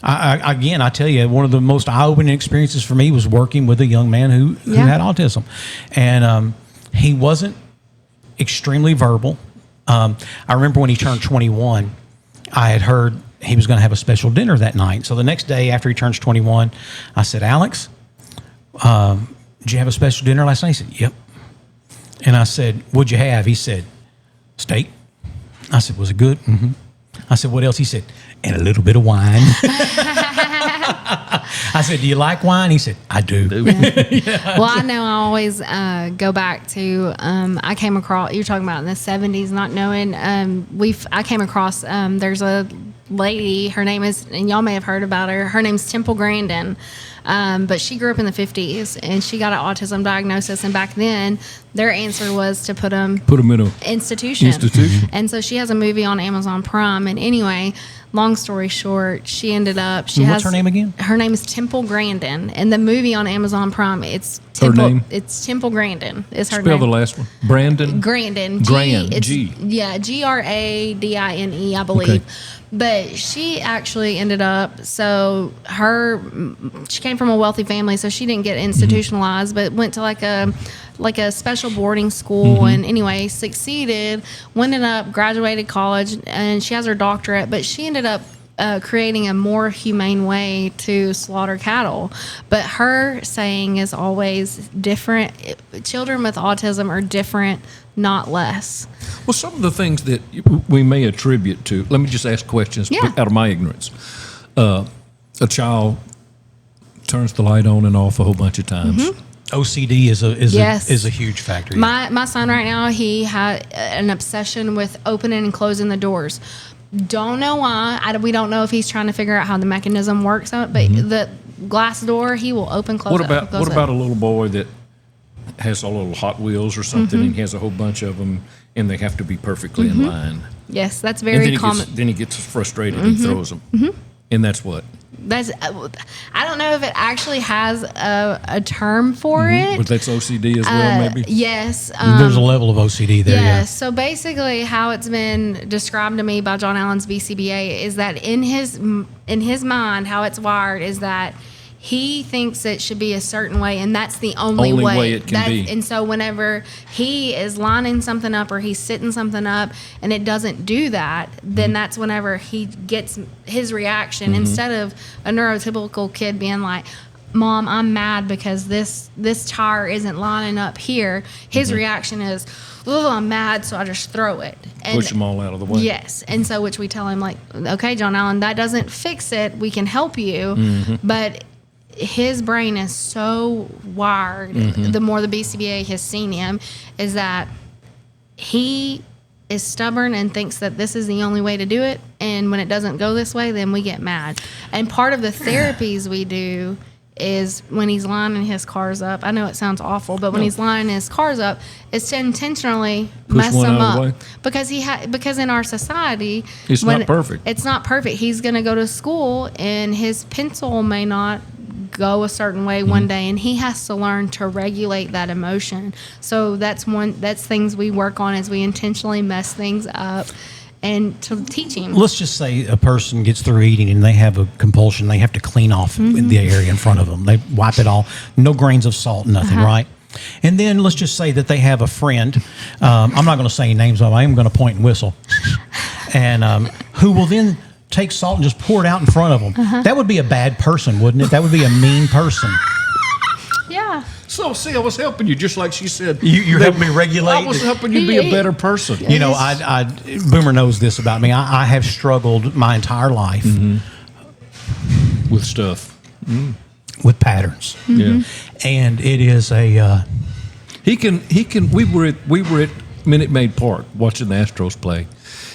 I tell you, one of the most eye-opening experiences for me was working with a young man who had autism, and he wasn't extremely verbal. I remember when he turned 21, I had heard he was going to have a special dinner that night. So the next day after he turns 21, I said, Alex, did you have a special dinner last night? He said, yep. And I said, what'd you have? He said, steak. I said, was it good? Mm-hmm. I said, what else? He said, and a little bit of wine. I said, do you like wine? He said, I do. Yeah. Well, I know I always go back to, I came across, you're talking about in the 70s, not knowing, I came across, there's a lady. Her name is, and y'all may have heard about her. Her name's Temple Grandin. But she grew up in the 50s, and she got an autism diagnosis. And back then, their answer was to put them in an institution. And so she has a movie on Amazon Prime. And anyway, long story short, she ended up. What's her name again? Her name is Temple Grandin. And the movie on Amazon Prime, it's Temple. Her name? It's Temple Grandin. Is her Spell name? the last one. Brandon. Grandin. G. Yeah, Gradine, I believe. Okay. But she actually ended up, she came from a wealthy family, so she didn't get institutionalized, but went to like a special boarding school, and anyway, succeeded, ended up, graduated college, and she has her doctorate, but she ended up creating a more humane way to slaughter cattle. But her saying is always different. Children with autism are different, not less. Well, some of the things that we may attribute to, let me just ask questions out of my ignorance. A child turns the light on and off a whole bunch of times. OCD is a huge factor. My son right now, he had an obsession with opening and closing the doors. Don't know why. We don't know if he's trying to figure out how the mechanism works out, but the glass door, he will open, close What it. about a little boy that has a little Hot Wheels or something, and he has a whole bunch of them, and they have to be perfectly in line? Yes, that's very common. Then he gets frustrated and throws them. And that's what? I don't know if it actually has a term for it. But that's OCD as well, maybe? Yes. There's a level of OCD there, yeah. So basically how it's been described to me by John Allen's BCBA is that in his mind, how it's wired is that he thinks it should be a certain way, and that's the only way it can be. And so whenever he is lining something up or he's sitting something up and it doesn't do that, then that's whenever he gets his reaction. Instead of a neurotypical kid being like, Mom, I'm mad because this tire isn't lining up here, his reaction is, oh, I'm mad, so I just throw it. And push them all out of the way. Yes. And so which we tell him, like, okay, John Allen, that doesn't fix it. We can help you. But his brain is so wired, the more the BCBA has seen him, is that he is stubborn and thinks that this is the only way to do it. And when it doesn't go this way, then we get mad. And part of the therapies we do is when he's lining his cars up. I know it sounds awful, but when he's lining his cars up, it's to intentionally mess them up. Because because in our society, it's not perfect. It's not perfect. He's going to go to school and his pencil may not go a certain way one day, and he has to learn to regulate that emotion. So that's things we work on, as we intentionally mess things up and to teach him. Let's just say a person gets through eating and they have a compulsion. They have to clean off the area in front of them. They wipe it all. No grains of salt, nothing, right? And then let's just say that they have a friend. I'm not going to say any names, but I am going to point and whistle. And who will then take salt and just pour it out in front of them. That would be a bad person, wouldn't it? That would be a mean person. Yeah. So, see, I was helping you, just like she said. You're helping me regulate. I was helping you be a better person. You know, Boomer knows this about me. I have struggled my entire life with stuff, with patterns. Yeah, and it is a. He can. We were at Minute Maid Park watching the Astros play.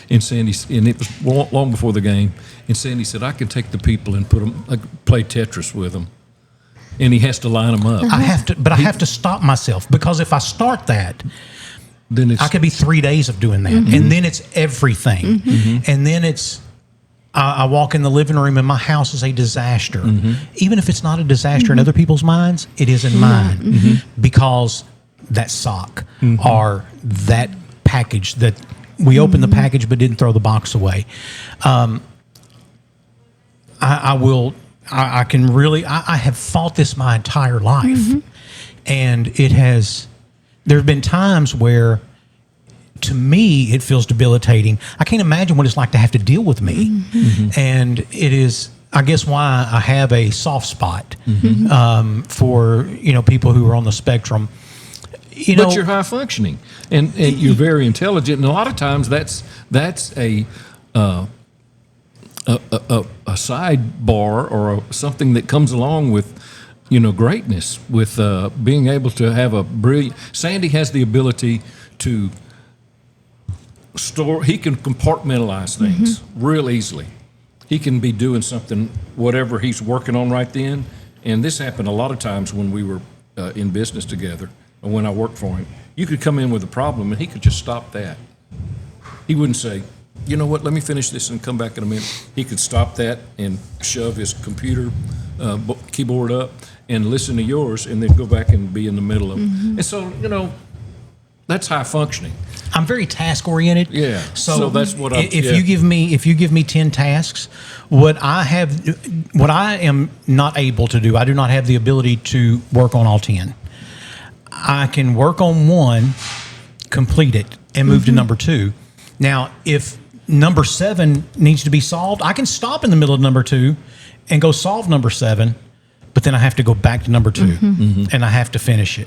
And Sandy, and it was long before the game. And Sandy said, "I can take the people and put them, play Tetris with them." And he has to line them up. I have to stop myself, because if I start that, then I could be 3 days of doing that, and then it's everything, and then it's. I walk in the living room and my house is a disaster. Even if it's not a disaster in other people's minds, it is in mine, because that sock or that package that. We opened the package but didn't throw the box away. I have fought this my entire life. And there have been times where, to me, it feels debilitating. I can't imagine what it's like to have to deal with me. And it is, I guess, why I have a soft spot for, people who are on the spectrum. But you're high functioning, and you're very intelligent, and a lot of times that's a sidebar or something that comes along with greatness, with being able to have a brilliant. Sandy has the ability to store. He can compartmentalize things real easily, he can be doing something, whatever he's working on right then. And this happened a lot of times when we were in business together, or when I worked for him. You could come in with a problem, and he could just stop that. He wouldn't say, you know what, let me finish this and come back in a minute. He could stop that and shove his computer keyboard up and listen to yours, and then go back and be in the middle of it. And so, that's high functioning. I'm very task oriented. Yeah. So that's what if you give me 10 tasks, what I am not able to do, I do not have the ability to work on all 10. I can work on one, complete it, and move to number 2. Now, if number 7 needs to be solved, I can stop in the middle of number 2 and go solve number 7. But then I have to go back to number 2, and I have to finish it.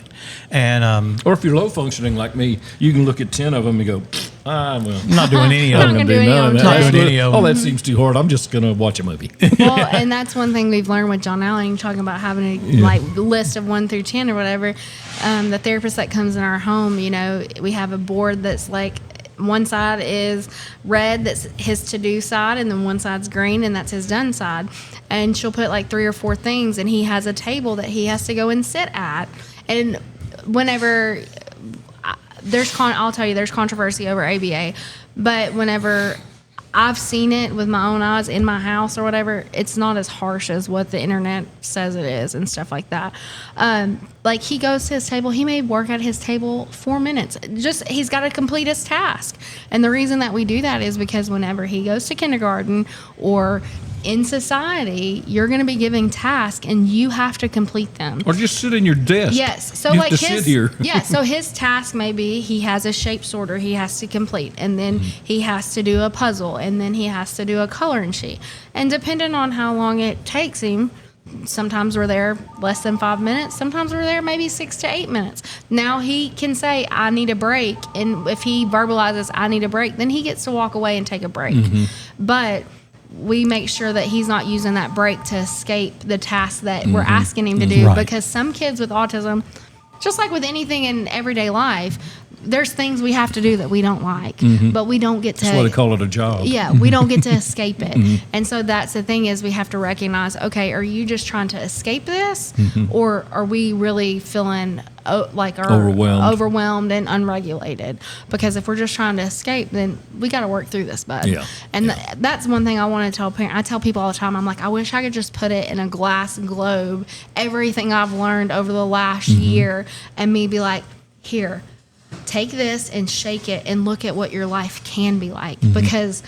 And or if you're low functioning like me, you can look at 10 of them and go, I'm not doing any of them. Not doing none of that. Not doing any of them. Oh, that seems too hard. I'm just going to watch a movie. Well, and that's one thing we've learned with John Allen, talking about having a list of 1 through 10 or whatever. The therapist that comes in our home, we have a board that's like, one side is red, that's his to-do side, and then one side's green, and that's his done side. And she'll put like 3 or 4 things, and he has a table that he has to go and sit at. And whenever I'll tell you, there's controversy over ABA, but whenever I've seen it with my own eyes in my house or whatever, it's not as harsh as what the internet says it is and stuff like that. Like, he goes to his table, he may work at his table 4 minutes. He's got to complete his task. And the reason that we do that is because whenever he goes to kindergarten or in society, you're going to be giving tasks and you have to complete them. Or just sit in your desk. Yes. So you like have to sit here. So his task may be he has a shape sorter he has to complete, and then he has to do a puzzle, and then he has to do a coloring sheet. And depending on how long it takes him, sometimes we're there less than 5 minutes. Sometimes we're there maybe 6 to 8 minutes. Now he can say, I need a break. And if he verbalizes, I need a break, then he gets to walk away and take a break. But we make sure that he's not using that break to escape the task that we're asking him to do. Right. Because some kids with autism, just like with anything in everyday life, there's things we have to do that we don't like, but we don't get to. That's why they call it a job. Yeah, we don't get to escape it. And so that's the thing, is we have to recognize, okay, are you just trying to escape this, or are we really feeling overwhelmed and unregulated? Because if we're just trying to escape, then we got to work through this, bud. Yeah. And that's one thing I want to tell parents. I tell people all the time, I'm like, I wish I could just put it in a glass globe, everything I've learned over the last year, and me be like, here, take this and shake it and look at what your life can be like. Because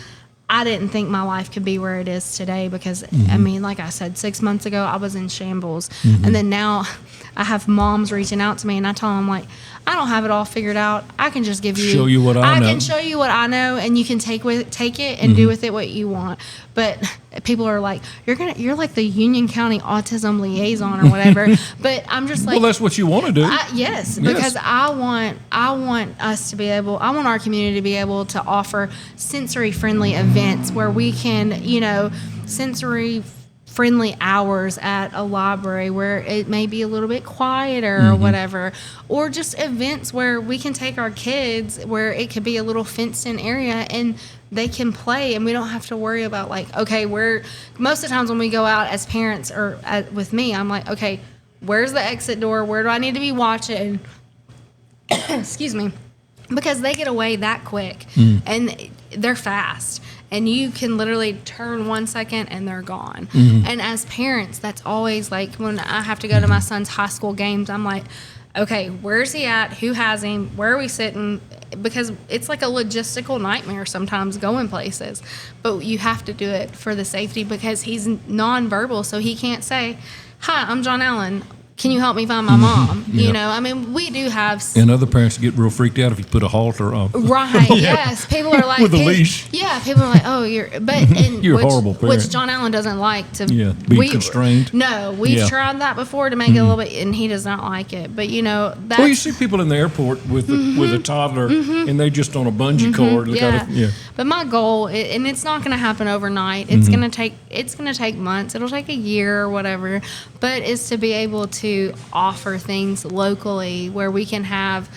I didn't think my life could be where it is today, because I mean, like I said, 6 months ago I was in shambles, and then now I have moms reaching out to me, and I tell them, like, I don't have it all figured out. I can just show you what I know. I can show you what I know, and you can take it and do with it what you want. But people are like, you're like the Union County Autism Liaison or whatever. But I'm just like, well, that's what you want to do. Yes, because I want us to be able, I want our community to be able to offer sensory friendly events where we can, sensory friendly hours at a library where it may be a little bit quieter or whatever, or just events where we can take our kids where it could be a little fenced in area and they can play, and we don't have to worry about, like, okay, most of the times when we go out as parents or with me, I'm like, okay, where's the exit door? Where do I need to be watching? Excuse me. Because they get away that quick and they're fast. And you can literally turn 1 second and they're gone. And as parents, that's always like, when I have to go to my son's high school games, I'm like, okay, where's he at? Who has him? Where are we sitting? Because it's like a logistical nightmare sometimes going places. But you have to do it for the safety, because he's nonverbal, so he can't say, hi, I'm John Allen. Can you help me find my mom? I mean, we do have. And other parents get real freaked out if you put a halter on. Right. Yes. People are like, with a leash. Yeah. People are like, oh, you're a horrible parent. Which John Allen doesn't like to. Yeah. Be constrained. No, we've tried that before to make it a little bit, and he does not like it. But that's. Well, you see people in the airport with a toddler, and they just on a bungee cord. But my goal, and it's not going to happen overnight. It's going to take months. It'll take a year or whatever. But is to be able to offer things locally where we can have,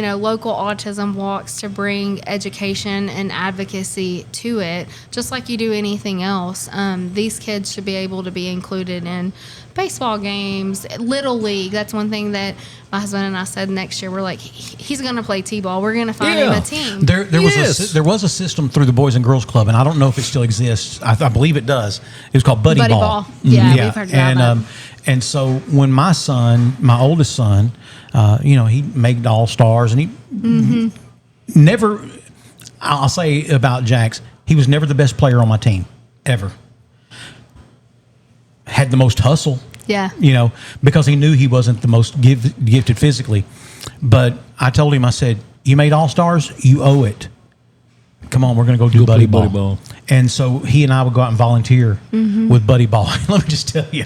local autism walks to bring education and advocacy to it, just like you do anything else. These kids should be able to be included in baseball games, Little League. That's one thing that my husband and I said next year. We're like, he's going to play T-ball. We're going to find him a team. There was a system through the Boys and Girls Club, and I don't know if it still exists. I believe it does. It was called Buddy Ball. Yeah, we've heard about that. And so when my oldest son, he made All-Stars, and he never, I'll say about Jax, he was never the best player on my team, ever. Had the most hustle. Yeah. Because he knew he wasn't the most gifted physically. But I told him, I said, you made All-Stars, you owe it. Come on, we're going to go do buddy ball. And so he and I would go out and volunteer with buddy ball. Let me just tell you,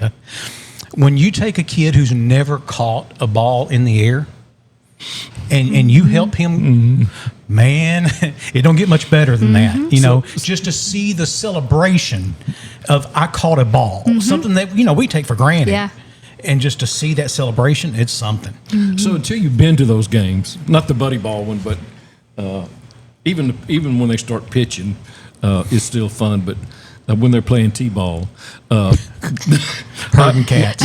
when you take a kid who's never caught a ball in the air and you help him, man, it don't get much better than that. Just to see the celebration of I caught a ball, something that, we take for granted. Yeah. And just to see that celebration, it's something. So until you've been to those games, not the buddy ball one, but even when they start pitching, it's still fun. But when they're playing T-ball, herding cats.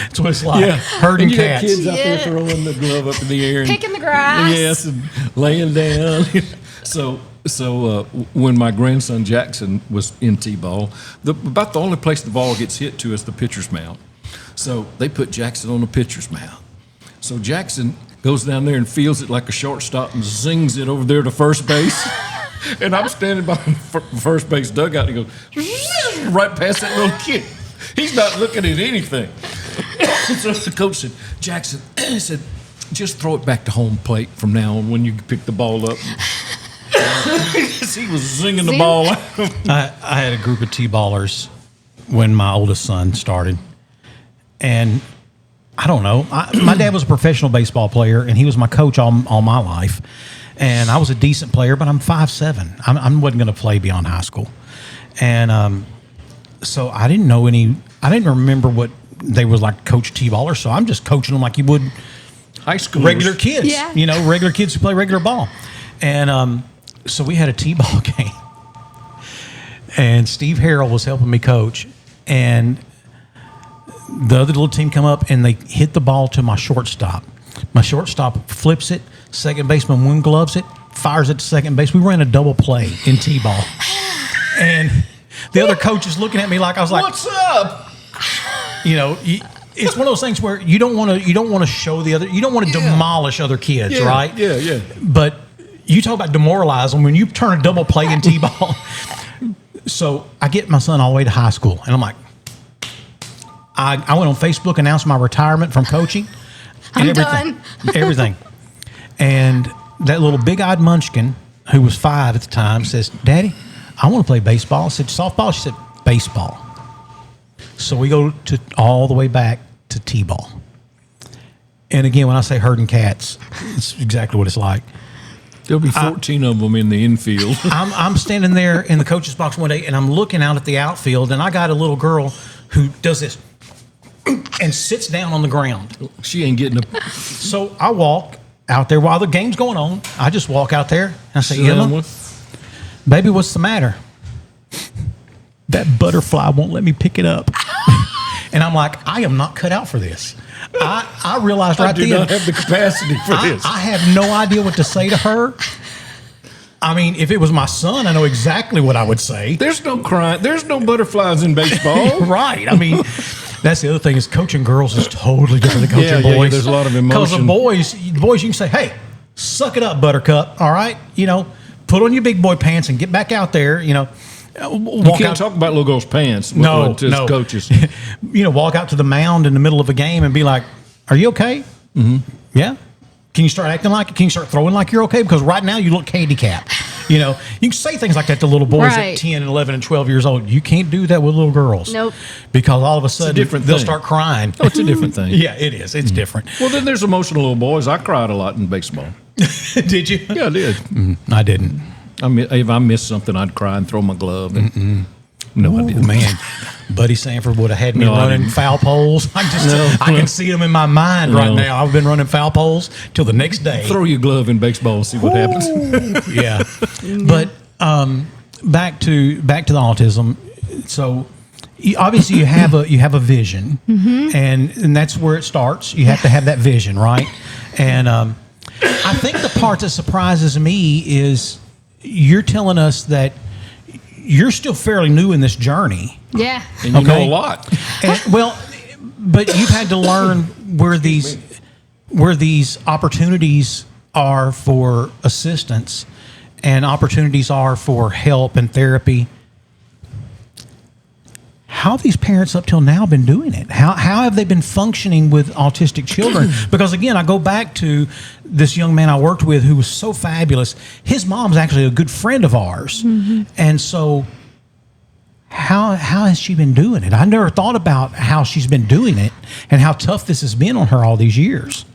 That's what it's like. Yeah. Herding cats. Got kids out there throwing the glove up in the air. Picking the grass. Yes, and laying down. So when my grandson Jackson was in T-ball, about the only place the ball gets hit to is the pitcher's mound. So they put Jackson on the pitcher's mound. So Jackson goes down there and fields it like a shortstop and zings it over there to first base. And I'm standing by the first base dugout and he goes right past that little kid. He's not looking at anything. So the coach said, Jackson, he said, just throw it back to home plate from now on when you pick the ball up. He was zinging the ball out. I had a group of T-ballers when my oldest son started. And I don't know. My dad was a professional baseball player, and he was my coach all my life. And I was a decent player, but I'm 5'7". I wasn't going to play beyond high school. And so I didn't know I didn't remember what they was like coach T-ballers, so I'm just coaching them like you would high school regular kids. Yeah. Regular kids who play regular ball. And so we had a T-ball game. And Steve Harrell was helping me coach. And the other little team come up and they hit the ball to my shortstop. My shortstop flips it. Second baseman wind gloves it, fires it to second base. We ran a double play in T-ball. And the other coach is looking at me like I was like, "What's up?" It's one of those things where you don't want to show the other. You don't want to demolish other kids, right? Yeah. But you talk about demoralize them when you turn a double play in T-ball. So I get my son all the way to high school, and I'm like, I went on Facebook, announced my retirement from coaching. I'm done. Everything. And that little big-eyed munchkin, who was 5 at the time, says, Daddy, I want to play baseball. I said, softball? She said, baseball. So we go all the way back to T-ball. And again, when I say herding cats, it's exactly what it's like. There'll be 14 of them in the infield. I'm standing there in the coach's box one day, and I'm looking out at the outfield, and I got a little girl who does this and sits down on the ground. She ain't getting So I walk out there while the game's going on. I just walk out there and I say, Emma, baby, what's the matter? That butterfly won't let me pick it up. And I'm like, I am not cut out for this. I realized right then. I do not have the capacity for this. I have no idea what to say to her. I mean, if it was my son, I know exactly what I would say. There's no crying. There's no butterflies in baseball. Right. I mean, that's the other thing is coaching girls is totally different than coaching boys. Yeah, there's a lot of emotion. Because the boys, you can say, hey, suck it up, buttercup, all right? Put on your big boy pants and get back out there, You can't talk about little girls' pants. No. Coaches. Walk out to the mound in the middle of a game and be like, are you okay? Mm-hmm. Yeah. Can you start acting like it? Can you start throwing like you're okay? Because right now you look handicapped. You can say things like that to little boys at 10 and 11 and 12 years old. You can't do that with little girls. Nope. Because all of a sudden they'll start crying. Oh, it's a different thing. Yeah, it is. It's different. Well, then there's emotional little boys. I cried a lot in baseball. Did you? Yeah, I did. I didn't. If I missed something, I'd cry and throw my glove. No, I didn't. Man, Buddy Sanford would have had me No, I running didn't. foul poles. I can see them in my mind right No. now. I've been running foul poles till the next day. Throw your glove in baseball and see what happens. Yeah. But back to the autism. So obviously you have a vision, and that's where it starts. You have to have that vision, right? And I think the part that surprises me is you're telling us that you're still fairly new in this journey. Yeah. And you know a lot. And, but you've had to learn where these opportunities are for assistance and opportunities are for help and therapy. How have these parents up till now been doing it? How have they been functioning with autistic children? Because again, I go back to this young man I worked with who was so fabulous. His mom's actually a good friend of ours. And so how has she been doing it? I never thought about how she's been doing it and how tough this has been on her all these years.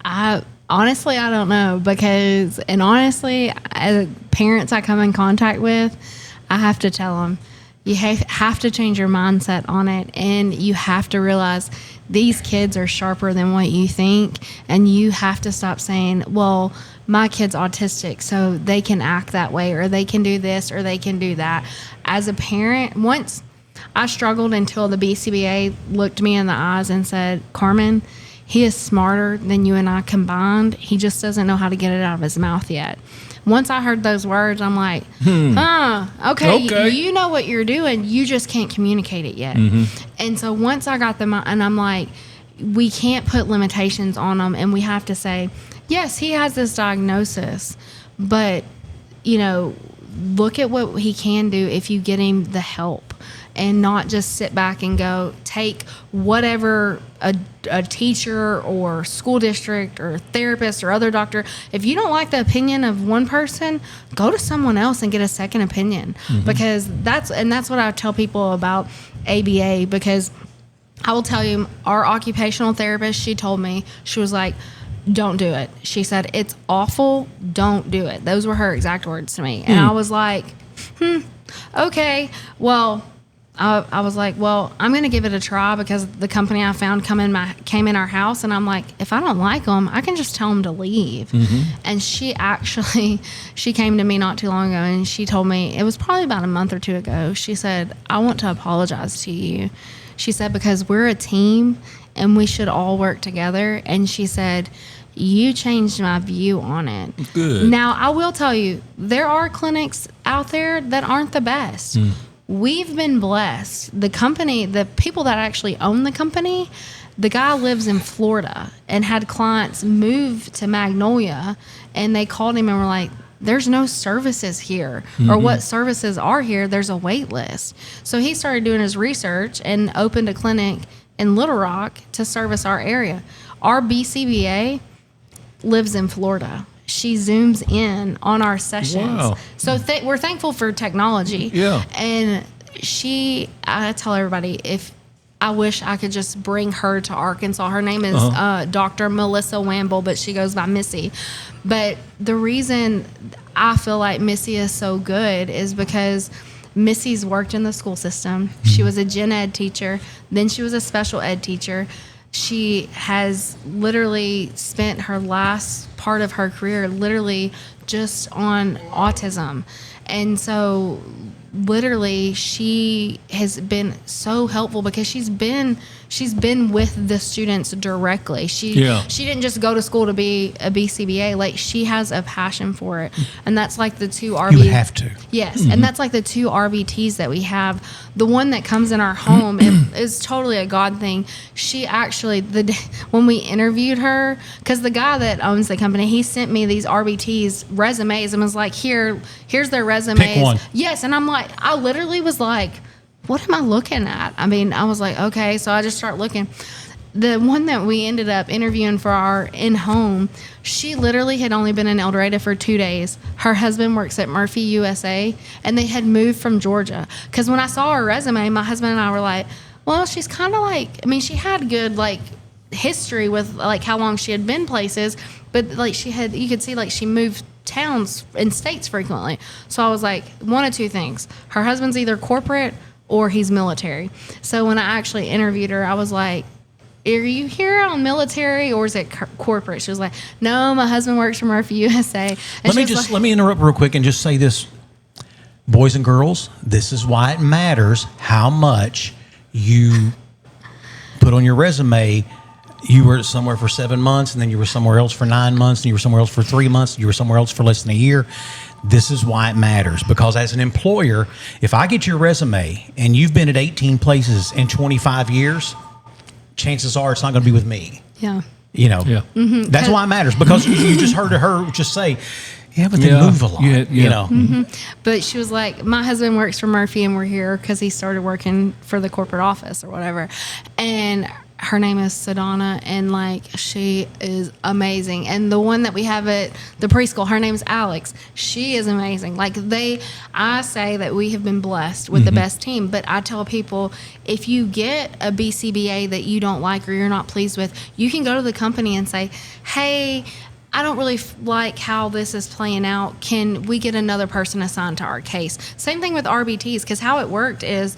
Honestly, I don't know because, and honestly, as parents I come in contact with, I have to tell them, you have to change your mindset on it, and you have to realize these kids are sharper than what you think, and you have to stop saying, well, my kid's autistic, so they can act that way, or they can do this, or they can do that. As a parent, once I struggled until the BCBA looked me in the eyes and said, Carmen, he is smarter than you and I combined. He just doesn't know how to get it out of his mouth yet. Once I heard those words, I'm like, okay. You know what you're doing. You just can't communicate it yet. And so once I got them, and I'm like, we can't put limitations on them, and we have to say, yes, he has this diagnosis, but, look at what he can do if you get him the help. And not just sit back and go take whatever a teacher or school district or therapist or other doctor. If you don't like the opinion of one person, go to someone else and get a second opinion. Because that's what I tell people about ABA. Because I will tell you, our occupational therapist, she told me, she was like, don't do it. She said, it's awful. Don't do it. Those were her exact words to me. And I was like, okay, well, I was like, well, I'm going to give it a try because the company I found came in our house, and I'm like, if I don't like them, I can just tell them to leave. And she came to me not too long ago, and she told me, it was probably about a month or two ago, she said, I want to apologize to you. She said, because we're a team and we should all work together. And she said, you changed my view on it. Good. Now, I will tell you, there are clinics out there that aren't the best. We've been blessed. The people that actually own the company, the guy lives in Florida and had clients move to Magnolia, and they called him and were like, there's no services here, or what services are here, there's a wait list. So he started doing his research and opened a clinic in Little Rock to service our area. Our BCBA lives in Florida. She zooms in on our sessions. Wow. So we're thankful for technology. Yeah. And I tell everybody, if I wish I could just bring her to Arkansas. Her name is Dr. Melissa Wamble, but she goes by Missy. But the reason I feel like Missy is so good is because Missy's worked in the school system. She was a gen ed teacher. Then she was a special ed teacher. She has literally spent her last part of her career literally just on autism. And so literally she has been so helpful because she's been with the students directly. She didn't just go to school to be a BCBA. Like, she has a passion for it. And that's like the two RBTs. You would have to. Yes. And that's like the two RBTs that we have. The one that comes in our home is totally a God thing. She actually, when we interviewed her, because the guy that owns the company, he sent me these RBTs resumes and was like, here's their resumes. Pick one. Yes. And I literally was like, what am I looking at? I mean, I was like, okay. So I just start looking. The one that we ended up interviewing for our in-home, she literally had only been in El Dorado for 2 days. Her husband works at Murphy USA, and they had moved from Georgia. Because when I saw her resume, my husband and I were like, well, she's kind of like, I mean, she had good, like, history with, like, how long she had been places. But, like, you could see, like, she moved towns and states frequently. So I was like, one of two things. Her husband's either corporate or he's military. So when I actually interviewed her, I was like, are you here on military or is it corporate? She was like, no, my husband works for Murphy USA. And let me interrupt real quick and just say this. Boys and girls, this is why it matters how much you put on your resume. You were somewhere for 7 months, and then you were somewhere else for 9 months, and you were somewhere else for 3 months, and you were somewhere else for less than a year. This is why it matters, because as an employer, if I get your resume and you've been at 18 places in 25 years, chances are it's not going to be with me. Yeah. You know, that's why it matters, because you just heard her just say, yeah, but they move a lot, you know. But she was like, my husband works for Murphy and we're here because he started working for the corporate office or whatever. And her name is Sedona, and like she is amazing. And the one that we have at the preschool, her name is Alex. She is amazing. Like I say that we have been blessed with the best team, but I tell people, if you get a BCBA that you don't like or you're not pleased with, you can go to the company and say, hey, I don't really like how this is playing out. Can we get another person assigned to our case? Same thing with RBTs, because how it worked is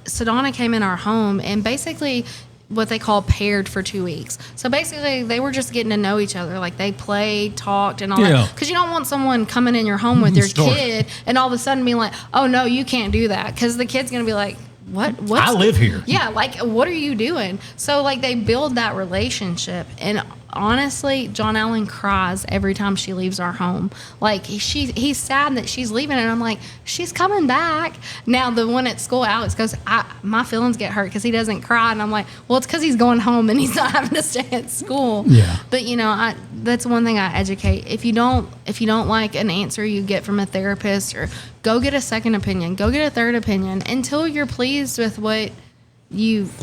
Sedona came in our home and basically what they call paired for 2 weeks. So basically they were just getting to know each other. Like they played, talked, and all that. Because you don't want someone coming in your home with your kid and all of a sudden being like, oh no, you can't do that. Because the kid's going to be like, what? I live here. Yeah, like what are you doing? So like they build that relationship. And honestly, John Allen cries every time she leaves our home. Like he's sad that she's leaving, and I'm like, she's coming back. Now the one at school, Alex goes, my feelings get hurt because he doesn't cry, and I'm like, well, it's because he's going home and he's not having to stay at school. Yeah. But you know, that's one thing I educate. If you don't like an answer you get from a therapist, or go get a second opinion, go get a third opinion until you're pleased with what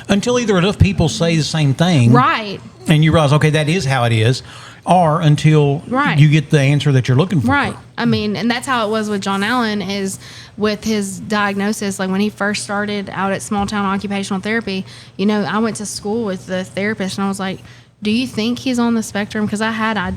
until either enough people say the same thing, right, and you realize, okay, that is how it is, or until you get the answer that you're looking for. Right. I mean, and that's how it was with John Allen, is with his diagnosis. Like when he first started out at Small Town Occupational Therapy, you know, I went to school with the therapist, and I was like, do you think he's on the spectrum? Because I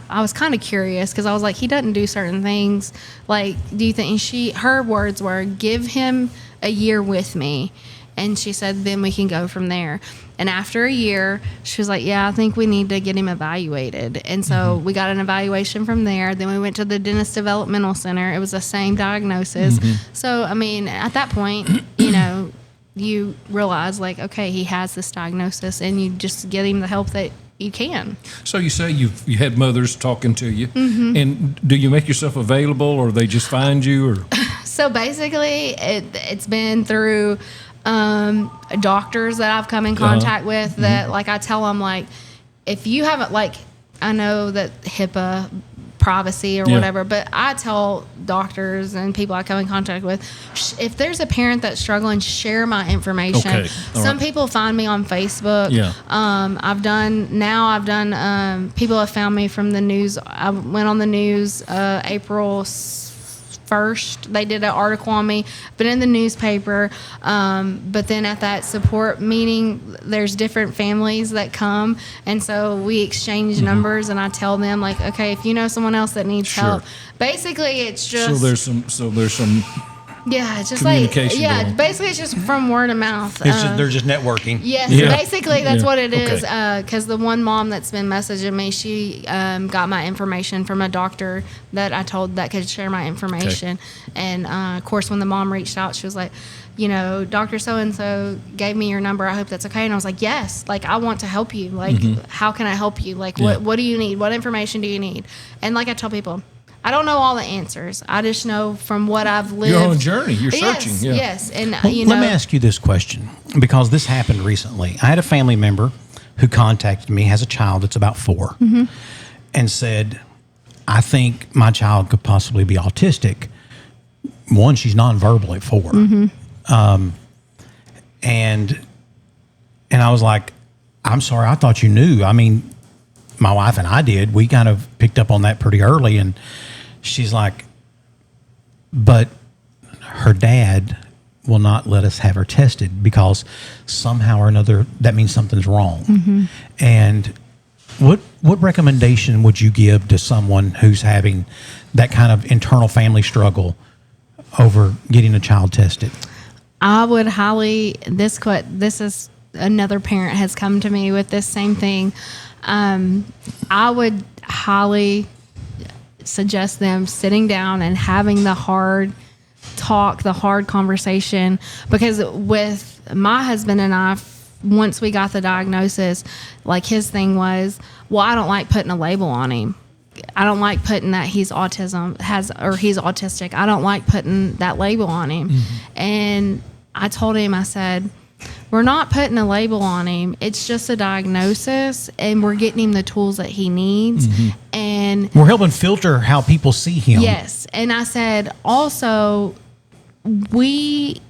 was kind of curious, because I was like, he doesn't do certain things. Like, do you think? And her words were, give him a year with me. And she said, then we can go from there. And after a year, she was like, yeah, I think we need to get him evaluated. And so we got an evaluation from there. Then we went to the Dentist Developmental Center. It was the same diagnosis. So, I mean, at that point, you know, you realize, like, okay, he has this diagnosis, and you just get him the help that you can. So you say you had mothers talking to you, and do you make yourself available, or they just find you? Or So basically, it's been through doctors that I've come in contact with that, like, I tell them, like, if you haven't, like, I know that HIPAA privacy or whatever, but I tell doctors and people I come in contact with, if there's a parent that's struggling, share my information. Okay. Some people find me on Facebook. I've done people have found me from the news. I went on the news April 1st. They did an article on me, been in the newspaper, but then at that support meeting, there's different families that come, and so we exchange numbers, and I tell them, like, okay, if you know someone else that needs help, basically it's just so there's some it's just communication like going. Basically it's just from word of mouth. They're just networking. Yes, basically that's what it is. Because the one mom that's been messaging me, she got my information from a doctor that I told that could share my information. And of course, when the mom reached out, she was like, you know, Dr. So-and-so gave me your number. I hope that's okay. And I was like, yes, like, I want to help you. Like, how can I help you? Like, what do you need? What information do you need? And like I tell people, I don't know all the answers. I just know from what I've lived. Your own journey. You're searching. Yes. And, you let know. me ask you this question, because this happened recently. I had a family member who contacted me, has a child that's about 4, and said, I think my child could possibly be autistic. One, she's nonverbal at 4. And I was like, I'm sorry, I thought you knew. I mean, my wife and I did. We kind of picked up on that pretty early. And she's like, but her dad will not let us have her tested because somehow or another that means something's wrong. And what recommendation would you give to someone who's having that kind of internal family struggle over getting a child tested? I would highly, this is another parent has come to me with this same thing. I would highly suggest them sitting down and having the hard talk, the hard conversation, because with my husband and I, once we got the diagnosis, like his thing was, well, I don't like putting a label on him. I don't like putting that he's he's autistic. I don't like putting that label on him. And I told him, I said, we're not putting a label on him. It's just a diagnosis, and we're getting him the tools that he needs. And we're helping filter how people see him. Yes. And I said, also, we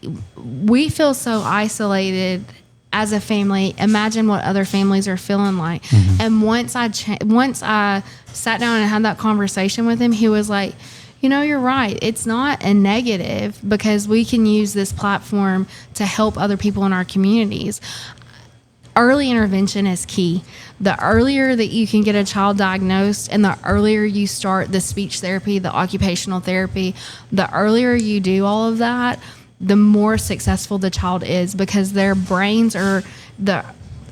feel so isolated as a family. Imagine what other families are feeling like. And once I sat down and had that conversation with him, he was like, you know, you're right. It's not a negative, because we can use this platform to help other people in our communities. Early intervention is key. The earlier that you can get a child diagnosed, and the earlier you start the speech therapy, the occupational therapy, the earlier you do all of that, the more successful the child is, because their brains are, the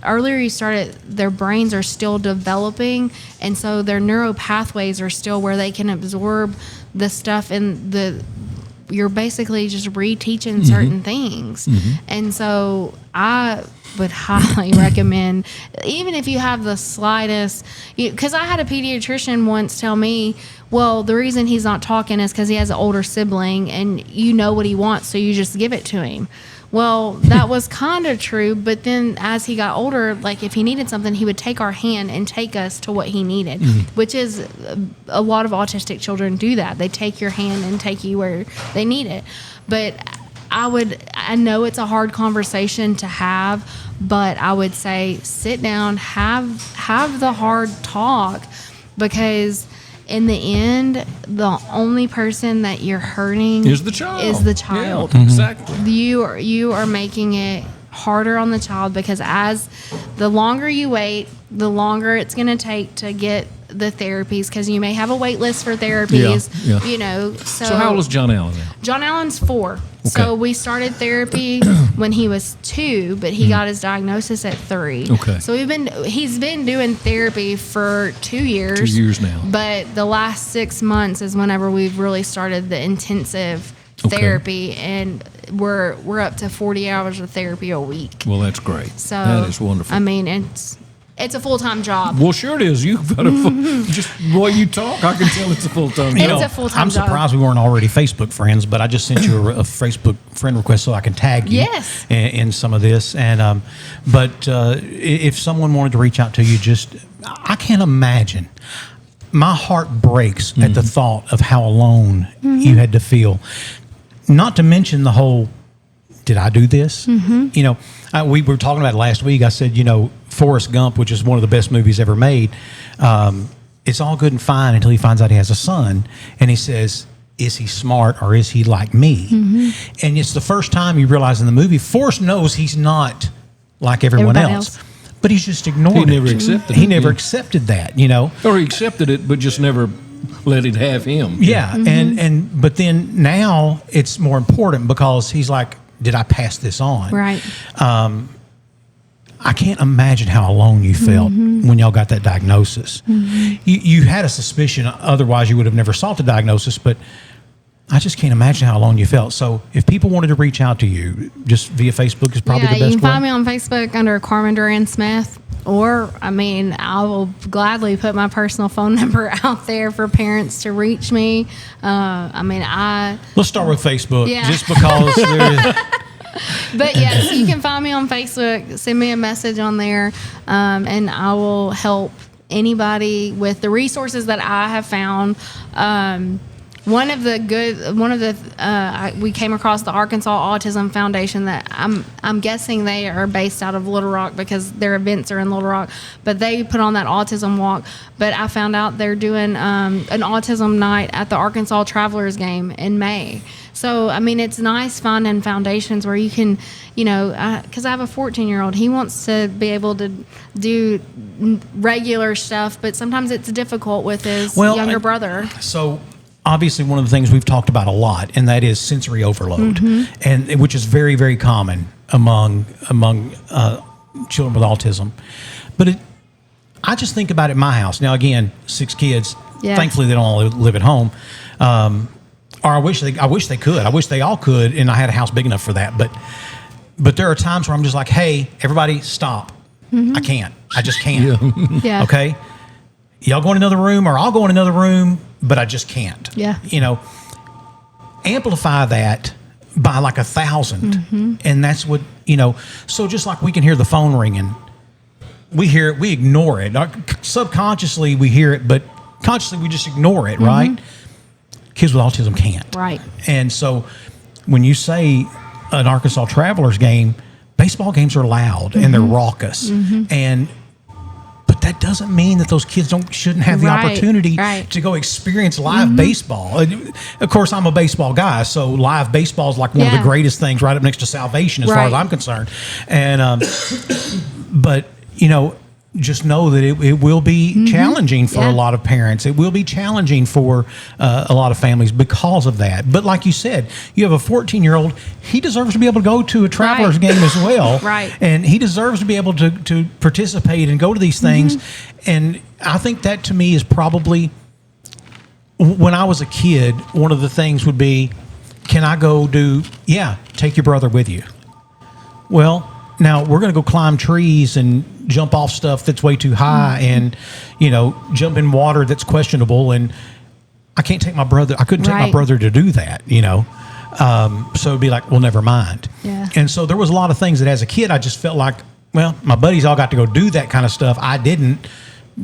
earlier you start it, their brains are still developing, and so their neural pathways are still where they can absorb the stuff, and you're basically just reteaching certain things. And so I would highly recommend, even if you have the slightest, because I had a pediatrician once tell me, well, the reason he's not talking is because he has an older sibling, and you know what he wants, so you just give it to him. Well, that was kind of true, but then as he got older, like if he needed something, he would take our hand and take us to what he needed, which is a lot of autistic children do that. They take your hand and take you where they need it. But I know it's a hard conversation to have, but I would say sit down, have the hard talk, because in the end, the only person that you're hurting is the child. Yeah, exactly. You are making it harder on the child, because as the longer you wait, the longer it's going to take to get the therapies, because you may have a wait list for therapies. You know. So how old is John Allen now? John Allen's 4. Okay. So we started therapy when he was 2, but he got his diagnosis at 3. Okay. So he's been doing therapy for 2 years. 2 years now. But the last 6 months is whenever we've really started the intensive therapy, and we're up to 40 hours of therapy a week. Well, that's great. So that is wonderful. I mean, it's a full-time job. Well, sure it is. You've got just the way you talk, I can tell it's a full-time job. It's a full-time job. I'm surprised we weren't already Facebook friends, but I just sent you a Facebook friend request so I can tag you in some of this. And but if someone wanted to reach out to you, I can't imagine. My heart breaks at the thought of how alone you had to feel. Not to mention the whole, did I do this? You know, we were talking about it last week. I said, you know, Forrest Gump, which is one of the best movies ever made, it's all good and fine until he finds out he has a son. And he says, is he smart or is he like me? And it's the first time you realize in the movie, Forrest knows he's not like everyone else. But he's just ignored it. He never accepted it. He never accepted that, you know. Or he accepted it, but just never let it have him. Yeah, but then now it's more important, because he's like, did I pass this on? Right. I can't imagine how alone you felt when y'all got that diagnosis. You had a suspicion, otherwise you would have never sought the diagnosis, but I just can't imagine how alone you felt. So if people wanted to reach out to you, just via Facebook is probably the best way. You can find me on Facebook under Carmen Duran-Smith, or, I mean, I will gladly put my personal phone number out there for parents to reach me. Let's start with Facebook, just because But yes, you can find me on Facebook. Send me a message on there, and I will help anybody with the resources that I have found. We came across the Arkansas Autism Foundation that I'm guessing they are based out of Little Rock, because their events are in Little Rock, but they put on that autism walk. But I found out they're doing an autism night at the Arkansas Travelers game in May. So, I mean, it's nice finding foundations where you can, you know, because I have a 14-year-old. He wants to be able to do regular stuff, but sometimes it's difficult with his younger brother. So obviously one of the things we've talked about a lot, and that is sensory overload, and which is very, very common among children with autism. But I just think about it in my house. Now, again, 6 kids. Yeah. Thankfully, they don't all live at home. Or I wish they could. I wish they all could, and I had a house big enough for that. But there are times where I'm just like, hey, everybody, stop. I can't. I just can't. Yeah. Okay? Y'all go in another room, or I'll go in another room, but I just can't. Yeah. Amplify that by like 1,000. And that's what, so just like we can hear the phone ringing, we hear it, we ignore it. Subconsciously, we hear it, but consciously, we just ignore it, right? Kids with autism can't. Right. And so when you say an Arkansas Travelers game, baseball games are loud and they're raucous. But that doesn't mean that those kids shouldn't have the opportunity to go experience live baseball. Of course, I'm a baseball guy, so live baseball is like one of the greatest things, right up next to salvation as far as I'm concerned. And but just know that it will be challenging for a lot of parents. It will be challenging for a lot of families because of that. But like you said, you have a 14-year-old. He deserves to be able to go to a Travelers game as well. And he deserves to be able to participate and go to these things. And I think that to me is probably, when I was a kid, one of the things would be, can I go take your brother with you? Well, now we're going to go climb trees and jump off stuff that's way too high and, jump in water that's questionable. And I can't take my brother. I couldn't take my brother to do that, So it'd be like, well, never mind. Yeah. And so there was a lot of things that as a kid, I just felt like, well, my buddies all got to go do that kind of stuff. I didn't,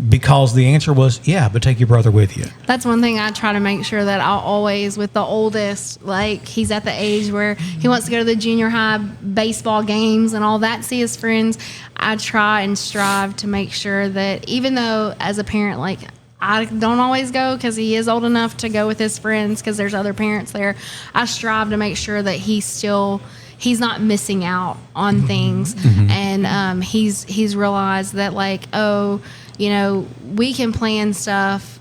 because the answer was, but take your brother with you. That's one thing I try to make sure that I'll always, with the oldest, like he's at the age where he wants to go to the junior high baseball games and all that, see his friends. I try and strive to make sure that, even though as a parent, like I don't always go because he is old enough to go with his friends because there's other parents there, I strive to make sure that he's not missing out on things. And he's realized that, like, we can plan stuff,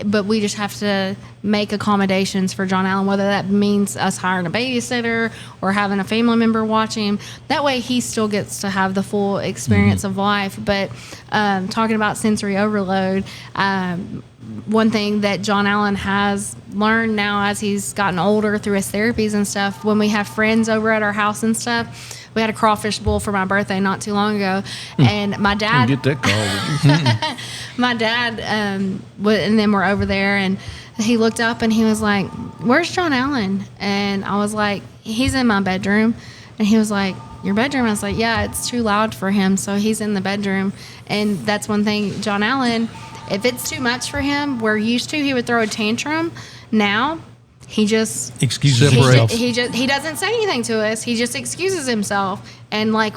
but we just have to make accommodations for John Allen, whether that means us hiring a babysitter or having a family member watching him. That way he still gets to have the full experience of life. But talking about sensory overload, one thing that John Allen has learned now as he's gotten older through his therapies and stuff, when we have friends over at our house and stuff, we had a crawfish bowl for my birthday not too long ago, and my dad get that call. my dad and then we're over there, and he looked up and he was like, "Where's John Allen?" And I was like, "He's in my bedroom." And he was like, "Your bedroom?" I was like, "Yeah, it's too loud for him, so he's in the bedroom." And that's one thing, John Allen, if it's too much for him, we're used to, he would throw a tantrum. Now he just excuses himself. He doesn't say anything to us. He just excuses himself. And I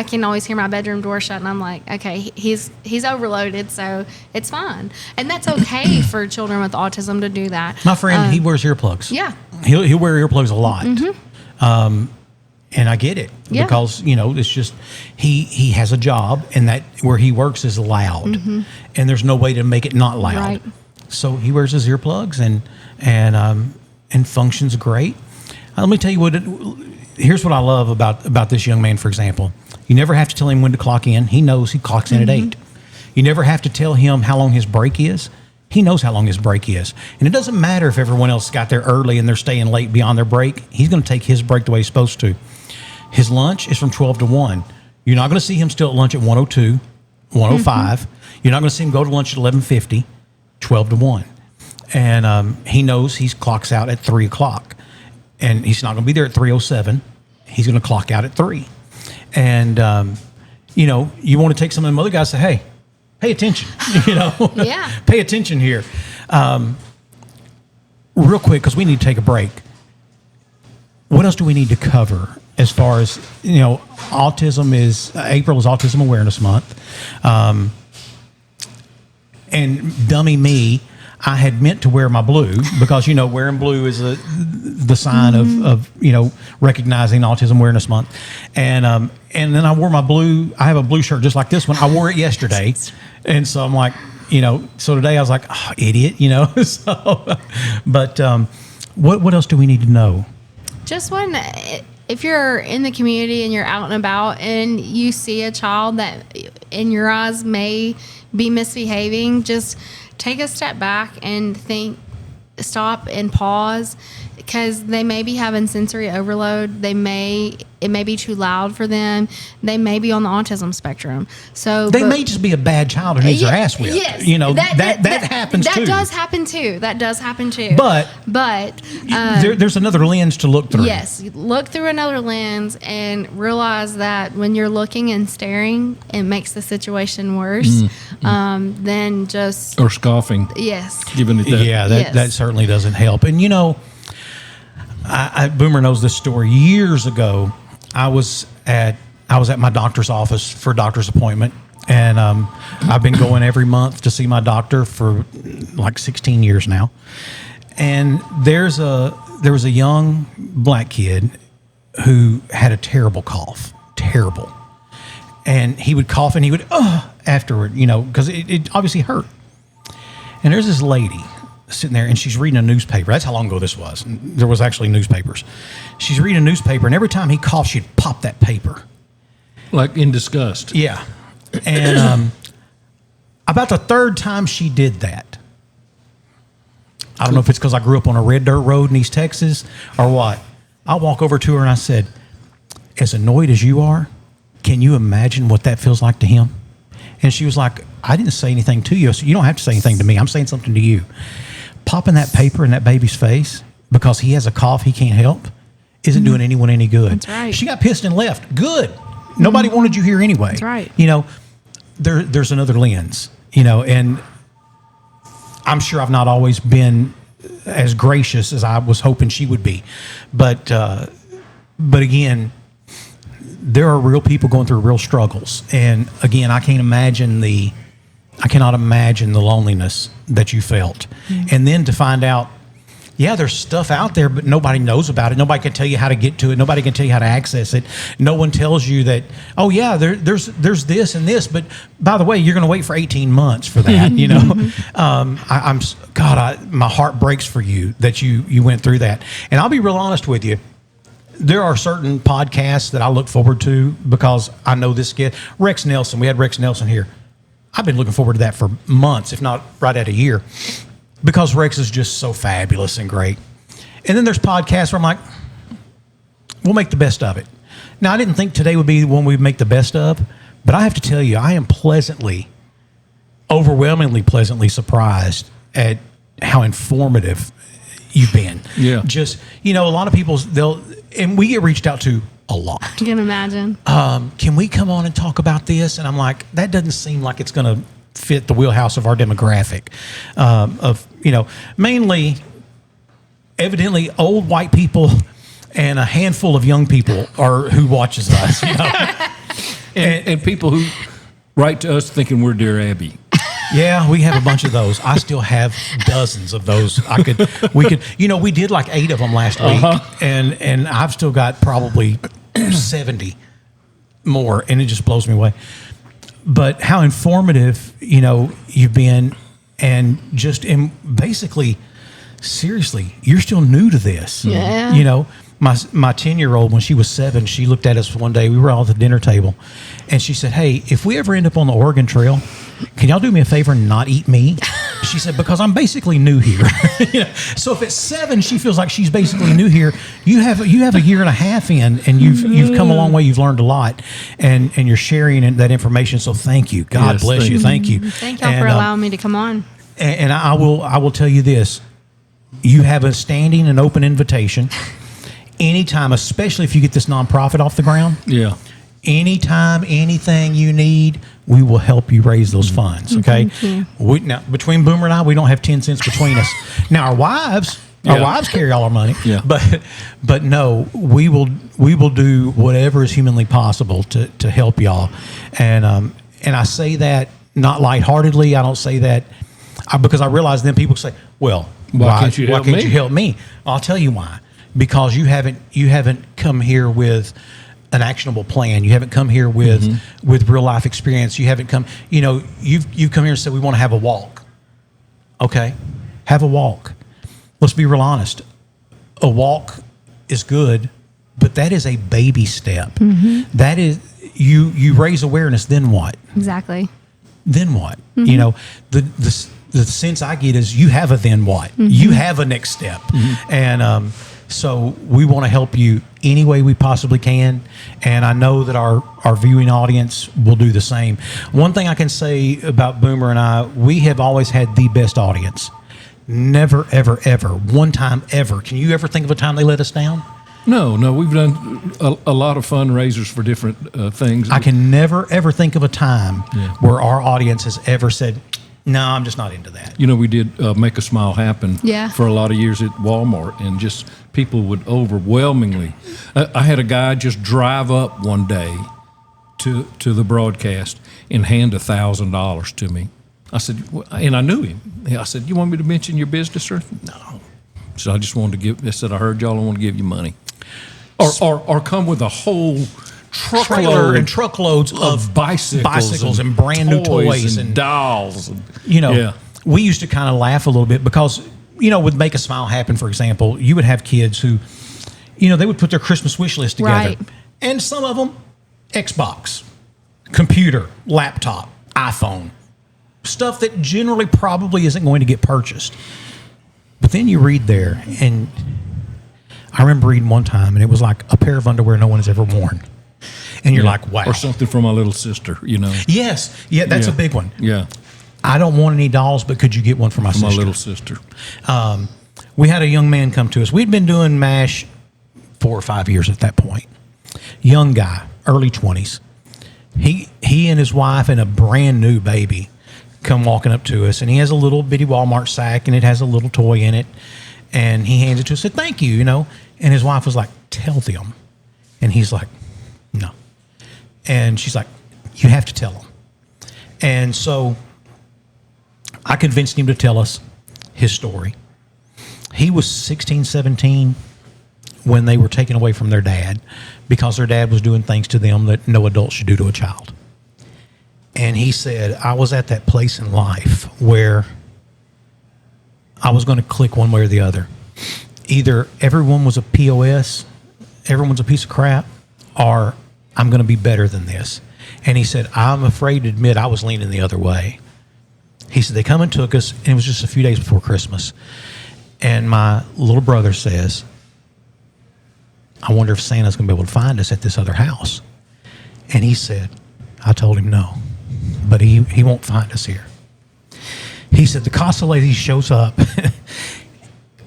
can always hear my bedroom door shut, and I'm like, okay, he's overloaded, so it's fine. And that's okay for children with autism to do that. My friend, he wears earplugs. Yeah. He'll wear earplugs a lot. And I get it because, it's just, he has a job, and that where he works is loud, and there's no way to make it not loud. Right. So he wears his earplugs and functions great. Let me tell you here's what I love about this young man, for example. You never have to tell him when to clock in. He knows he clocks in at 8. You never have to tell him how long his break is. He knows how long his break is. And it doesn't matter if everyone else got there early and they're staying late beyond their break. He's going to take his break the way he's supposed to. His lunch is from 12 to 1. You're not going to see him still at lunch at 1:02, 1:05. You're not going to see him go to lunch at 11:50, 12 to 1. And he knows he clocks out at 3 o'clock. And he's not going to be there at 3:07. He's going to clock out at 3. And, you want to take some of them other guys and say, hey, pay attention, pay attention here. Real quick, because we need to take a break. What else do we need to cover as far as, autism is, April is Autism Awareness Month. And dummy me, I had meant to wear my blue because, wearing blue is the sign of recognizing Autism Awareness Month. And then I wore my blue. I have a blue shirt just like this one. I wore it yesterday. And so I'm like, So today I was like, oh, idiot, So, but what else do we need to know? Just if you're in the community and you're out and about and you see a child that in your eyes may be misbehaving, just take a step back and stop and pause, because they may be having sensory overload. It may be too loud for them. They may be on the autism spectrum. So they may just be a bad child who needs their ass whipped. Yes, that happens too. That does happen too. But there's another lens to look through. Yes, look through another lens and realize that when you're looking and staring, it makes the situation worse than just or scoffing. Yes, giving it that. Yeah, that certainly doesn't help. And Boomer knows this story. Years ago, I was at my doctor's office for a doctor's appointment, and I've been going every month to see my doctor for like 16 years now. And there was a young black kid who had a terrible cough, terrible, and he would cough and he would afterward, because it obviously hurt. And there's this lady sitting there, and she's reading a newspaper. That's how long ago this was. There was actually newspapers. She's reading a newspaper, and every time he coughed, she'd pop that paper. Like in disgust. Yeah. And about the third time she did that, I don't know if it's because I grew up on a red dirt road in East Texas or what. I walk over to her and I said, as annoyed as you are, can you imagine what that feels like to him? And she was like, I didn't say anything to you, so you don't have to say anything to me. I'm saying something to you. Popping that paper in that baby's face because he has a cough he can't help isn't doing anyone any good. That's right. She got pissed and left. Good. Nobody wanted you here anyway. That's right. There's another lens, and I'm sure I've not always been as gracious as I was hoping she would be. But again, there are real people going through real struggles. And again, I cannot imagine the loneliness that you felt. And then to find out, there's stuff out there, but nobody knows about it. Nobody can tell you how to get to it. Nobody can tell you how to access it. No one tells you that, there's this and this, but by the way, you're going to wait for 18 months for that. My heart breaks for you that you went through that. And I'll be real honest with you. There are certain podcasts that I look forward to because I know this kid, Rex Nelson. We had Rex Nelson here. I've been looking forward to that for months, if not right at a year, because Rex is just so fabulous and great. And then there's podcasts where I'm like, we'll make the best of it. Now, I didn't think today would be the one we'd make the best of, but I have to tell you, I am overwhelmingly pleasantly surprised at how informative you've been. Yeah. Just, a lot of people, and we get reached out to a lot. You can imagine. Can we come on and talk about this? And I'm like, that doesn't seem like it's going to fit the wheelhouse of our demographic. Mainly, evidently, old white people and a handful of young people are who watches us. And people who write to us thinking we're Dear Abby. Yeah, we have a bunch of those. I still have dozens of those. We did like 8 of them last week, and I've still got probably 70 more, and it just blows me away. But how informative, you've been, and basically, seriously, you're still new to this. Yeah. My 10-year-old, when she was 7, she looked at us one day. We were all at the dinner table, and she said, "Hey, if we ever end up on the Oregon Trail, can y'all do me a favor and not eat me?" She said, "Because I'm basically new here." So if at 7 she feels like she's basically new here, you have a year and a half in, and you've come a long way. You've learned a lot, and you're sharing that information. So thank you. God bless you. Thank you. Thank y'all for allowing me to come on. And I will tell you this: you have a standing and open invitation. Anytime, especially if you get this nonprofit off the ground. Yeah. Anytime, anything you need, we will help you raise those funds. Okay. Now, between Boomer and I, we don't have 10 cents between us. Now our wives carry all our money. Yeah. But no, we will do whatever is humanly possible to help y'all. And I say that not lightheartedly. I don't say that because I realize then people say, well, why can't you help me? I'll tell you why. Because you haven't come here with an actionable plan. You haven't come here with real life experience. You haven't come, you've come here and said, we want to have a walk. Okay, have a walk. Let's be real honest. A walk is good, but that is a baby step. That is, you raise awareness, then what? Exactly. Then what? The sense I get is you have a then what? You have a next step. And so we want to help you any way we possibly can. And I know that our viewing audience will do the same. One thing I can say about Boomer and I, we have always had the best audience. Never, ever, ever, one time ever. Can you ever think of a time they let us down? No, we've done a lot of fundraisers for different things. I can never, ever think of a time where our audience has ever said, no, I'm just not into that. We did Make a Smile Happen for a lot of years at Walmart, and just people would overwhelmingly. I had a guy just drive up one day to the broadcast and hand $1,000 to me. I said, and I knew him. I said, you want me to mention your business, sir? No. So I just wanted to I said, I heard y'all, I want to give you money. Or come with a whole trailer and truckloads of bicycles and brand new toys and dolls. We used to kind of laugh a little bit because, with Make a Smile Happen, for example, you would have kids who, they would put their Christmas wish list together. Right. And some of them, Xbox, computer, laptop, iPhone, stuff that generally probably isn't going to get purchased. But then you read there, and I remember reading one time, and it was like a pair of underwear no one has ever worn. And you're like, wow. Or something from my little sister, Yes. Yeah, that's a big one. Yeah. I don't want any dolls, but could you get one for my sister? My little sister. We had a young man come to us. We'd been doing MASH 4 or 5 years at that point. Young guy, early 20s. He and his wife and a brand new baby come walking up to us, and he has a little bitty Walmart sack, and it has a little toy in it, and he hands it to us, said, thank you, and his wife was like, tell them. And he's like, no. And she's like, you have to tell them. And so I convinced him to tell us his story. He was 16, 17 when they were taken away from their dad because their dad was doing things to them that no adult should do to a child. And he said, I was at that place in life where I was going to click one way or the other. Either everyone was a POS, everyone's a piece of crap, or I'm going to be better than this. And he said, I'm afraid to admit I was leaning the other way. He said, they come and took us, and it was just a few days before Christmas. And my little brother says, I wonder if Santa's going to be able to find us at this other house. And he said, I told him no, but he won't find us here. He said, the Casa lady shows up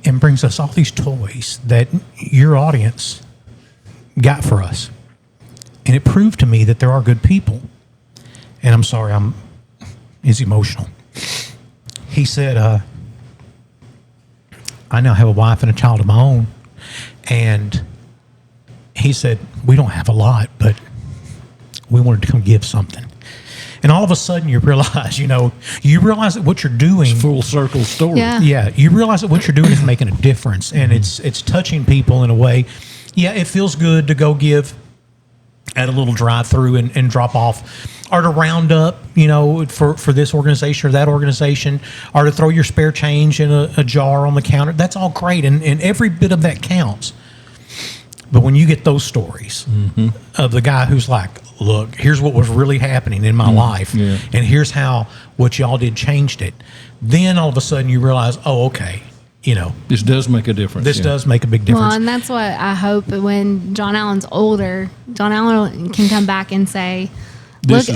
and brings us all these toys that your audience got for us. And it proved to me that there are good people. And I'm sorry, he's emotional. He said, I now have a wife and a child of my own. And he said, we don't have a lot, but we wanted to come give something. And all of a sudden you realize, you realize that what you're doing. It's a full circle story. Yeah. You realize that what you're doing is making a difference, and it's touching people in a way. Yeah, it feels good to go give at a little drive-through and drop off, or to round up, for this organization or that organization, or to throw your spare change in a jar on the counter. That's all great, and every bit of that counts. But when you get those stories of the guy who's like, look, here's what was really happening in my life, and here's how what y'all did changed it, then all of a sudden you realize, oh, okay, this does make a difference. This does make a big difference. Well, and that's what I hope when John Allen's older, John Allen can come back and say, Look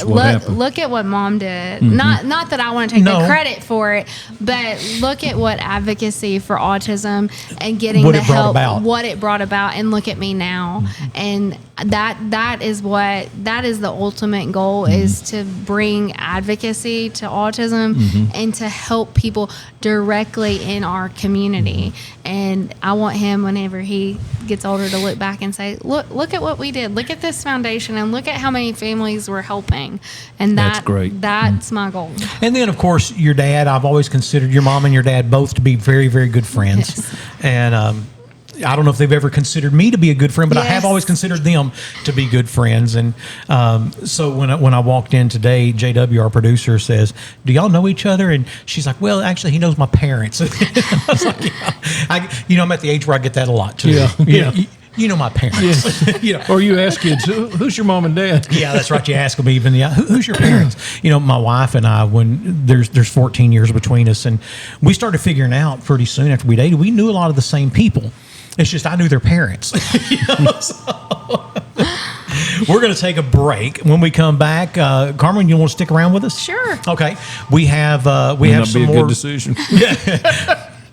at what Mom did. Not that I want to take the credit for it, but look at what advocacy for autism and getting the help, what it brought about, and look at me now. And that is the ultimate goal, is to bring advocacy to autism and to help people directly in our community. And I want him, whenever he gets older, to look back and say, look at what we did. Look at this foundation, and look at how many families we're helping. And that's great. That's my goal. And then, of course, your dad. I've always considered your mom and your dad both to be very, very good friends. Yes. And I don't know if they've ever considered me to be a good friend, but I have always considered them to be good friends. And so when I walked in today, JW, our producer, says, "Do y'all know each other?" And she's like, "Well, actually, he knows my parents." I was like, "Yeah." I'm at the age where I get that a lot too. Yeah. You know my parents. Or you ask kids, who's your mom and dad? Yeah, that's right. You ask them even. Yeah, who's your parents? My wife and I, when there's 14 years between us, and we started figuring out pretty soon after we dated, we knew a lot of the same people. It's just I knew their parents. So we're going to take a break. When we come back, Carmen, you want to stick around with us? Sure. Okay. We have some more. Good decision.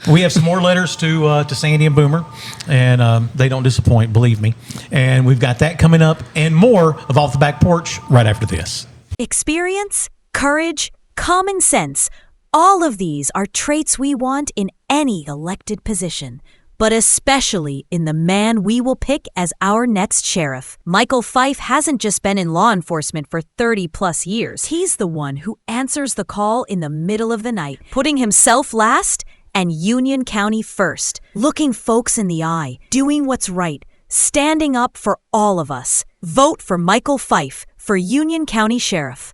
We have some more letters to Sandy and Boomer, and they don't disappoint, believe me. And we've got that coming up and more of Off the Back Porch right after this. Experience, courage, common sense. All of these are traits we want in any elected position, but especially in the man we will pick as our next sheriff. Michael Fife hasn't just been in law enforcement for 30 plus years. He's the one who answers the call in the middle of the night, putting himself last and Union County first, looking folks in the eye, doing what's right, standing up for all of us. Vote for Michael Fife for Union County Sheriff.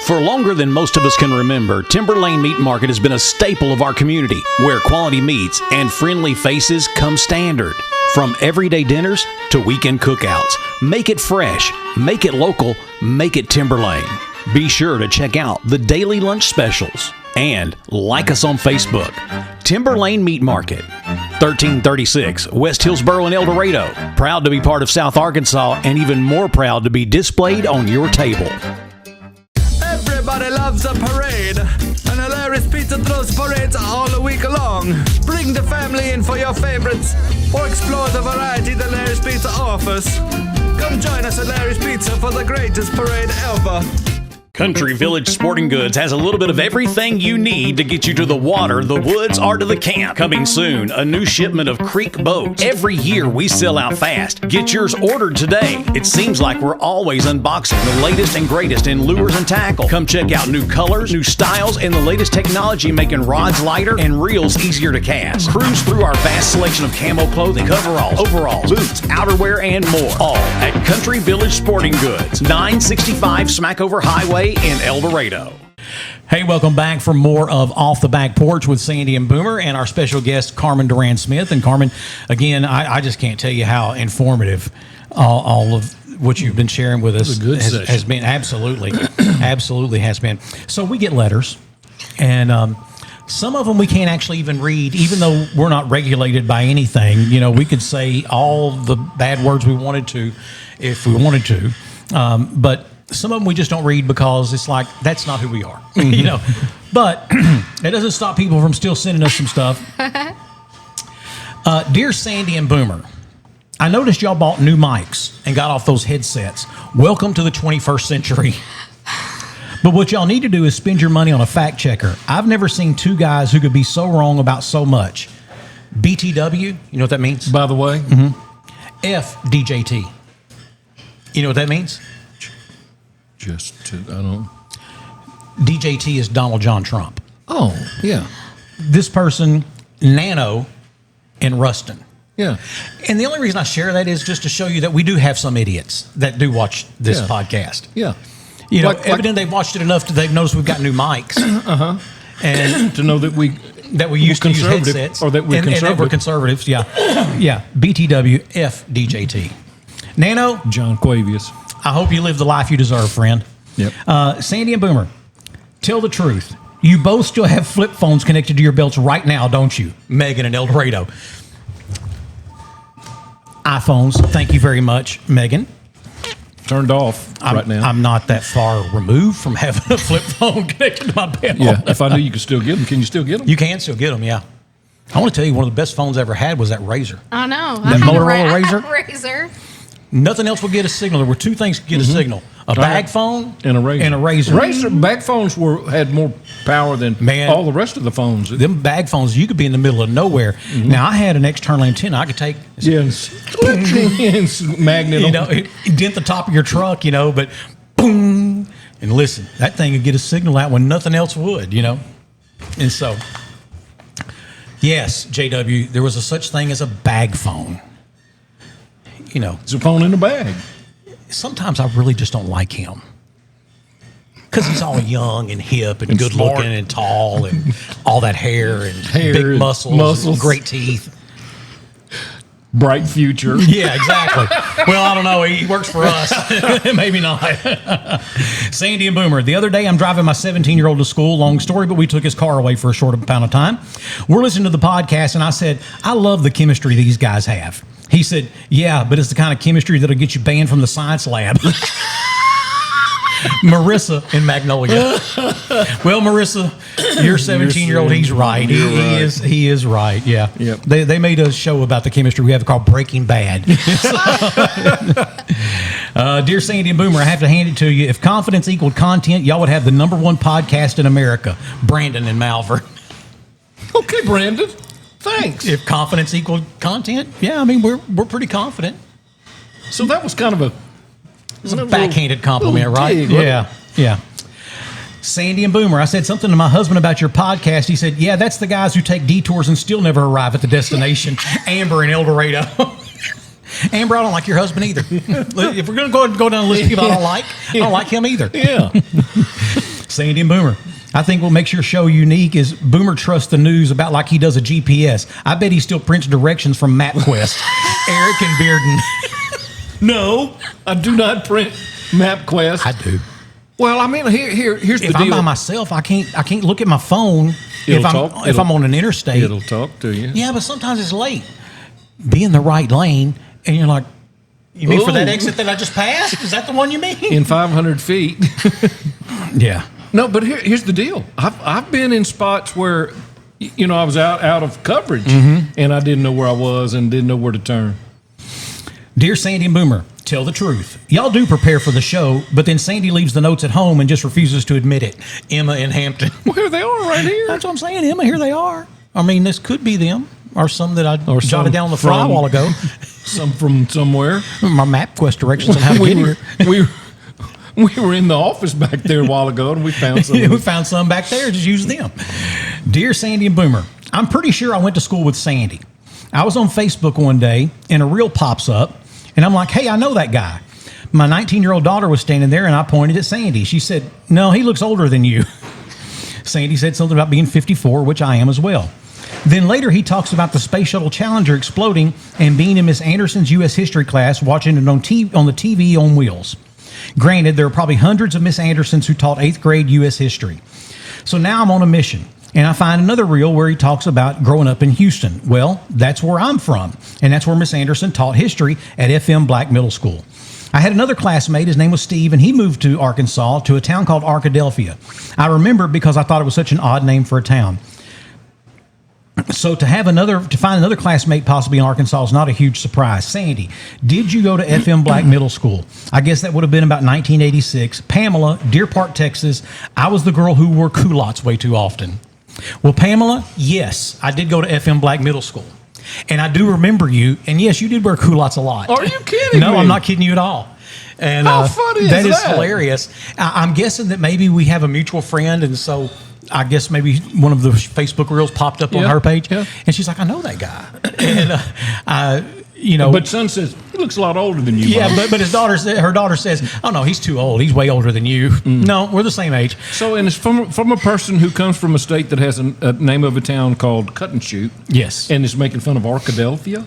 For longer than most of us can remember, Timber Lane Meat Market has been a staple of our community, where quality meats and friendly faces come standard. From everyday dinners to weekend cookouts, make it fresh, make it local, make it Timber Lane. Be sure to check out the daily lunch specials and like us on Facebook. Timber Lane Meat Market, 1336 West Hillsboro in El Dorado. Proud to be part of South Arkansas, and even more proud to be displayed on your table. Everybody loves a parade, and Hilarious Pizza throws parades all week long. Bring the family in for your favorites, or explore the variety that Hilarious Pizza offers. Come join us at Hilarious Pizza for the greatest parade ever. Country Village Sporting Goods has a little bit of everything you need to get you to the water, the woods, or to the camp. Coming soon, a new shipment of creek boats. Every year we sell out fast. Get yours ordered today. It seems like we're always unboxing the latest and greatest in lures and tackle. Come check out new colors, new styles, and the latest technology making rods lighter and reels easier to cast. Cruise through our vast selection of camo clothing, coveralls, overalls, boots, outerwear, and more. All at Country Village Sporting Goods, 965 Smackover Highway in El Dorado. Hey, welcome back for more of Off the Back Porch with Sandy and Boomer and our special guest, Carmen Duran-Smith. And Carmen, again, I just can't tell you how informative all of what you've been sharing with us has been. Absolutely. Absolutely has been. So we get letters, and some of them we can't actually even read, even though we're not regulated by anything. We could say all the bad words we wanted to if we wanted to, but some of them we just don't read because it's like, that's not who we are, But that doesn't stop people from still sending us some stuff. Dear Sandy and Boomer, I noticed y'all bought new mics and got off those headsets. Welcome to the 21st century. But what y'all need to do is spend your money on a fact checker. I've never seen two guys who could be so wrong about so much. BTW, you know what that means? By the way? FDJT. You know what that means? I don't. DJT is Donald John Trump. Oh, yeah. This person, Nano in Ruston. Yeah. And the only reason I share that is just to show you that we do have some idiots that do watch this podcast. Yeah. Evidently they've watched it enough that they've noticed we've got new mics. And to know that we used to use headsets. Or that we're conservative. And that we're conservatives, yeah. Yeah. BTW FDJT. Nano. John Quavius. I hope you live the life you deserve, friend. Yep. Sandy and Boomer, tell the truth. You both still have flip phones connected to your belts right now, don't you? Megan and El Dorado. iPhones, thank you very much, Megan. Turned off right now. I'm not that far removed from having a flip phone connected to my belt. Yeah, if I knew you could still get them, can you still get them? You can still get them, yeah. I want to tell you, one of the best phones I ever had was that Razr. I know. That Motorola Razr. Razr. Nothing else would get a signal. There were two things that get a signal: a bag phone and a Razr. Razr bag phones had more power than all the rest of the phones. Them bag phones, you could be in the middle of nowhere. Now I had an external antenna I could take. Magnet. Dent the top of your truck, but boom, and listen, that thing would get a signal out when nothing else would, And so, Yes, JW, there was a such thing as a bag phone. You know, it's a phone in a bag. Sometimes I really just don't like him. Because he's all young and hip and good smart. looking and tall and all that hair and big and muscles and great teeth. Bright future. Yeah, exactly. Well, I don't know. He works for us. Maybe not. Sandy and Boomer. The other day, I'm driving my 17-year-old to school. Long story, but we took his car away for a short amount of time. We're listening to the podcast, and I said, I love the chemistry these guys have. He said, yeah, but it's the kind of chemistry that'll get you banned from the science lab. Marissa in Magnolia. Well, Marissa, your 17-year-old, he's right. He is right. Yeah. Yep. They made a show about the chemistry we have called Breaking Bad. Dear Sandy and Boomer, I have to hand it to you. If confidence equaled content, y'all would have the #1 podcast in America. Brandon in Malvern. Okay, Brandon. Thanks. If confidence equaled content, yeah, I mean we're pretty confident. So that was kind of a backhanded compliment, right? Dig, Yeah. Sandy and Boomer, I said something to my husband about your podcast. He said, yeah, that's the guys who take detours and still never arrive at the destination. Amber in El Dorado. Amber, I don't like your husband either. If we're going to go down the list of people I don't like him either. Yeah. Sandy and Boomer, I think what makes your show unique is Boomer trusts the news about like he does a GPS. I bet he still prints directions from MapQuest. Eric and Bearden. No, I do not print MapQuest. I do. Well, I mean, here's the if deal. I'm by myself, I can't look at my phone if I'm on an interstate. It'll talk to you. Yeah, but sometimes it's late. Be in the right lane, and you're like, you mean for that exit that I just passed? Is that the one you mean? In 500 feet. Yeah. No, but here's the deal. I've been in spots where, I was out of coverage, and I didn't know where I was and didn't know where to turn. Dear Sandy and Boomer, tell the truth. Y'all do prepare for the show, but then Sandy leaves the notes at home and just refuses to admit it. Emma in Hampton. Well, here they are right here. That's what I'm saying, Emma. Here they are. I mean, this could be them or some that I jotted down on the fly a while ago. Some from somewhere. My MapQuest directions on how to get here. We were in the office back there a while ago, and we found some. We found some back there. Just use them. Dear Sandy and Boomer, I'm pretty sure I went to school with Sandy. I was on Facebook one day, and a reel pops up, and I'm like, hey, I know that guy. My 19-year-old daughter was standing there, and I pointed at Sandy. She said, no, he looks older than you. Sandy said something about being 54, which I am as well. Then later he talks about the Space Shuttle Challenger exploding and being in Miss Anderson's U.S. history class watching it on the TV on wheels. Granted, there are probably hundreds of Miss Andersons who taught 8th grade U.S. history. So now I'm on a mission, and I find another reel where he talks about growing up in Houston. Well, that's where I'm from, and that's where Miss Anderson taught history at FM Black Middle School. I had another classmate, his name was Steve, and he moved to Arkansas to a town called Arkadelphia. I remember because I thought it was such an odd name for a town. So to find another classmate possibly in Arkansas is not a huge surprise. Sandy, did you go to FM Black Middle School? I guess that would have been about 1986. Pamela, Deer Park, Texas. I was the girl who wore culottes way too often. Well, Pamela, yes, I did go to FM Black Middle School. And I do remember you, and yes, you did wear culottes a lot. Are you kidding me? No, I'm not kidding you at all. And how funny is that? That is hilarious. I'm guessing that maybe we have a mutual friend, and so I guess maybe one of the Facebook reels popped up on her page, and she's like, I know that guy. And, But son says, he looks a lot older than you. Yeah, Mom. but her daughter says, oh, no, he's too old. He's way older than you. No, we're the same age. So, and it's from a person who comes from a state that has a name of a town called Cut and Shoot. Yes. And is making fun of Arkadelphia.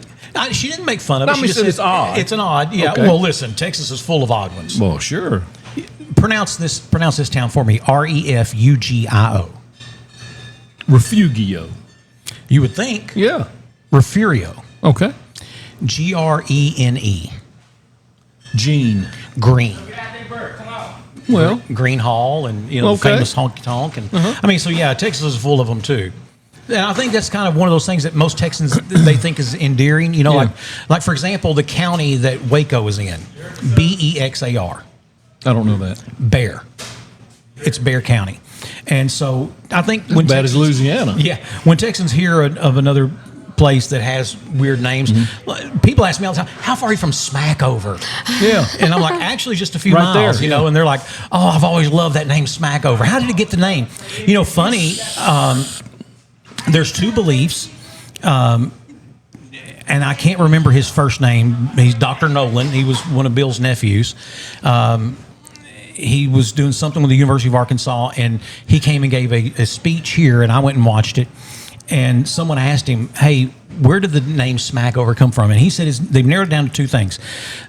She didn't make fun of it. She said it's odd. It's an odd. Yeah. Okay. Well, listen, Texas is full of odd ones. Well, sure. Pronounce this town for me. Refugio. Refugio. You would think. Yeah. Refugio. Okay. Grene. Gene. Green. Well, Green Hall and the famous honky tonk and I mean, so yeah, Texas is full of them too. And I think that's kind of one of those things that most Texans they think is endearing. Like for example, the county that Waco is in, Bexar. I don't know that. Bear. It's Bear County, and so I think as bad as Louisiana. Yeah, when Texans hear of another place that has weird names, people ask me all the time, how far are you from Smackover? Yeah. And I'm like, actually just a few right miles, there, and they're like, oh, I've always loved that name Smackover. How did it get the name? Funny, there's two beliefs and I can't remember his first name. He's Dr. Nolan. He was one of Bill's nephews. He was doing something with the University of Arkansas, and he came and gave a speech here, and I went and watched it. And someone asked him, "Hey, where did the name Smackover come from?" And he said they've narrowed it down to two things.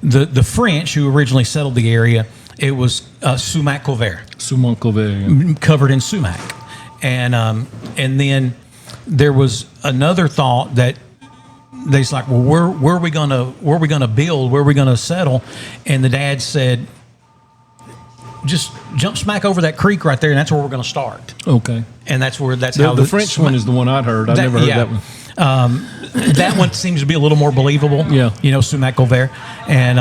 The French, who originally settled the area, it was sumac couvert. Sumac couvert. Yeah. Covered in sumac. And then there was another thought that they's like, well, where are we gonna build? Where are we gonna settle? And the dad said, just jump smack over that creek right there, and that's where we're going to start. Okay. And that's how the French one is the one I'd heard. I never heard that one. That one seems to be a little more believable. Yeah. Sumac couvert. And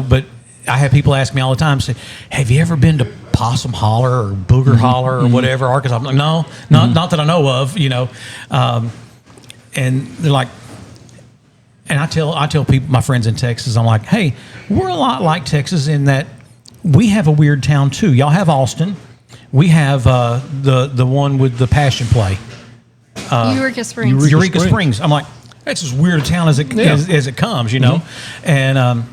but I have people ask me all the time, say, have you ever been to Possum Holler or Booger Holler or whatever, Arkansas? I'm like, no, not that I know of, and they're like, and I tell people, my friends in Texas, I'm like, hey, we're a lot like Texas in that we have a weird town too. Y'all have Austin. We have the one with the Passion Play. Eureka Springs. Eureka Springs. I'm like, that's as weird a town as it comes, And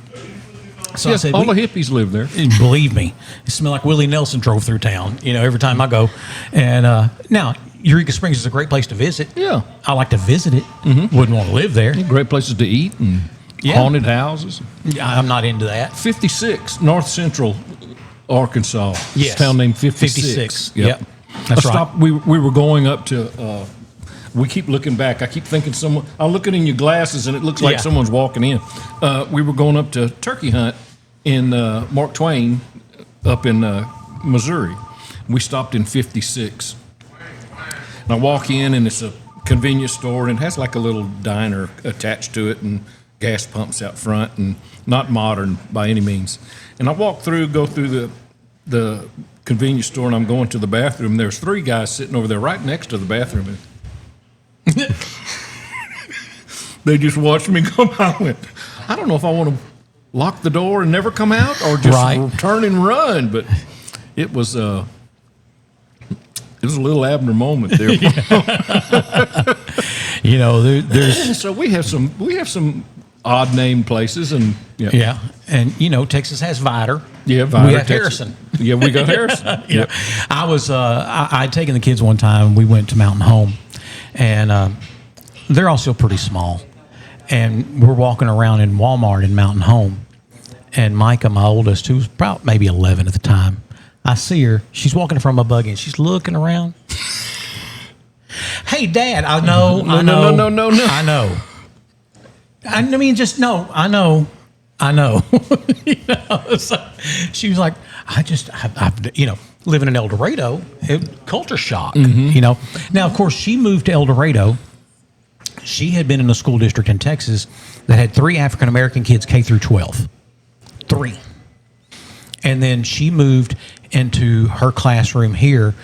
so yes, I said, all the hippies live there. Believe me, it smells like Willie Nelson drove through town. Every time I go. And now Eureka Springs is a great place to visit. Yeah, I like to visit it. Wouldn't want to live there. Great places to eat and haunted houses. I'm not into that. 56 North Central Arkansas. Yes. It's a town named 56. Yep. That's right. We were going up to. We keep looking back. I keep thinking someone. I'm looking in your glasses, and it looks like someone's walking in. We were going up to turkey hunt in Mark Twain, up in Missouri. We stopped in 56. And I walk in, and it's a convenience store, and it has like a little diner attached to it, and gas pumps out front, and not modern by any means. And I go through the convenience store, and I'm going to the bathroom. There's three guys sitting over there right next to the bathroom. They just watched me come out. I went, I don't know if I want to lock the door and never come out or just turn and run, but it was a little Abner moment there. There's so we have some odd named places, and and Texas has Vider. Yeah, Vider. We have Harrison. Yeah, we got Harrison. Yep. I'd taken the kids one time. We went to Mountain Home, and they're all still pretty small. And we're walking around in Walmart in Mountain Home, and Micah, my oldest, who was probably maybe 11 at the time, I see her. She's walking from a buggy, and she's looking around. Hey, Dad, I know. No. I know. I mean, just no. I know. So she was like, I've living in El Dorado, culture shock. Now, of course, she moved to El Dorado. She had been in a school district in Texas that had 3 African American kids K through 12. 3. And then she moved into her classroom here,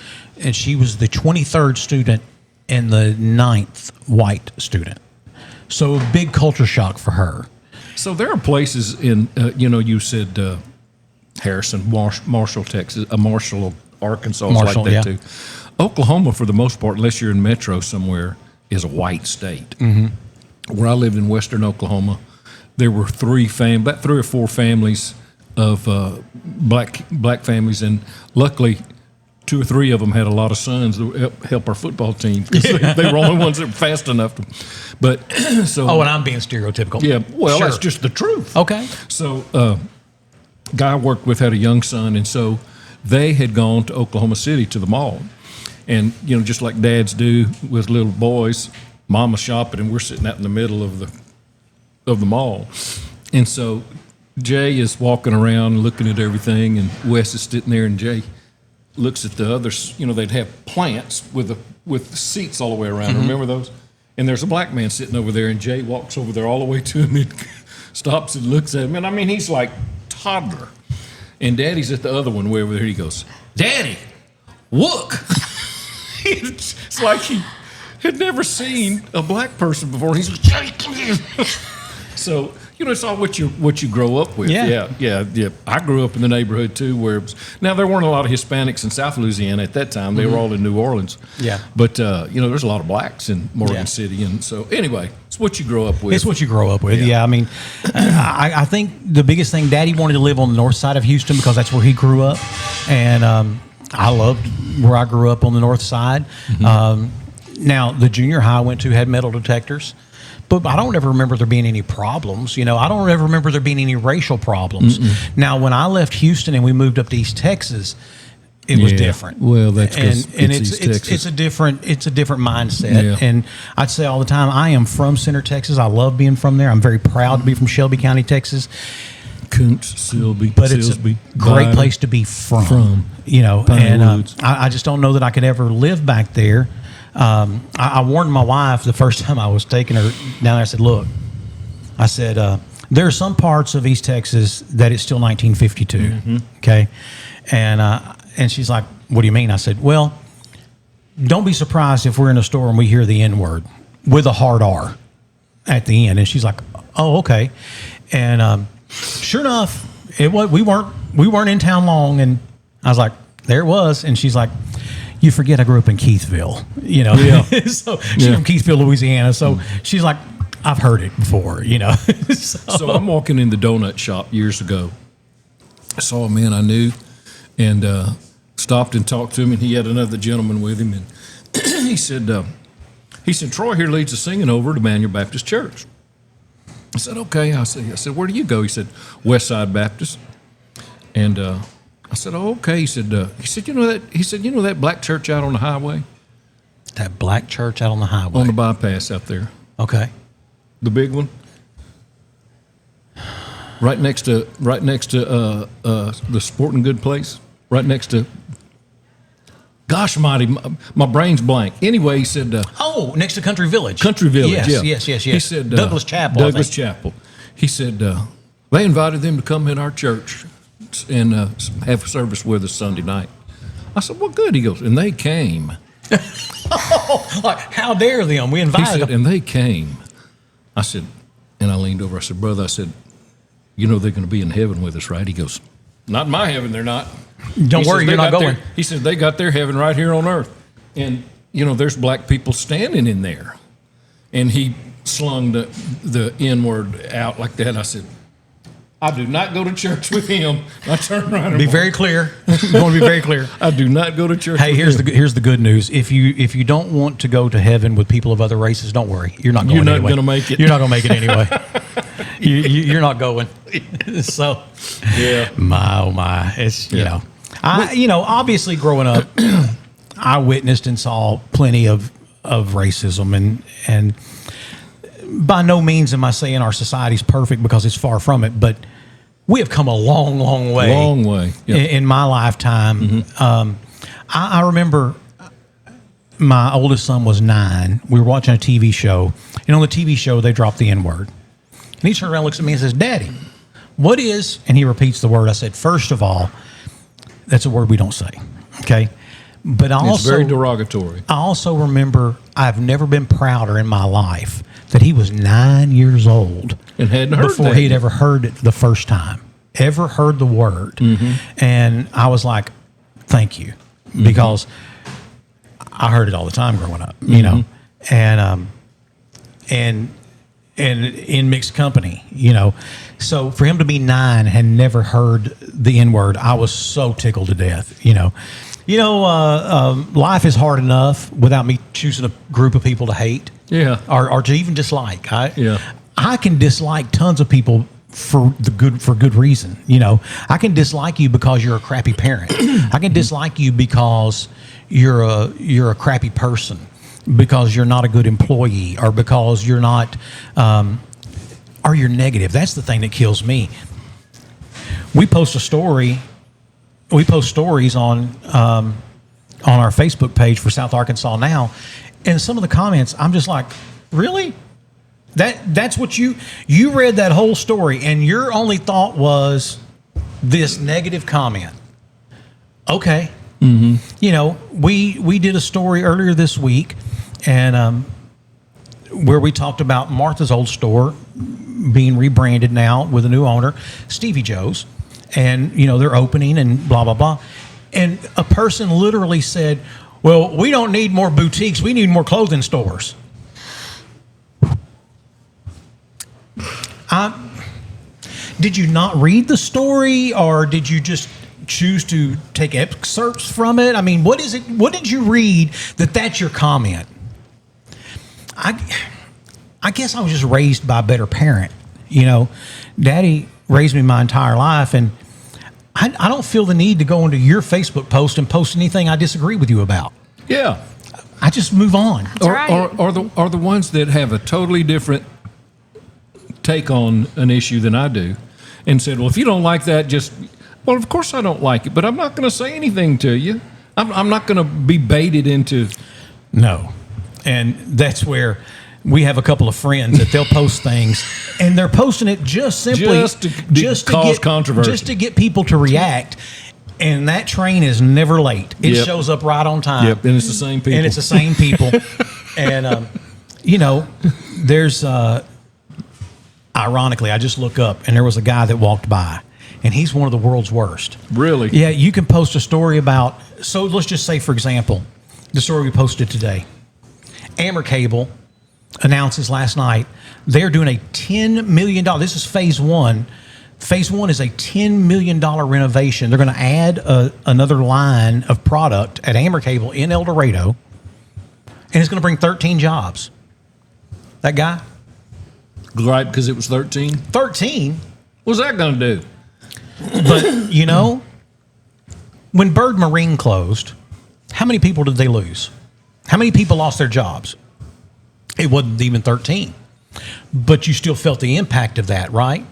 and she was the 23rd student and the 9th white student. So a big culture shock for her. So there are places in, you said Harrison, Marshall, Texas, Marshall, Arkansas, like that too. Oklahoma, for the most part, unless you're in metro somewhere, is a white state. Where I lived in western Oklahoma, there were about 3 or 4 families of black families, and luckily 2 or 3 of them had a lot of sons that help our football team, because they were only ones that were fast enough to. But so. Oh, and I'm being stereotypical. Yeah, well, sure. That's just the truth. Okay. So, guy I worked with had a young son, and so they had gone to Oklahoma City to the mall, and just like dads do with little boys, mama's shopping, and we're sitting out in the middle of the mall, and so Jay is walking around looking at everything, and Wes is sitting there, and Jay looks at the others. They'd have plants with seats all the way around. Remember those? And there's a black man sitting over there, and Jay walks over there all the way to him and stops and looks at him. And I mean, he's like toddler. And Daddy's at the other one way over there. He goes, "Daddy, look!" It's like he had never seen a black person before. He's like, so it's all what you grow up with. Yeah. I grew up in the neighborhood too, where now there weren't a lot of Hispanics in South Louisiana at that time. They were all in New Orleans. Yeah. But there's a lot of blacks in Morgan City, and so anyway, it's what you grow up with. It's what you grow up with. Yeah. I mean, I think the biggest thing, Daddy wanted to live on the north side of Houston because that's where he grew up, and I loved where I grew up on the north side. Now, the junior high I went to had metal detectors. But I don't ever remember there being any problems. I don't ever remember there being any racial problems. Now, when I left Houston and we moved up to East Texas, it was different. Well, that's and it's a different mindset. Yeah. And I'd say all the time, I am from Center, Texas. I love being from there. I'm very proud to be from Shelby County, Texas. Kuntz, Silby, but it's a great place to be from. I just don't know that I could ever live back there. I warned my wife the first time I was taking her down there. I said, look, there are some parts of East Texas that it's still 1952. Okay. And she's like, what do you mean? I said, well, don't be surprised if we're in a store and we hear the N word with a hard R at the end. And she's like, oh, okay. And, sure enough, we weren't in town long. And I was like, there it was. And she's like, you forget I grew up in Keithville, so she's from Keithville, Louisiana. So she's like, I've heard it before, So I'm walking in the donut shop years ago. I saw a man I knew and stopped and talked to him, and he had another gentleman with him. And he said, Troy here leads the singing over at Emmanuel Baptist Church. I said, okay. I said, where do you go? He said, Westside Baptist. And I said, oh, okay. He said, you know that black church out on the highway? That black church out on the highway? On the bypass out there. Okay. The big one? Right next to the sporting good place. Right next to, gosh mighty, my brain's blank. Anyway, he said, next to Country Village. Country Village, yes. He said, Douglas Chapel. Douglas Chapel. He said, they invited them to come in our church and have a service with us Sunday night. I said, well, good. He goes, and they came. Like, how dare them? We invited them. And they came. I said, and I leaned over. I said, brother, they're going to be in heaven with us, right? He goes, not in my heaven, they're not. Don't worry, you're not going. He said, they got their heaven right here on earth. And, there's black people standing in there. And he slung the N-word out like that. I said, I do not go to church with him. I turned around. Be very clear. I'm going to be very clear. I do not go to church. Hey, here's the good news. If you don't want to go to heaven with people of other races, don't worry. You're not going. You're not going to make it. You're not going to make it anyway. You're not going. So, yeah. My oh my, it's obviously growing up, I witnessed and saw plenty of racism and by no means am I saying our society's perfect because it's far from it, but we have come a long, long way. Long way. Yep. In my lifetime. I remember my oldest son was 9. We were watching a TV show, and on the TV show, they dropped the N-word. And he turns around and looks at me and says, Daddy, what is, and he repeats the word. I said, first of all, that's a word we don't say, okay? But it's very derogatory. I also remember I've never been prouder in my life that he was 9 years old and hadn't heard before he'd ever heard it the first time, ever heard the word. And I was like, thank you, because I heard it all the time growing up, and in mixed company, So for him to be 9 and never heard the N-word, I was so tickled to death, life is hard enough without me choosing a group of people to hate. Yeah. Or to even dislike. I can dislike tons of people for good reason. I can dislike you because you're a crappy parent. I can dislike you because you're a crappy person, because you're not a good employee, or because you're not or you're negative. That's the thing that kills me. We post stories on our Facebook page for South Arkansas Now, and some of the comments, I'm just like, really? That's what you read that whole story, and your only thought was this negative comment. Okay. We did a story earlier this week, and where we talked about Martha's old store being rebranded now with a new owner, Stevie Joe's, and they're opening and blah blah blah. And a person literally said, "Well, we don't need more boutiques. We need more clothing stores." Did you not read the story, or did you just choose to take excerpts from it? I mean, what is it? What did you read that's your comment? I guess I was just raised by a better parent. Daddy raised me my entire life, and I don't feel the need to go into your Facebook post and post anything I disagree with you about. Yeah. I just move on. Or the ones that have a totally different take on an issue than I do, and said, well, if you don't like that, well, of course I don't like it, but I'm not going to say anything to you. I'm not going to be baited into. No. And that's where we have a couple of friends that they'll post things, and they're posting it just simply to cause controversy, just to get people to react. And that train is never late. It shows up right on time. Yep, and it's the same people. And there's ironically, I just look up, and there was a guy that walked by, and he's one of the world's worst. Really? Yeah, you can post a story about, so let's just say, for example, the story we posted today. Amber Cable announces last night they're doing a $10 million, this is phase one. Phase one is a $10 million renovation. They're going to add another line of product at Amber Cable in El Dorado, and it's going to bring 13 jobs. That guy? Right, because it was 13? 13? What's that going to do? But, when Bird Marine closed, how many people did they lose? How many people lost their jobs? It wasn't even 13. But you still felt the impact of that, right?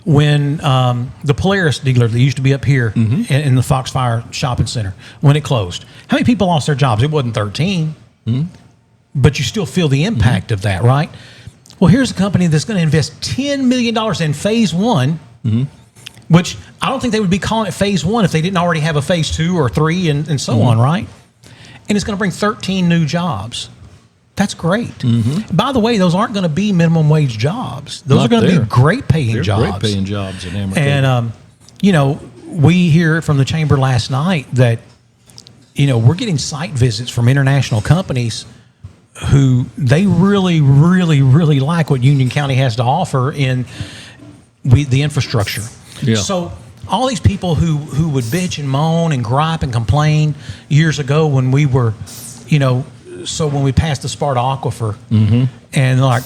When the Polaris dealer that used to be up here in the Foxfire Shopping Center, when it closed, how many people lost their jobs? It wasn't 13. But you still feel the impact of that, right? Well, here's a company that's going to invest $10 million in phase one, which I don't think they would be calling it phase one if they didn't already have a phase 2 or 3 and so on, right? And it's going to bring 13 new jobs. That's great. By the way, those aren't going to be minimum wage jobs. Those are going to be great paying jobs. Great paying jobs in Amber. And, we hear from the chamber last night that, we're getting site visits from international companies who they really, really, really like what Union County has to offer in the infrastructure. Yeah. So all these people who would bitch and moan and gripe and complain years ago when we were, when we passed the Sparta Aquifer, and like,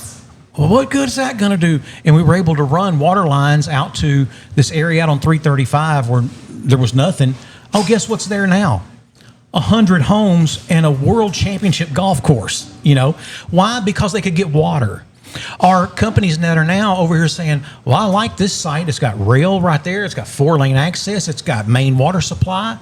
well, what good is that going to do? And we were able to run water lines out to this area out on 335 where there was nothing. Oh, guess what's there now? 100 homes and a world championship golf course. Why? Because they could get water. Our companies that are now over here saying, well, I like this site. It's got rail right there. It's got 4-lane access. It's got main water supply.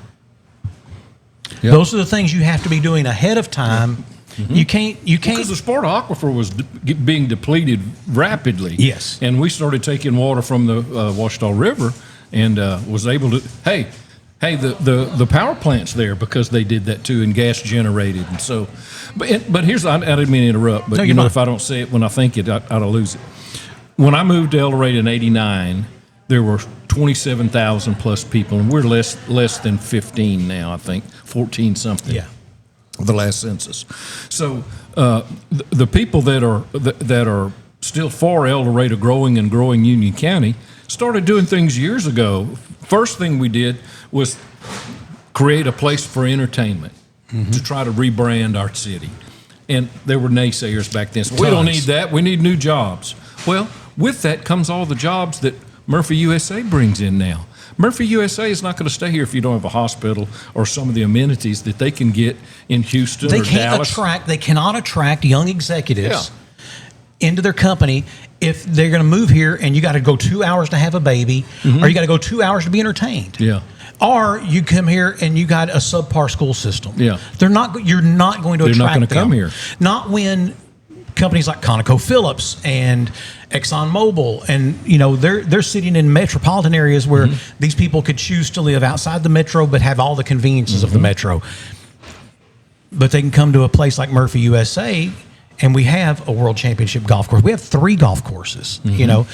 Yep. Those are the things you have to be doing ahead of time. You can't because the Sparta Aquifer was being depleted rapidly. Yes. And we started taking water from the Washita River and was able to, hey, the power plant's there because they did that too, and gas generated. And so, but here's, I didn't mean to interrupt, but if I don't say it when I think it, I'll lose it. When I moved to El Dorado in '89, there were 27,000 plus people, and we're less than 15 now, I think, 14 something. Yeah. The last census. So the people that are still for El Dorado growing Union County started doing things years ago. First thing we did was create a place for entertainment to try to rebrand our city. And there were naysayers back then. So we don't need that. We need new jobs. Well, with that comes all the jobs that Murphy USA brings in now. Murphy USA is not going to stay here if you don't have a hospital or some of the amenities that they can get in Houston or Dallas. They cannot attract young executives into their company if they're going to move here and you got to go 2 hours to have a baby or you got to go 2 hours to be entertained. Yeah. Or you come here and you got a subpar school system. Yeah. You're not going to attract them. They're not going to come here. Not when companies like ConocoPhillips and ExxonMobil, and they're sitting in metropolitan areas where these people could choose to live outside the metro but have all the conveniences of the metro. But they can come to a place like Murphy USA and we have a world championship golf course. We have 3 golf courses. You know,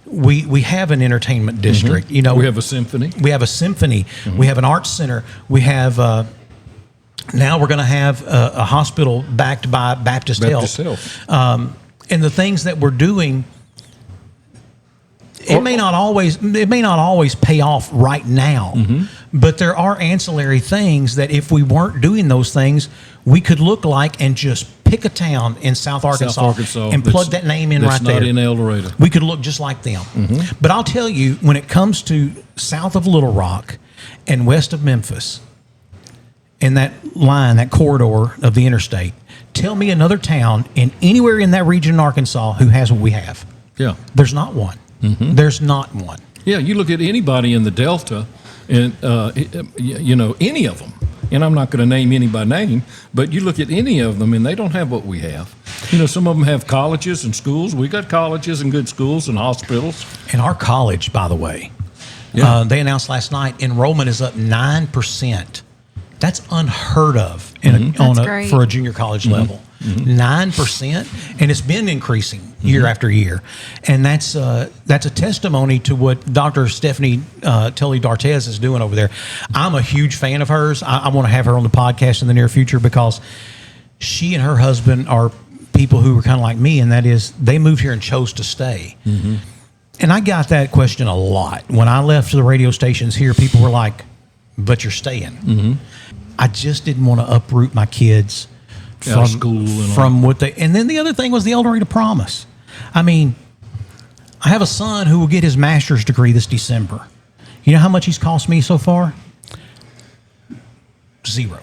we have an entertainment district. You know, we have a symphony. We have a symphony. We have an arts center. We have. Now we're going to have a hospital backed by Baptist Health. And the things that we're doing, it may not always pay off right now, but there are ancillary things that if we weren't doing those things, we could look like and just pick a town in South Arkansas and plug that name in right there. That's not in El Dorado. We could look just like them. But I'll tell you, when it comes to south of Little Rock and west of Memphis, in that line, that corridor of the interstate, tell me another town in anywhere in that region in Arkansas who has what we have. Yeah. There's not one. There's not one. Yeah, you look at anybody in the Delta, and you know, any of them, and I'm not going to name any by name, but you look at any of them, and they don't have what we have. You know, some of them have colleges and schools. We got colleges and good schools and hospitals. And our college, by the way, they announced last night, enrollment is up 9%. That's unheard of for a junior college level. 9%, and it's been increasing year after year, and that's a testimony to what Dr. Stephanie Tully D'Artez is doing over there. I'm a huge fan of hers. I want to have her on the podcast in the near future because she and her husband are people who were kind of like me, and that is they moved here and chose to stay. And I got that question a lot when I left the radio stations here. People were like, "But you're staying." I just didn't want to uproot my kids from school from what they. And then the other thing was the El Dorado Promise. I mean, I have a son who will get his master's degree this December. You know how much he's cost me so far? 0.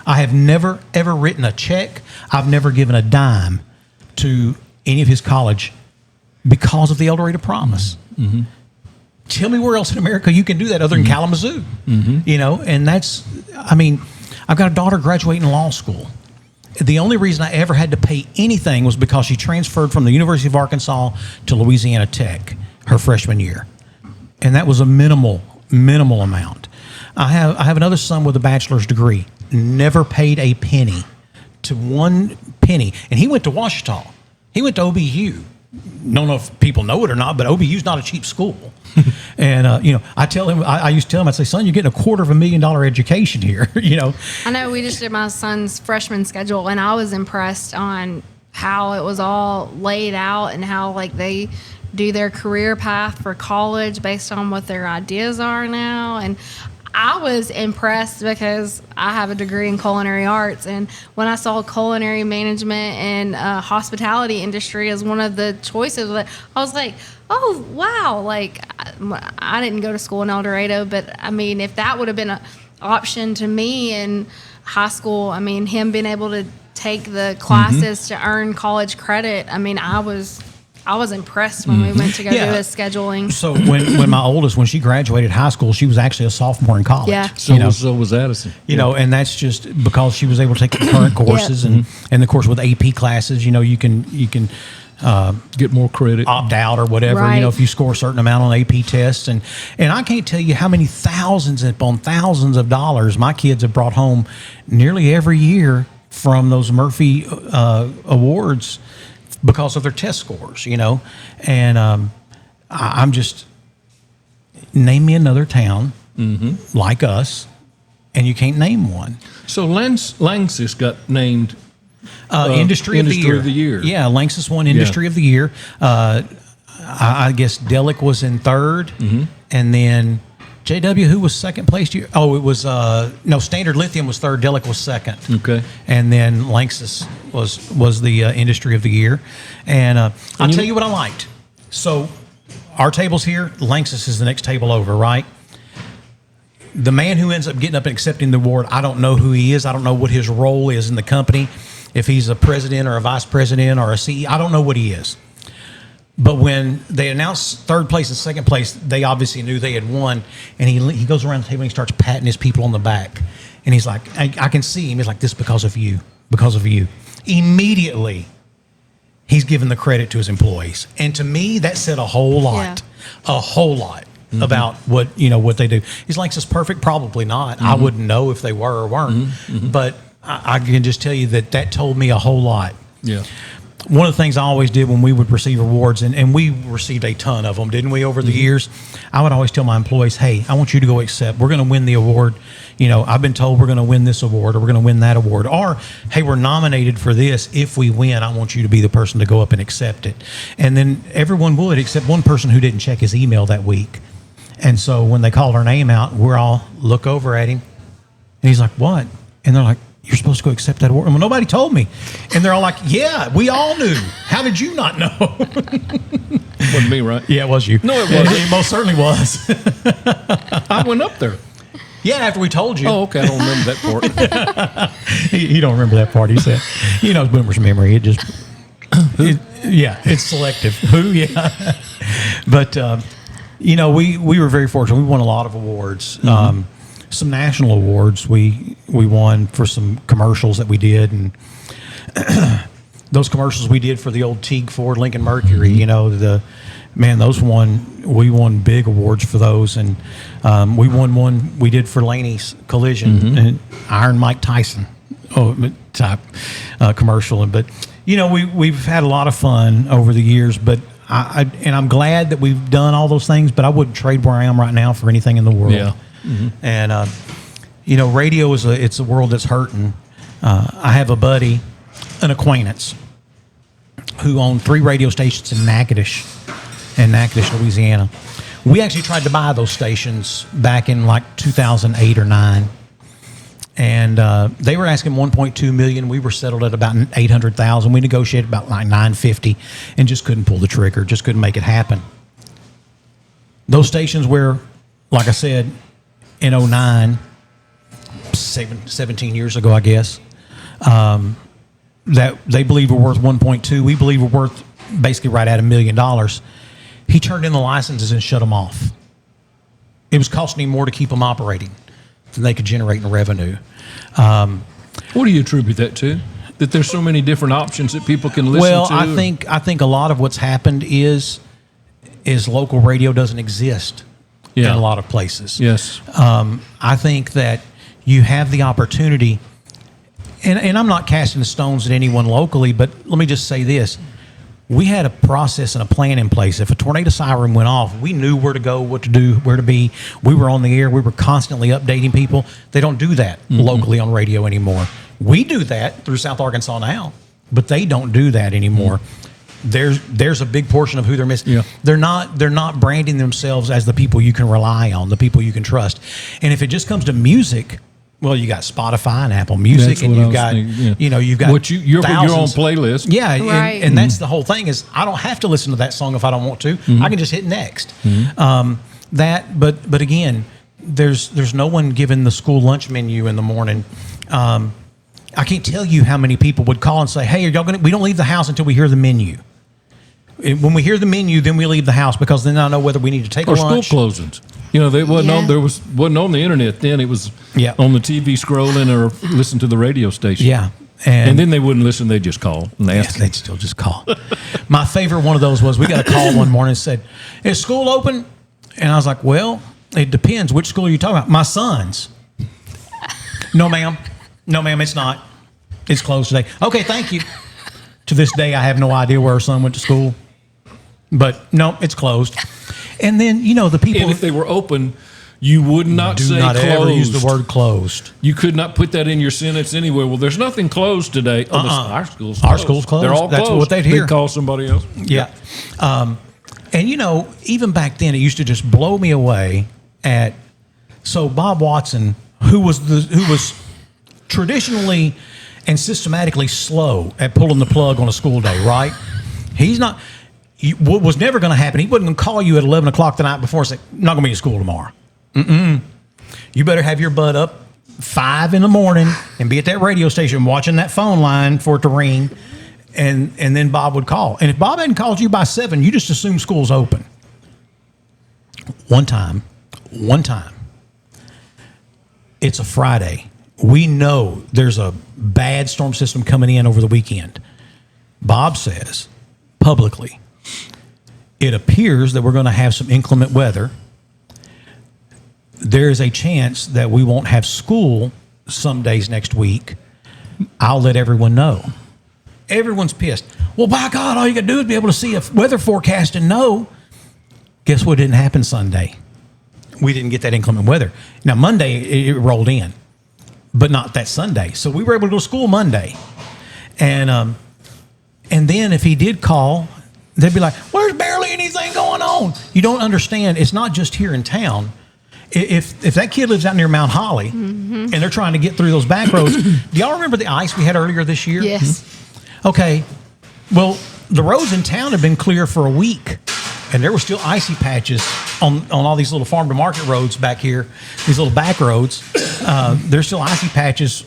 I have never ever written a check. I've never given a dime to any of his college because of the El Dorado Promise. Tell me where else in America you can do that other than Kalamazoo. You know, and that's, I mean, I've got a daughter graduating law school. The only reason I ever had to pay anything was because she transferred from the University of Arkansas to Louisiana Tech her freshman year. And that was a minimal amount. I have another son with a bachelor's degree. Never paid a penny to one penny. And he went to Ouachita. He went to OBU. Don't know if people know it or not, but OBU's not a cheap school. And, you know, I used to tell him, I'd say, son, you're getting $250,000 education here, you know. I know we just did my son's freshman schedule, and I was impressed on how it was all laid out and how, like, they do their career path for college based on what their ideas are now. And I was impressed because I have a degree in culinary arts, and when I saw culinary management and hospitality industry as one of the choices, I was like, oh, wow. Like, I didn't go to school in El Dorado, but, I mean, if that would have been an option to me in high school, I mean, him being able to take the classes to earn college credit, I mean, I was impressed when we went to go do his scheduling. So when my oldest, when she graduated high school, she was actually a sophomore in college. Yeah. So was Addison. You know, and that's just because she was able to take the current courses and of course with AP classes, you know, you can get more credit, opt out or whatever, right. You know, if you score a certain amount on AP tests. And I can't tell you how many thousands upon thousands of dollars my kids have brought home nearly every year from those Murphy awards because of their test scores, you know. And I'm just, name me another town like us, and you can't name one. So Lanxess got named Industry of the Year. Yeah, Lanxess won Industry of the Year. I guess Delic was in third, and then JW, who was second place? It was Standard Lithium was third. Delic was second. Okay, and then Lanxess was the Industry of the Year. And I'll tell you what I liked. So our table's here. Lanxess is the next table over, right? The man who ends up getting up and accepting the award, I don't know who he is. I don't know what his role is in the company. If he's a president or a vice president or a CEO, I don't know what he is. But when they announced third place and second place, they obviously knew they had won. And he goes around the table and he starts patting his people on the back. And he's like, I can see him. He's like, this because of you, because of you. Immediately, he's giving the credit to his employees. And to me, that said a whole lot about what they do. He's like, is this perfect? Probably not. I wouldn't know if they were or weren't. But I can just tell you that told me a whole lot. Yeah. One of the things I always did when we would receive awards, and we received a ton of them, didn't we, over the years? I would always tell my employees, hey, I want you to go accept. We're going to win the award. I've been told we're going to win this award, or we're going to win that award. Or, hey, we're nominated for this. If we win, I want you to be the person to go up and accept it. And then everyone would, except one person who didn't check his email that week. And so when they called our name out, we're all look over at him. And he's like, what? And they're like, you're supposed to go accept that award. Well, nobody told me. And they're all like, yeah, we all knew. How did you not know? Wasn't me, right? Yeah, it was you. No, it wasn't. It most certainly was. I went up there. Yeah, after we told you. Oh, okay. I don't remember that part. He don't remember that part, he said. Boomer's memory. It just, it's selective. Who? Yeah. But, we were very fortunate. We won a lot of awards. Mm-hmm. Some national awards we won for some commercials that we did, and those commercials we did for the old Teague Ford Lincoln Mercury, we won big awards for those, and we won one we did for Laney's Collision and Iron Mike Tyson type commercial. But we've had a lot of fun over the years, but I'm glad that we've done all those things, but I wouldn't trade where I am right now for anything in the world. Yeah. Mm-hmm. And radio it's a world that's hurting. I have a buddy, an acquaintance, who owned 3 radio stations in Natchitoches, Louisiana. We actually tried to buy those stations back in like 2008 or 9, and they were asking $1.2 million. We were settled at about $800,000. We negotiated about like $950, and just couldn't pull the trigger. Just couldn't make it happen. Those stations were, like I said, in 2009, 17 years ago, I guess, that they believe we're worth 1.2. We believe we're worth basically right at $1 million. He turned in the licenses and shut them off. It was costing him more to keep them operating than they could generate in revenue. What do you attribute that to? That there's so many different options that people can listen to? Well, I think a lot of what's happened is local radio doesn't exist. In a lot of places. Yes. I think that you have the opportunity, and I'm not casting stones at anyone locally, but let me just say this. We had a process and a plan in place. If a tornado siren went off, we knew where to go, what to do, where to be. We were on the air. We were constantly updating people. They don't do that locally on radio anymore. We do that through South Arkansas now, but they don't do that anymore. There's a big portion of who they're missing. Yeah. They're not branding themselves as the people you can rely on, the people you can trust. And if it just comes to music, well, you got Spotify and Apple Music, and you've got you've got your own playlist. Yeah, right. and that's the whole thing is I don't have to listen to that song if I don't want to. I can just hit next. But again, there's no one giving the school lunch menu in the morning. I can't tell you how many people would call and say, "Hey, are y'all gonna? We don't leave the house until we hear the menu." When we hear the menu, then we leave the house because then I know whether we need to take a lunch. Or school closings. They wasn't on the internet then. It was on the TV scrolling or listen to the radio station. Yeah. And then they wouldn't listen. They'd just call and ask. Yes, they'd still just call. My favorite one of those was we got a call one morning and said, "Is school open?" And I was like, "Well, it depends. Which school are you talking about?" "My son's." No, ma'am, it's not. It's closed today." "Okay, thank you." To this day, I have no idea where her son went to school. But no, it's closed. And then, the people... And if they were open, you would not say closed. Do not ever use the word closed. You could not put that in your sentence anywhere. Well, there's nothing closed today. Our school's closed. Our school's closed. They're all That's closed. what they'd hear. They'd call somebody else. Yeah. And, even back then, it used to just blow me away So Bob Watson, who was traditionally and systematically slow at pulling the plug on a school day, right? He's not... What was never going to happen, he wasn't going to call you at 11 o'clock the night before and say, "Not going to be in school tomorrow." You better have your butt up 5 in the morning and be at that radio station watching that phone line for it to ring, and then Bob would call. And if Bob hadn't called you by 7, you just assume school's open. One time, it's a Friday. We know there's a bad storm system coming in over the weekend. Bob says publicly, it appears that we're going to have some inclement weather. There is a chance that we won't have school some days next week. I'll let everyone know. Everyone's pissed. Well, by God, all you got to do is be able to see a weather forecast and know. Guess what didn't happen Sunday? We didn't get that inclement weather. Now, Monday, it rolled in, but not that Sunday. So we were able to go to school Monday. And then if he did call, they'd be like, "Well, there's barely anything going on." You don't understand. It's not just here in town. If that kid lives out near Mount Holly and they're trying to get through those back roads, do y'all remember the ice we had earlier this year? Yes. Okay. Well, the roads in town have been clear for a week, and there were still icy patches on all these little farm to market roads back here, these little back roads. There's still icy patches.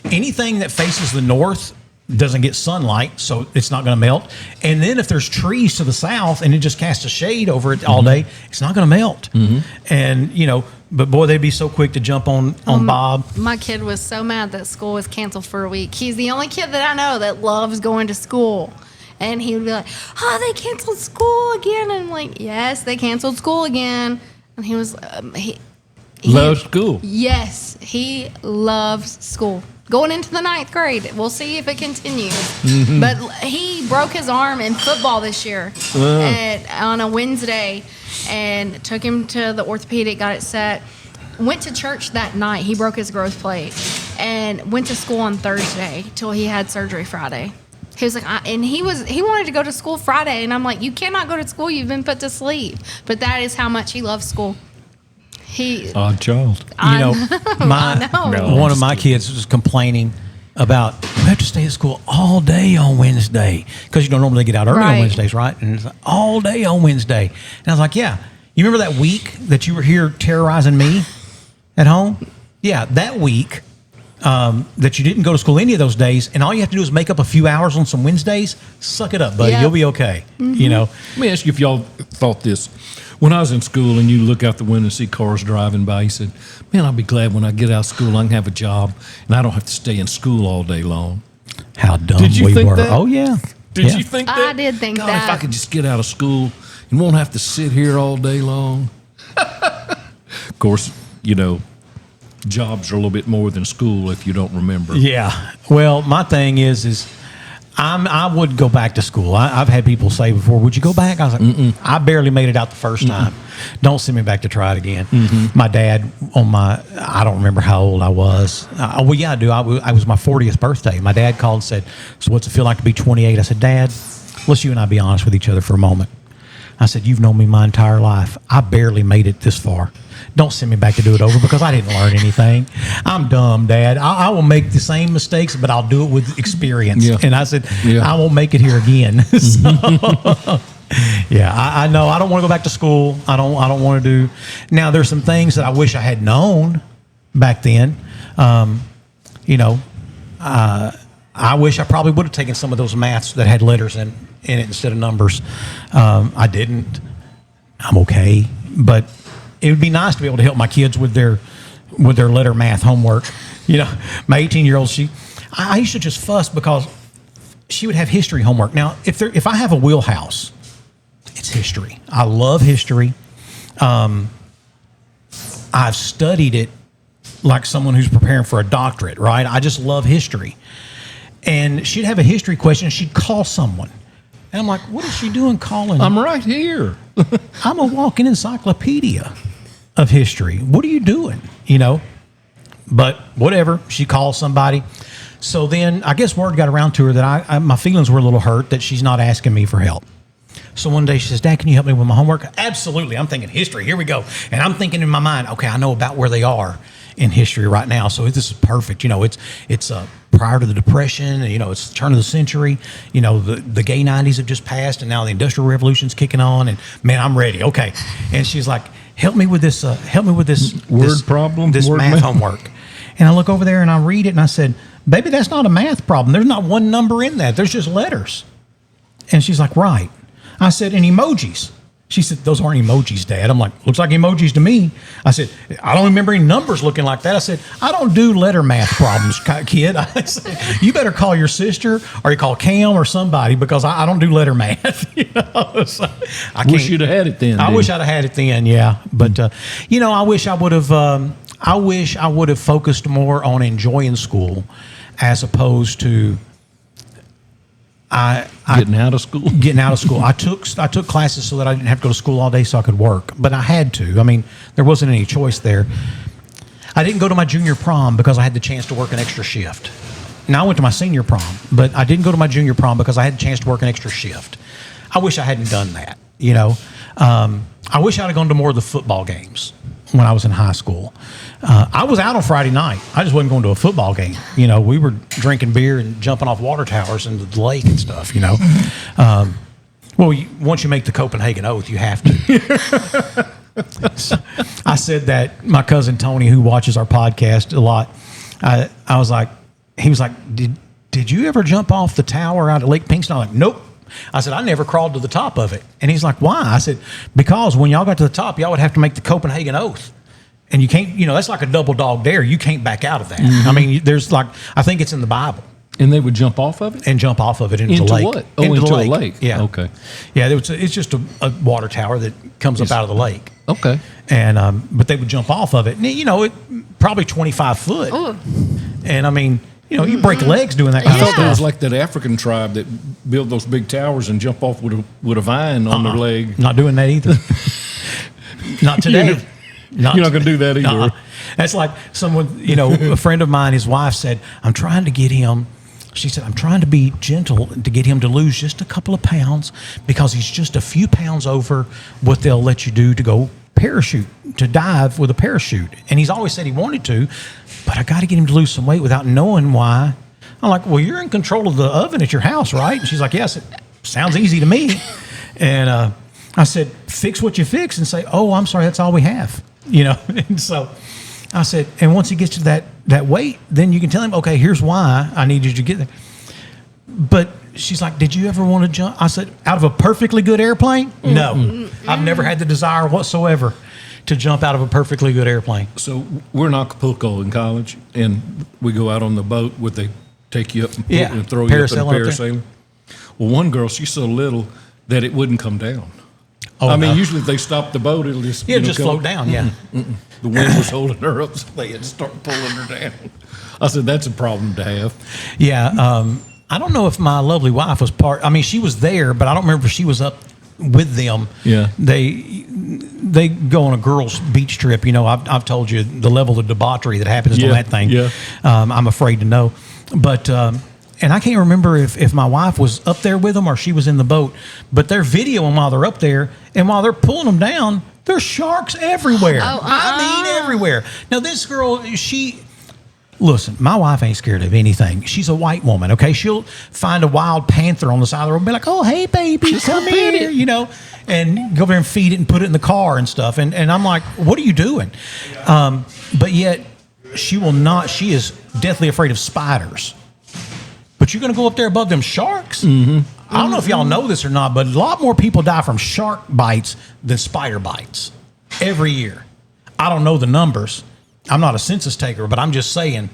Anything that faces the north doesn't get sunlight, so it's not going to melt. And then if there's trees to the south and it just casts a shade over it all day, it's not going to melt. And, but boy, they'd be so quick to jump on Bob. My kid was so mad that school was canceled for a week. He's the only kid that I know that loves going to school. And he would be like, "Oh, they canceled school again." And I'm like, "Yes, they canceled school again." And he was, he loves school. Yes, he loves school. Going into the 9th grade. We'll see if it continues. But he broke his arm in football this year on a Wednesday, and took him to the orthopedic, got it set. Went to church that night. He broke his growth plate and went to school on Thursday till he had surgery Friday. He was like, he wanted to go to school Friday, and I'm like, "You cannot go to school. You've been put to sleep." But that is how much he loves school. Odd child. One of my kids was complaining about, "We have to stay at school all day on Wednesday," because you don't normally get out early on Wednesdays, right? And it's like, all day on Wednesday. And I was like, "Yeah, you remember that week that you were here terrorizing me at home? Yeah, that week that you didn't go to school any of those days, and all you have to do is make up a few hours on some Wednesdays. Suck it up, buddy. You'll be okay." Let me ask you if y'all thought this. When I was in school and you look out the window and see cars driving by, you said, "Man, I'll be glad when I get out of school I can have a job and I don't have to stay in school all day long." How dumb Did you we think were. that? Oh, yeah. Did you think that? I did think God, that. if I could just get out of school and won't have to sit here all day long. Of course, jobs are a little bit more than school if you don't remember. Yeah. Well, my thing is I would go back to school. I've had people say before, "Would you go back?" I was like, I barely made it out the first time. Don't send me back to try it again. My dad, I don't remember how old I was. Well, yeah, I do. I was my 40th birthday. My dad called and said, "So what's it feel like to be 28? I said, "Dad, let's you and I be honest with each other for a moment." I said, "You've known me my entire life. I barely made it this far. Don't send me back to do it over because I didn't learn anything. I'm dumb, Dad. I will make the same mistakes, but I'll do it with experience." Yeah. And I said, "I won't make it here again." Yeah, I know. I don't want to go back to school. I don't want to do. Now, there's some things that I wish I had known back then. I wish I probably would have taken some of those maths that had letters in it instead of numbers. I didn't. I'm okay, but it would be nice to be able to help my kids with their letter math homework. My 18-year-old, I used to just fuss because she would have history homework. Now, if I have a wheelhouse, it's history. I love history. I've studied it like someone who's preparing for a doctorate, right? I just love history. And she'd have a history question, and she'd call someone. And I'm like, "What is she doing calling?" I'm right here. I'm a walking encyclopedia of history. What are you doing? But whatever. She calls somebody. So then I guess word got around to her that my feelings were a little hurt that she's not asking me for help. So one day she says, "Dad, can you help me with my homework?" Absolutely. I'm thinking history. Here we go. And I'm thinking in my mind, okay, I know about where they are in history right now. So this is perfect. It's prior to the Depression, it's the turn of the century. The gay 90s have just passed, and now the Industrial Revolution's kicking on, and man, I'm ready. Okay. And she's like, help me with this problem, this math homework. And I look over there and I read it and I said, "Baby, that's not a math problem. There's not one number in that. There's just letters." And she's like, "Right." I said, "And emojis." She said, "Those aren't emojis, Dad." I'm like, "Looks like emojis to me." I said, "I don't remember any numbers looking like that." I said, "I don't do letter math problems, kid." I said, "You better call your sister or you call Cam or somebody because I don't do letter math." So I wish you'd have had it then. I wish I'd have had it then, yeah. But, I wish I would have focused more on enjoying school as opposed to getting out of school. Getting out of school. I took classes so that I didn't have to go to school all day so I could work, but I had to. I mean, there wasn't any choice there. I didn't go to my junior prom because I had the chance to work an extra shift. Now I went to my senior prom, but I didn't go to my junior prom because I had the chance to work an extra shift. I wish I hadn't done that, you know. I wish I'd have gone to more of the football games when I was in high school. I was out on Friday night. I just wasn't going to a football game. You know, we were drinking beer and jumping off water towers into the lake and stuff, you know. Once you make the Copenhagen Oath, you have to. I said that my cousin Tony, who watches our podcast a lot, I was like, he was like, did you ever jump off the tower out at Lake Pinkston? I'm like, nope. I said, I never crawled to the top of it. And he's like, why? I said, because when y'all got to the top, y'all would have to make the Copenhagen Oath. And you can't, you know, that's like a double dog dare. You can't back out of that. I mean, there's like, I think it's in the Bible. And they would jump off of it? And jump off of it into the lake. What? Oh, into a lake. Yeah. Okay. Yeah, it's just a water tower that comes up out of the lake. Okay. And but they would jump off of it. And, you know, it probably 25 foot. Ooh. And I mean, you know, you break legs doing that kind of I thought stuff. there was like that African tribe that build those big towers and jump off with a vine on their leg. Not doing that either. Not today. You're not going to do that either. That's like someone, you know, a friend of mine, his wife said, I'm trying to get him. She said, I'm trying to be gentle to get him to lose just a couple of pounds because he's just a few pounds over what they'll let you do to go to dive with a parachute. And he's always said he wanted to, but I got to get him to lose some weight without knowing why. I'm like, well, you're in control of the oven at your house, right? And she's like, yes, it sounds easy to me. And I said, fix what you fix and say, oh, I'm sorry, that's all we have. You know, and so I said, and once he gets to that weight, then you can tell him, okay, here's why I need you to get there. But she's like, did you ever want to jump? I said, out of a perfectly good airplane? No. I've never had the desire whatsoever to jump out of a perfectly good airplane. So we're in Acapulco in college, and we go out on the boat where they take you up and throw you up in a parasailing. Well, one girl, she's so little that it wouldn't come down. Oh, I mean, usually if they stop the boat, it'll just just float down. Yeah, the wind was holding her up, so they had to start pulling her down. I said, that's a problem to have. Yeah, I don't know if my lovely wife was part. I mean, she was there, but I don't remember if she was up with them. Yeah, they go on a girls' beach trip. You know, I've told you the level of debauchery that happens on that thing. Yeah, I'm afraid to know, but. And I can't remember if my wife was up there with them or she was in the boat, but they're videoing while they're up there, and while they're pulling them down, there's sharks everywhere. I mean, everywhere. Now, this girl, listen, my wife ain't scared of anything. She's a white woman, okay? She'll find a wild panther on the side of the road and be like, oh, hey, baby, come here, you know, and go over there and feed it and put it in the car and stuff. And I'm like, what are you doing? But yet, she is deathly afraid of spiders. But you're going to go up there above them sharks? Mm-hmm. I don't know if y'all know this or not, but a lot more people die from shark bites than spider bites every year. I don't know the numbers. I'm not a census taker, but I'm just saying,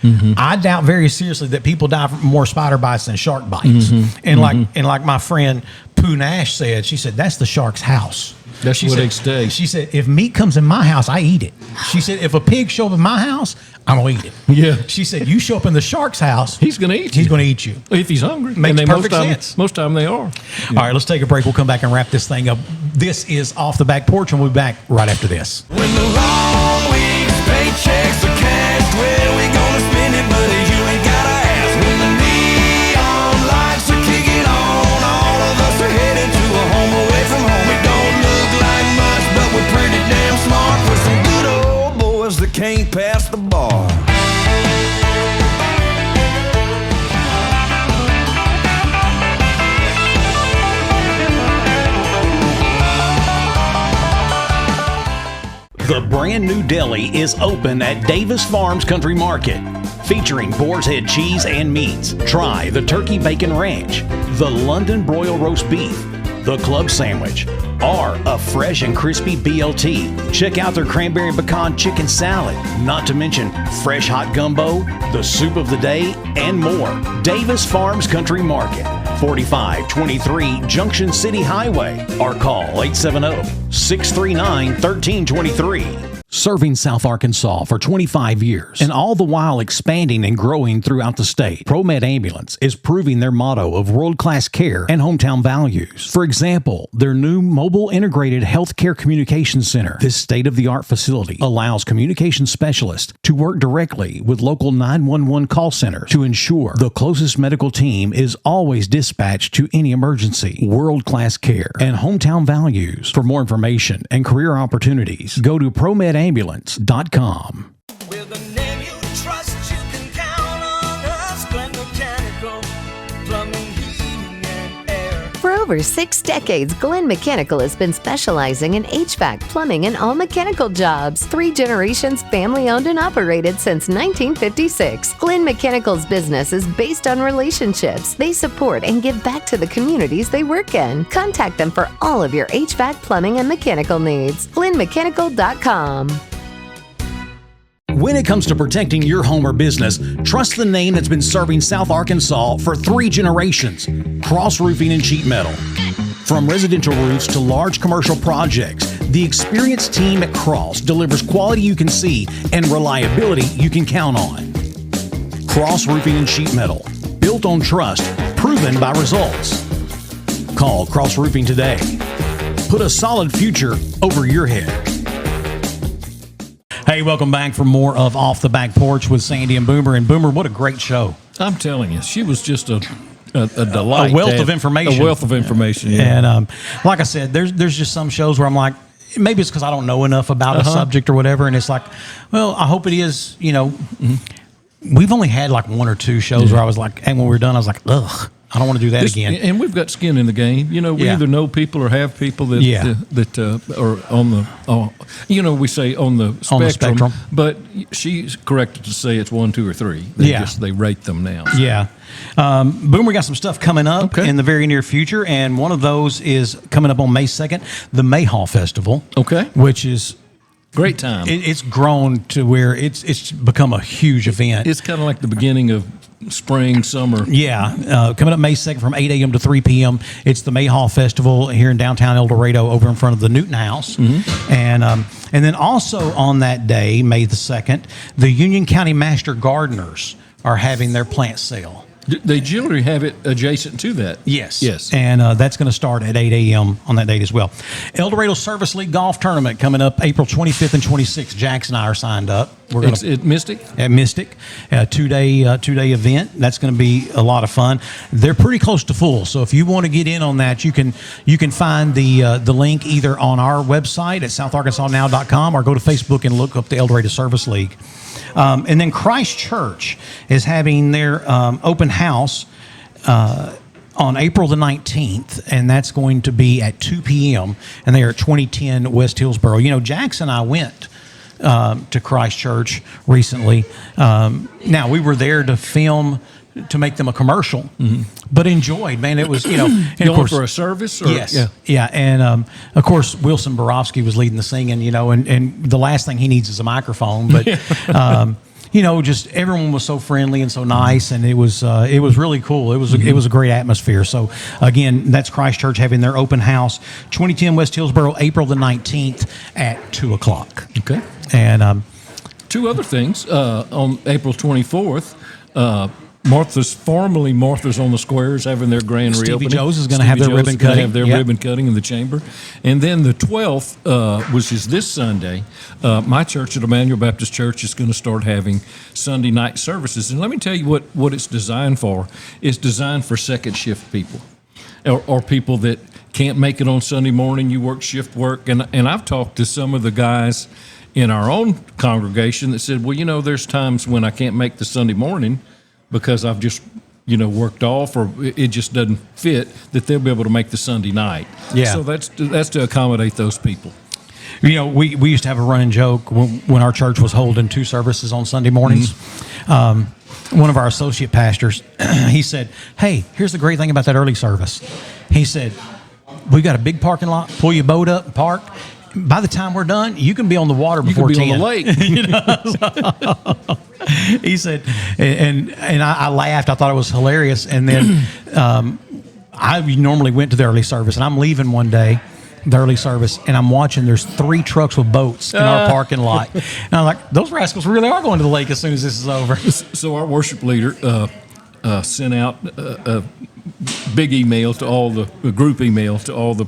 I doubt very seriously that people die from more spider bites than shark bites. And like my friend Pooh Nash said, she said, that's the shark's house. That's where they stay. She said, if meat comes in my house, I eat it. She said, if a pig show up in my house, I'm going to eat it. Yeah. She said, you show up in the shark's house, he's going to eat you. He's going to eat you. If he's hungry. Makes perfect sense. Most time they are. Yeah. All right, let's take a break. We'll come back and wrap this thing up. This is Off the Back Porch, and we'll be back right after this. When the long weeks, paychecks are cashed, where we gonna spend it, buddy? You ain't gotta ask. When the neon lights are kicking on, all of us are headed to a home away from home. It don't look like much, but we're pretty damn smart for some good old boys that can't pass the bar. The brand new deli is open at Davis Farms Country Market, featuring Boar's Head cheese and meats. Try the Turkey Bacon Ranch, the London Broil Roast Beef, the Club Sandwich, or a fresh and crispy BLT. Check out their Cranberry and Pecan Chicken Salad, not to mention fresh hot gumbo, the soup of the day, and more. Davis Farms Country Market, 4523 Junction City Highway, or call 870-639-1323. serving South Arkansas for 25 years, and all the while expanding and growing throughout the state. ProMed Ambulance is proving their motto of world-class care and hometown values. For example, their new mobile integrated healthcare communication center. This state-of-the-art facility allows communication specialists to work directly with local 911 call centers to ensure the closest medical team is always dispatched to any emergency. World-class care and hometown values. For more information and career opportunities, go to ProMedAmbulance.com. With a name you trust, you can count on us. Glen Mechanical, plumbing, heating, and air. For over 6 decades, Glen Mechanical has been specializing in HVAC, plumbing, and all mechanical jobs. 3 generations, family-owned and operated since 1956. Glen Mechanical's business is based on relationships. They support and give back to the communities they work in. Contact them for all of your HVAC, plumbing, and mechanical needs. GlenMechanical.com. When it comes to protecting your home or business, trust the name that's been serving South Arkansas for 3 generations, Cross Roofing and Sheet Metal. From residential roofs to large commercial projects, the experienced team at Cross delivers quality you can see and reliability you can count on. Cross Roofing and Sheet Metal, built on trust, proven by results. Call Cross Roofing today. Put a solid future over your head. Hey, welcome back for more of Off the Back Porch with Sandy and Boomer. And Boomer, what a great show. I'm telling you, she was just a delight. A wealth of information. A wealth of information, yeah. And like I said, there's just some shows where I'm like, maybe it's because I don't know enough about a subject or whatever. And it's like, well, I hope it is, We've only had like 1 or 2 shows where I was like, and when we're done, I was like, ugh. I don't want to do that again. And we've got skin in the game. We either know people or have people that are on the, we say on the spectrum. But she's correct to say it's 1, 2, or 3. They rate them now. Yeah. Boom, we got some stuff coming up in the very near future, and one of those is coming up on May 2nd, the Mayhaw Festival. Okay. Which is great time. It's grown to where it's become a huge event. It's kind of like the beginning of spring, summer. Yeah. Coming up May 2nd from 8 a.m. to 3 p.m. It's the Mayhaw Festival here in downtown El Dorado over in front of the Newton House. Mm-hmm. And then also on that day, May the 2nd, the Union County Master Gardeners are having their plant sale. They generally have it adjacent to that. Yes. And that's going to start at 8 a.m. on that date as well. El Dorado Service League Golf Tournament coming up April 25th and 26th. Jax and I are signed up. It's at Mystic? At Mystic. A two-day event. That's going to be a lot of fun. They're pretty close to full, so if you want to get in on that, you can find the link either on our website at southarkansasnow.com or go to Facebook and look up the El Dorado Service League. And then Christ Church is having their open house on April the 19th, and that's going to be at 2 p.m., and they are at 2010 West Hillsboro. Jackson and I went to Christ Church recently. Now, we were there to film to make them a commercial, but enjoyed, man. It was, and of course, for a service? Or? Yes. Yeah. And, of course, Wilson Borofsky was leading the singing, and the last thing he needs is a microphone, but, just everyone was so friendly and so nice, and it was really cool. It was a great atmosphere. So, again, that's Christ Church having their open house, 2010 West Hillsboro, April the 19th at 2:00. Okay. And 2 other things. On April 24th, formerly Martha's on the Square is having their grand reopening. Stevie Joe's is going to have their ribbon cutting. Ribbon cutting in the chamber. And then the 12th, which is this Sunday, my church at Emmanuel Baptist Church is going to start having Sunday night services. And let me tell you what it's designed for. It's designed for second shift people or people that can't make it on Sunday morning. You work shift work. And I've talked to some of the guys in our own congregation that said, well, there's times when I can't make the Sunday morning because I've just, worked off or it just doesn't fit, that they'll be able to make the Sunday night. Yeah. So that's to accommodate those people. We used to have a running joke when our church was holding 2 services on Sunday mornings. One of our associate pastors, he said, hey, here's the great thing about that early service. He said, we've got a big parking lot, pull your boat up, park. By the time we're done, you can be on the water before 10. You can be on the lake. He said, and I laughed. I thought it was hilarious. And then I normally went to the early service, and I'm leaving one day, the early service, and I'm watching. There's 3 trucks with boats in our parking lot, and I'm like, those rascals really are going to the lake as soon as this is over. So our worship leader sent out a big email to all the group email to all the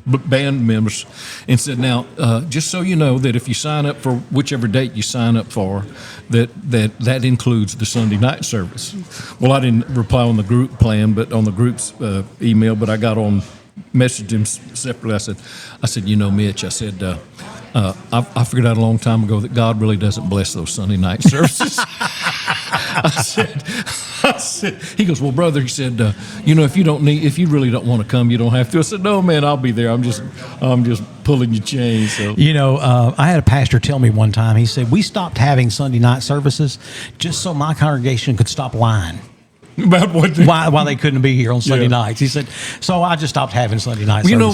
band members and said, now, just so you know that if you sign up for whichever date you sign up for, that includes the Sunday night service. Well, I didn't reply on the group plan, but on the group's email, but I got on, messaged him separately. I said, you know, Mitch, I said, I figured out a long time ago that God really doesn't bless those Sunday night services. I said, he goes, well, brother, he said, you know, if you really don't want to come, you don't have to. I said, no, man, I'll be there. I'm just pulling your chain. So, you know, I had a pastor tell me one time. He said, we stopped having Sunday night services just so my congregation could stop lying about what why they couldn't be here on Sunday nights. He said, so I just stopped having Sunday night services. You know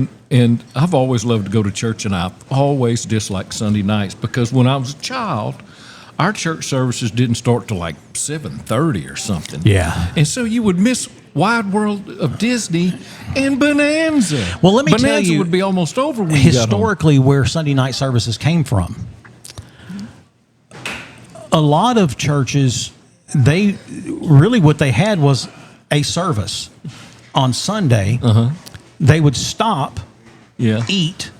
what? And I've always loved to go to church, and I've always disliked Sunday nights because when I was a child, our church services didn't start till like 7:30 or something. Yeah. And so you would miss Wide World of Disney and Bonanza. Well, let me Bonanza tell you, would be almost over when historically where Sunday night services came from. A lot of churches, they really what they had was a service on Sunday. They would stop, eat,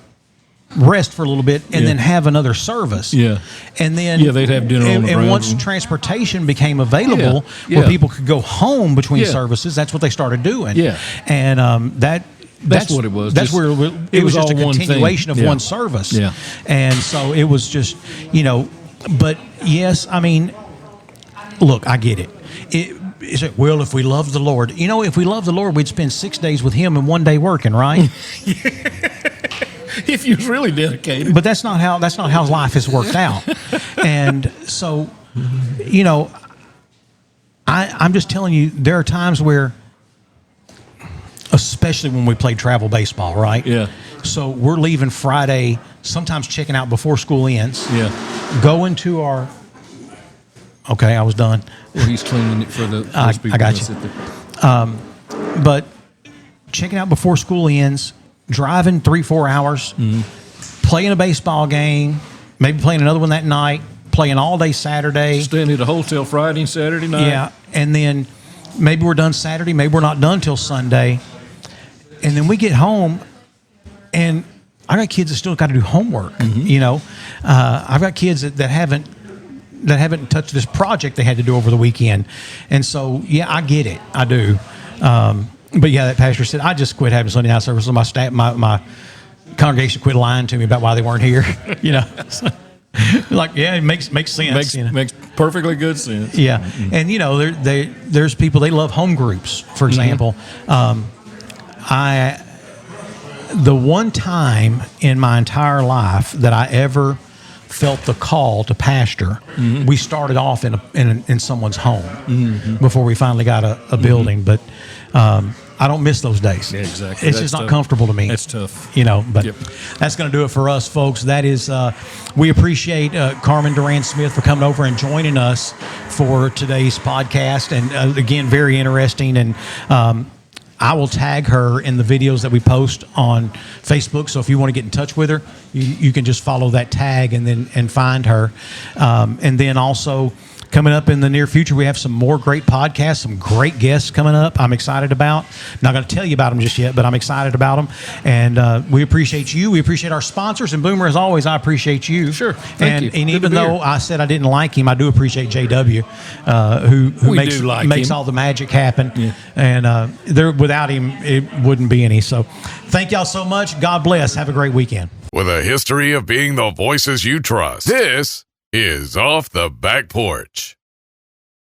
rest for a little bit, and then have another service. And then they'd have dinner on the and ground. once transportation became available where people could go home between services, that's what they started doing. And that's what it was. That's where it was just a all one continuation thing. of one service. Yeah. And so it was just, you know, but yes, I mean, look, I get it. Is it, well, if we love the Lord, you know, if we love the Lord, we'd spend 6 days with Him and 1 day working, right? If you're really dedicated. But that's not how life has worked out. And so, you know, I'm just telling you, there are times where, especially when we played travel baseball, right? Yeah. So we're leaving Friday, sometimes checking out before school ends. Going to our. Okay, I was done. Well, he's cleaning it for the. I got you. But checking out before school ends, driving 3-4 hours, playing a baseball game, maybe playing another one that night, playing all day Saturday. Staying at a hotel Friday and Saturday night. Yeah, and then maybe we're done Saturday, maybe we're not done till Sunday. And then we get home, and I got kids that still got to do homework, you know. I've got kids that haven't touched this project they had to do over the weekend. And so, yeah, I get it. I do. But yeah, that pastor said, I just quit having Sunday night service. My staff, my congregation quit lying to me about why they weren't here. You know, like, yeah, it makes sense. Makes perfectly good sense. Yeah. And, you know, there's people, they love home groups, for example. The one time in my entire life that I ever felt the call to pastor, we started off in someone's home before we finally got a building. But I don't miss those days. Yeah, exactly. It's just not comfortable to me. That's tough. You know, but that's going to do it for us, folks. That is, we appreciate Carmen Duran-Smith for coming over and joining us for today's podcast. And again, very interesting. And I will tag her in the videos that we post on Facebook. So if you want to get in touch with her, you can just follow that tag and find her. And then also coming up in the near future, we have some more great podcasts, some great guests coming up I'm excited about. Not going to tell you about them just yet, but I'm excited about them. And we appreciate you. We appreciate our sponsors. And Boomer, as always, I appreciate you. Sure. Thank you. And even though I said I didn't like him, I do appreciate JW, who makes all the magic happen. Yeah. And without him, it wouldn't be any. So thank y'all so much. God bless. Have a great weekend. With a history of being the voices you trust, this is Off the Back Porch.